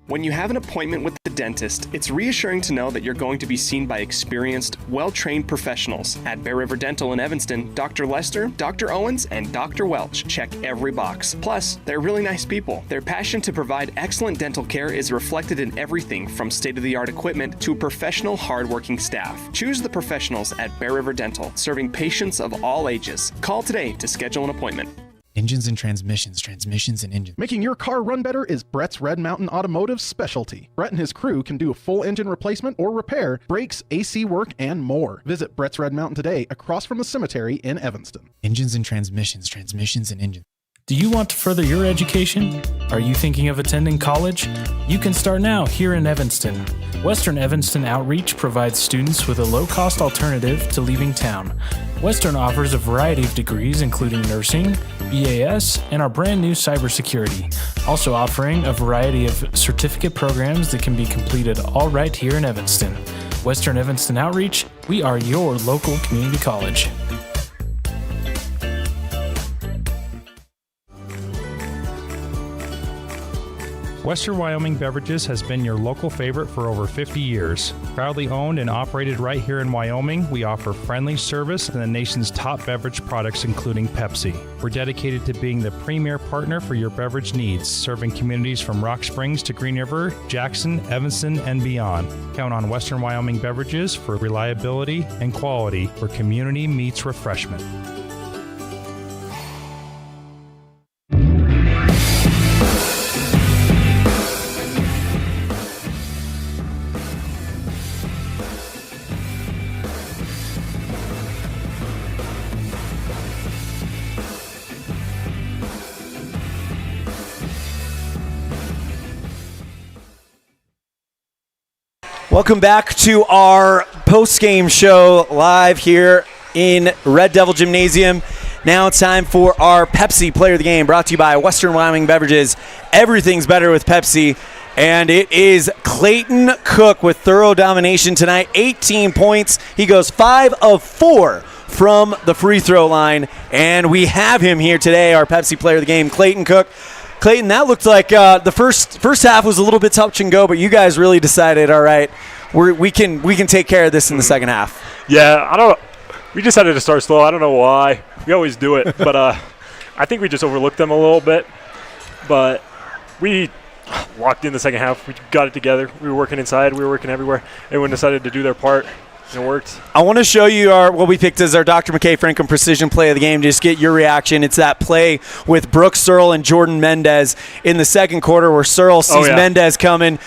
When you have an appointment with the dentist, it's reassuring to know that you're going to be seen by experienced, well-trained professionals. At Bear River Dental in Evanston, Dr. Lester, Dr. Owens, and Dr. Welch check every box. Plus, they're really nice people. Their passion to provide excellent dental care is reflected in everything from state-of-the-art equipment to professional, hardworking staff. Choose the professionals at Bear River Dental, serving patients of all ages. Call today to schedule an appointment. Engines and transmissions and engines. Making your car run better is Brett's Red Mountain Automotive's specialty. Brett and his crew can do a full engine replacement or repair, brakes, AC work, and more. Visit Brett's Red Mountain today, across from the cemetery in Evanston. Engines and transmissions and engines. Do you want to further your education? Are you thinking of attending college? You can start now here in Evanston. Western Evanston Outreach provides students with a low-cost alternative to leaving town. Western offers a variety of degrees including nursing, EAS, and our brand new cybersecurity, also offering a variety of certificate programs that can be completed all right here in Evanston. Western Evanston Outreach, we are your local community college. Western Wyoming Beverages has been your local favorite for over 50 years. Proudly owned and operated right here in Wyoming, we offer friendly service and the nation's top beverage products, including Pepsi. We're dedicated to being the premier partner for your beverage needs, serving communities from Rock Springs to Green River, Jackson, Evanston, and beyond. Count on Western Wyoming Beverages for reliability and quality, where community meets refreshment. Welcome back to our post-game show live here in Red Devil Gymnasium. Now it's time for our Pepsi Player of the Game, brought to you by Western Wyoming Beverages. Everything's better with Pepsi. And it is Clayton Cook with thorough domination tonight, 18 points. He goes 5 of 4 from the free throw line. And we have him here today, our Pepsi Player of the Game, Clayton Cook. Clayton, that looked like the first half was a little bit touch and go, but you guys really decided, all right, we can take care of this in the second half. Yeah, we decided to start slow. I don't know why. We always do it, but I think we just overlooked them a little bit. But we locked in the second half. We got it together. We were working inside. We were working everywhere. Everyone decided to do their part. It worked. I want to show you what we picked as our Dr. McKay Frankum Precision Play of the Game. Just get your reaction. It's that play with Brooks Searle and Jordan Mendez in the second quarter where Searle sees Mendez coming.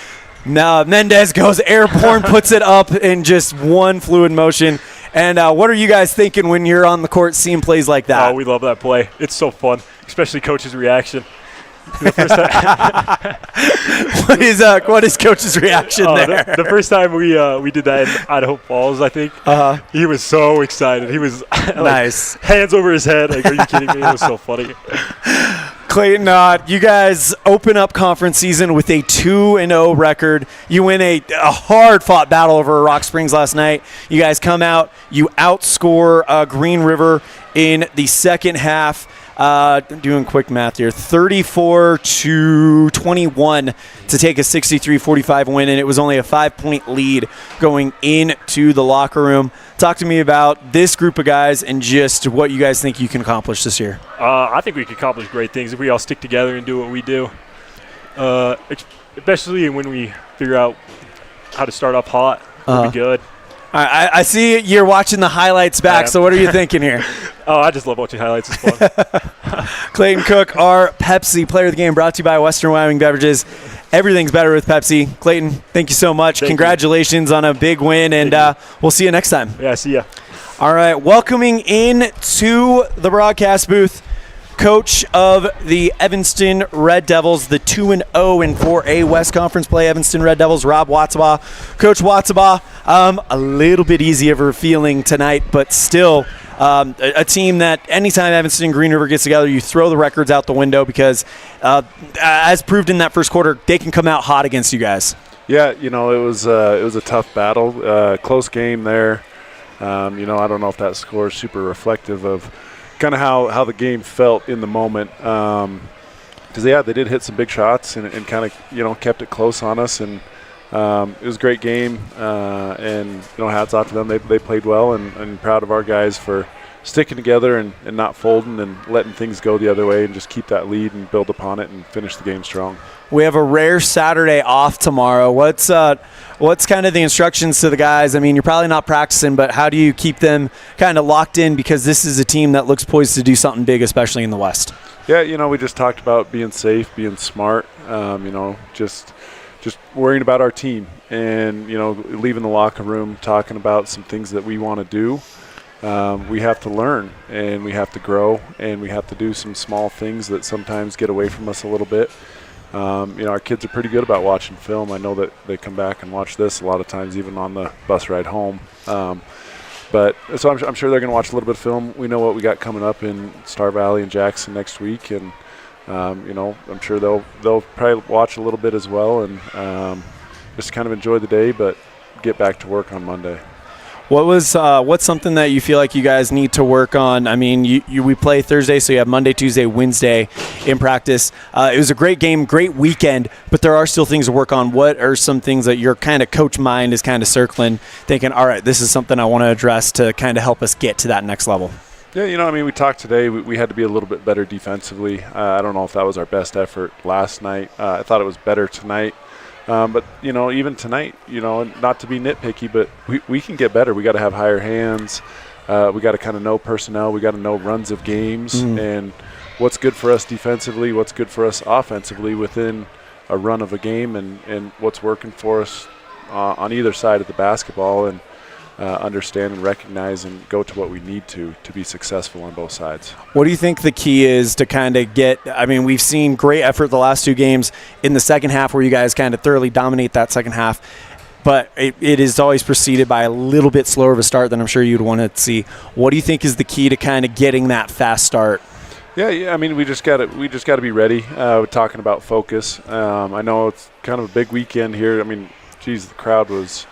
Now Mendez goes airborne, puts it up in just one fluid motion. And what are you guys thinking when you're on the court seeing plays like that? Oh, we love that play. It's so fun, especially Coach's reaction. What is Coach's reaction there? The first time we did that in Idaho Falls, I think, he was so excited. He was nice, hands over his head. Like, are you kidding me? It was so funny. Clayton, you guys open up conference season with a 2-0 record. You win a hard-fought battle over Rock Springs last night. You guys come out, you outscore Green River in the second half. I'm doing quick math here. 34-21 to take a 63-45 win, and it was only a 5-point lead going into the locker room. Talk to me about this group of guys and just what you guys think you can accomplish this year. I think we can accomplish great things if we all stick together and do what we do, especially when we figure out how to start off hot. It'll be good. I see you're watching the highlights back, so what are you thinking here? I just love watching highlights. It's fun. Clayton Cook, our Pepsi Player of the Game, brought to you by Western Wyoming Beverages. Everything's better with Pepsi. Clayton, thank you so much. Congratulations on a big win, and we'll see you next time. Yeah, see ya. All right, welcoming in to the broadcast booth, coach of the Evanston Red Devils, the 2-0 in 4A West Conference play, Evanston Red Devils, Rob Watsabaugh. Coach Watsabaugh, a little bit easier of a feeling tonight, but still a team that anytime Evanston and Green River gets together, you throw the records out the window because, as proved in that first quarter, they can come out hot against you guys. Yeah, it was a tough battle, close game there. I don't know if that score is super reflective of kind of how the game felt in the moment, because they did hit some big shots and kind of kept it close on us, and it was a great game, and hats off to them. They played well, and proud of our guys for sticking together and not folding and letting things go the other way and just keep that lead and build upon it and finish the game strong. We have a rare Saturday off tomorrow. What's kind of the instructions to the guys? I mean, you're probably not practicing, but how do you keep them kind of locked in, because this is a team that looks poised to do something big, especially in the West? Yeah, we just talked about being safe, being smart, just worrying about our team and, leaving the locker room, talking about some things that we want to do. We have to learn, and we have to grow, and we have to do some small things that sometimes get away from us a little bit. Our kids are pretty good about watching film. I know that they come back and watch this a lot of times, even on the bus ride home. So I'm sure they're going to watch a little bit of film. We know what we got coming up in Star Valley and Jackson next week, and I'm sure they'll probably watch a little bit as well, and just kind of enjoy the day, but get back to work on Monday. What's something that you feel like you guys need to work on? I mean, we play Thursday, so you have Monday, Tuesday, Wednesday in practice. It was a great game, great weekend, but there are still things to work on. What are some things that your kind of coach mind is kind of circling, thinking, all right, this is something I want to address to kind of help us get to that next level? Yeah, we talked today. We had to be a little bit better defensively. I don't know if that was our best effort last night. I thought it was better tonight. But, even tonight, not to be nitpicky, but we can get better. We got to have higher hands. We got to kind of know personnel. We got to know runs of games and what's good for us defensively, what's good for us offensively within a run of a game, and what's working for us on either side of the basketball, and understand and recognize and go to what we need to be successful on both sides. What do you think the key is to kind of get – I mean, we've seen great effort the last two games in the second half where you guys kind of thoroughly dominate that second half, but it is always preceded by a little bit slower of a start than I'm sure you'd want to see. What do you think is the key to kind of getting that fast start? Yeah. I mean, we just got to be ready. We're talking about focus. I know it's kind of a big weekend here. I mean, geez, the crowd was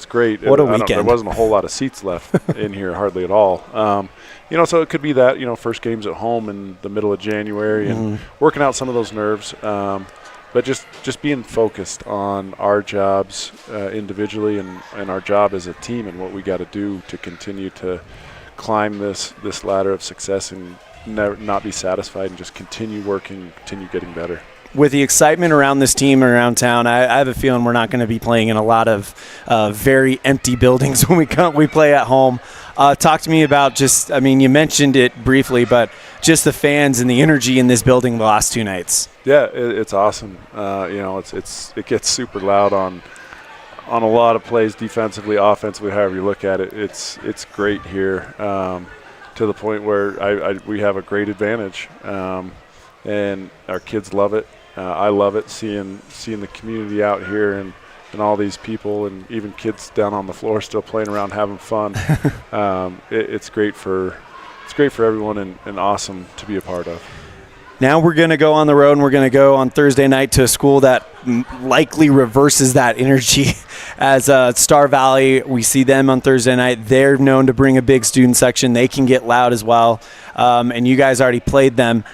great. What a weekend. There wasn't a whole lot of seats left in here, hardly at all. So it could be that, first game's at home in the middle of January and working out some of those nerves. But just being focused on our jobs individually and our job as a team and what we got to do to continue to climb this ladder of success and not be satisfied and just continue working, continue getting better. With the excitement around this team and around town, I have a feeling we're not going to be playing in a lot of very empty buildings when we play at home. Talk to me about you mentioned it briefly, but just the fans and the energy in this building the last two nights. Yeah, it's awesome. It gets super loud on a lot of plays, defensively, offensively, however you look at it. It's great here to the point where we have a great advantage, and our kids love it. I love it, seeing the community out here and all these people and even kids down on the floor still playing around, having fun. It's great for everyone and awesome to be a part of. Now we're going to go on the road, and we're going to go on Thursday night to a school that likely reverses that energy as Star Valley. We see them on Thursday night. They're known to bring a big student section. They can get loud as well, and you guys already played them.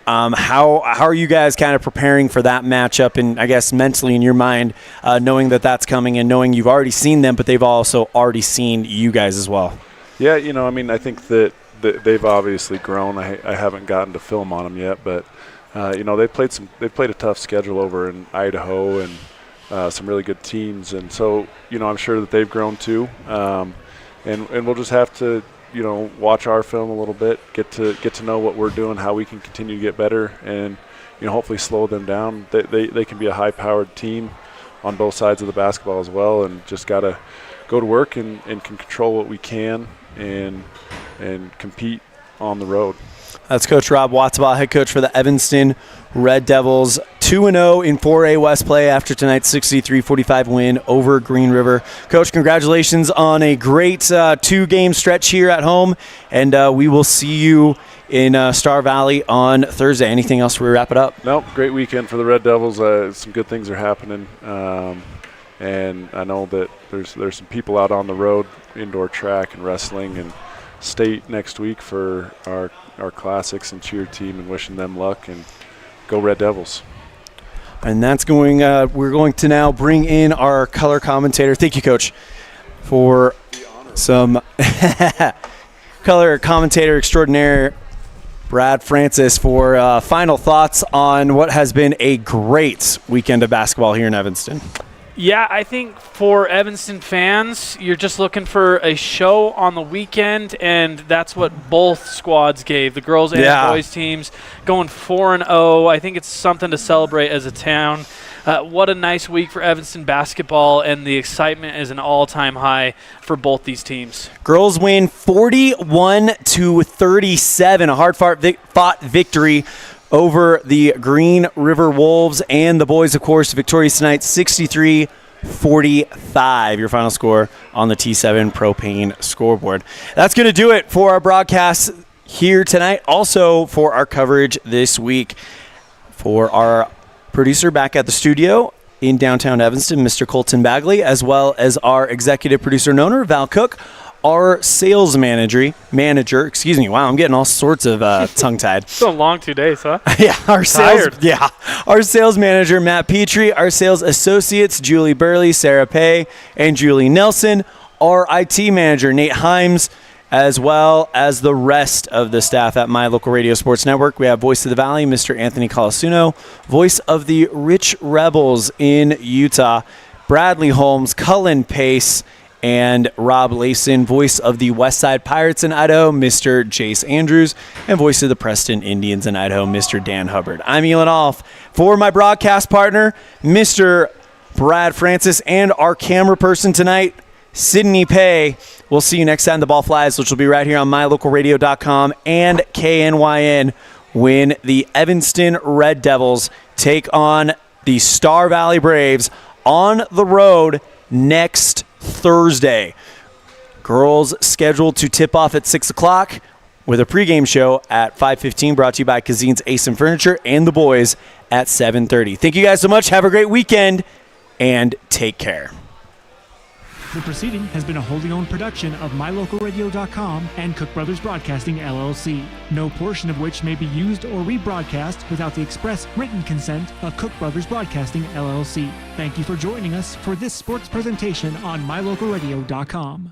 How are you guys kind of preparing for that matchup, and I guess mentally in your mind, knowing that that's coming and knowing you've already seen them, but they've also already seen you guys as well? Yeah, I think that they've obviously grown. I haven't gotten to film on them yet, but they played a tough schedule over in Idaho and some really good teams, and so I'm sure that they've grown too. And we'll just have to watch our film a little bit, get to know what we're doing, how we can continue to get better, and hopefully slow them down. They can be a high-powered team on both sides of the basketball as well, and just got to go to work and can control what we can and compete on the road. That's Coach Rob Watzabaugh, head coach for the Evanston Red Devils. 2-0 in 4A West play after tonight's 63-45 win over Green River. Coach, congratulations on a great 2-game stretch here at home, and we will see you in Star Valley on Thursday. Anything else before we wrap it up? Nope, great weekend for the Red Devils. Some good things are happening, and I know that there's some people out on the road, indoor track and wrestling and state next week for our classics and cheer team, and wishing them luck, and go Red Devils. And that's going we're going to now bring in our color commentator. Thank you, Coach, for some color commentator extraordinaire, Brad Francis, for final thoughts on what has been a great weekend of basketball here in Evanston. Yeah, I think for Evanston fans, you're just looking for a show on the weekend, and that's what both squads gave, the girls and boys teams, going 4-0. I think it's something to celebrate as a town. What a nice week for Evanston basketball, and the excitement is an all-time high for both these teams. Girls win 41-37, a hard-fought victory over the Green River Wolves, and the boys, of course, victorious tonight, 63-45, your final score on the T7 Propane scoreboard. That's going to do it for our broadcast here tonight, also for our coverage this week. For our producer back at the studio in downtown Evanston, Mr. Colton Bagley, as well as our executive producer and owner, Val Cook, our sales manager, wow, I'm getting all sorts of tongue-tied. It's been a long 2 days, huh? Our sales manager, Matt Petrie, our sales associates, Julie Burley, Sarah Pay, and Julie Nelson, our IT manager, Nate Himes, as well as the rest of the staff at My Local Radio Sports Network. We have Voice of the Valley, Mr. Anthony Colasuno, voice of the Rich Rebels in Utah, Bradley Holmes, Cullen Pace, and Rob Layson, voice of the Westside Pirates in Idaho, Mr. Jace Andrews, and voice of the Preston Indians in Idaho, Mr. Dan Hubbard. I'm Elan Olliff. For my broadcast partner, Mr. Brad Francis, and our camera person tonight, Sydney Pay. We'll see you next time the ball flies, which will be right here on mylocalradio.com and KNYN, when the Evanston Red Devils take on the Star Valley Braves on the road next Thursday. Girls scheduled to tip off at 6 o'clock with a pregame show at 5:15, brought to you by Cazin's Ace and Furniture, and the boys at 7:30. Thank you guys so much. Have a great weekend, and take care. The proceeding has been a wholly owned production of MyLocalRadio.com and Cook Brothers Broadcasting, LLC. No portion of which may be used or rebroadcast without the express written consent of Cook Brothers Broadcasting, LLC. Thank you for joining us for this sports presentation on MyLocalRadio.com.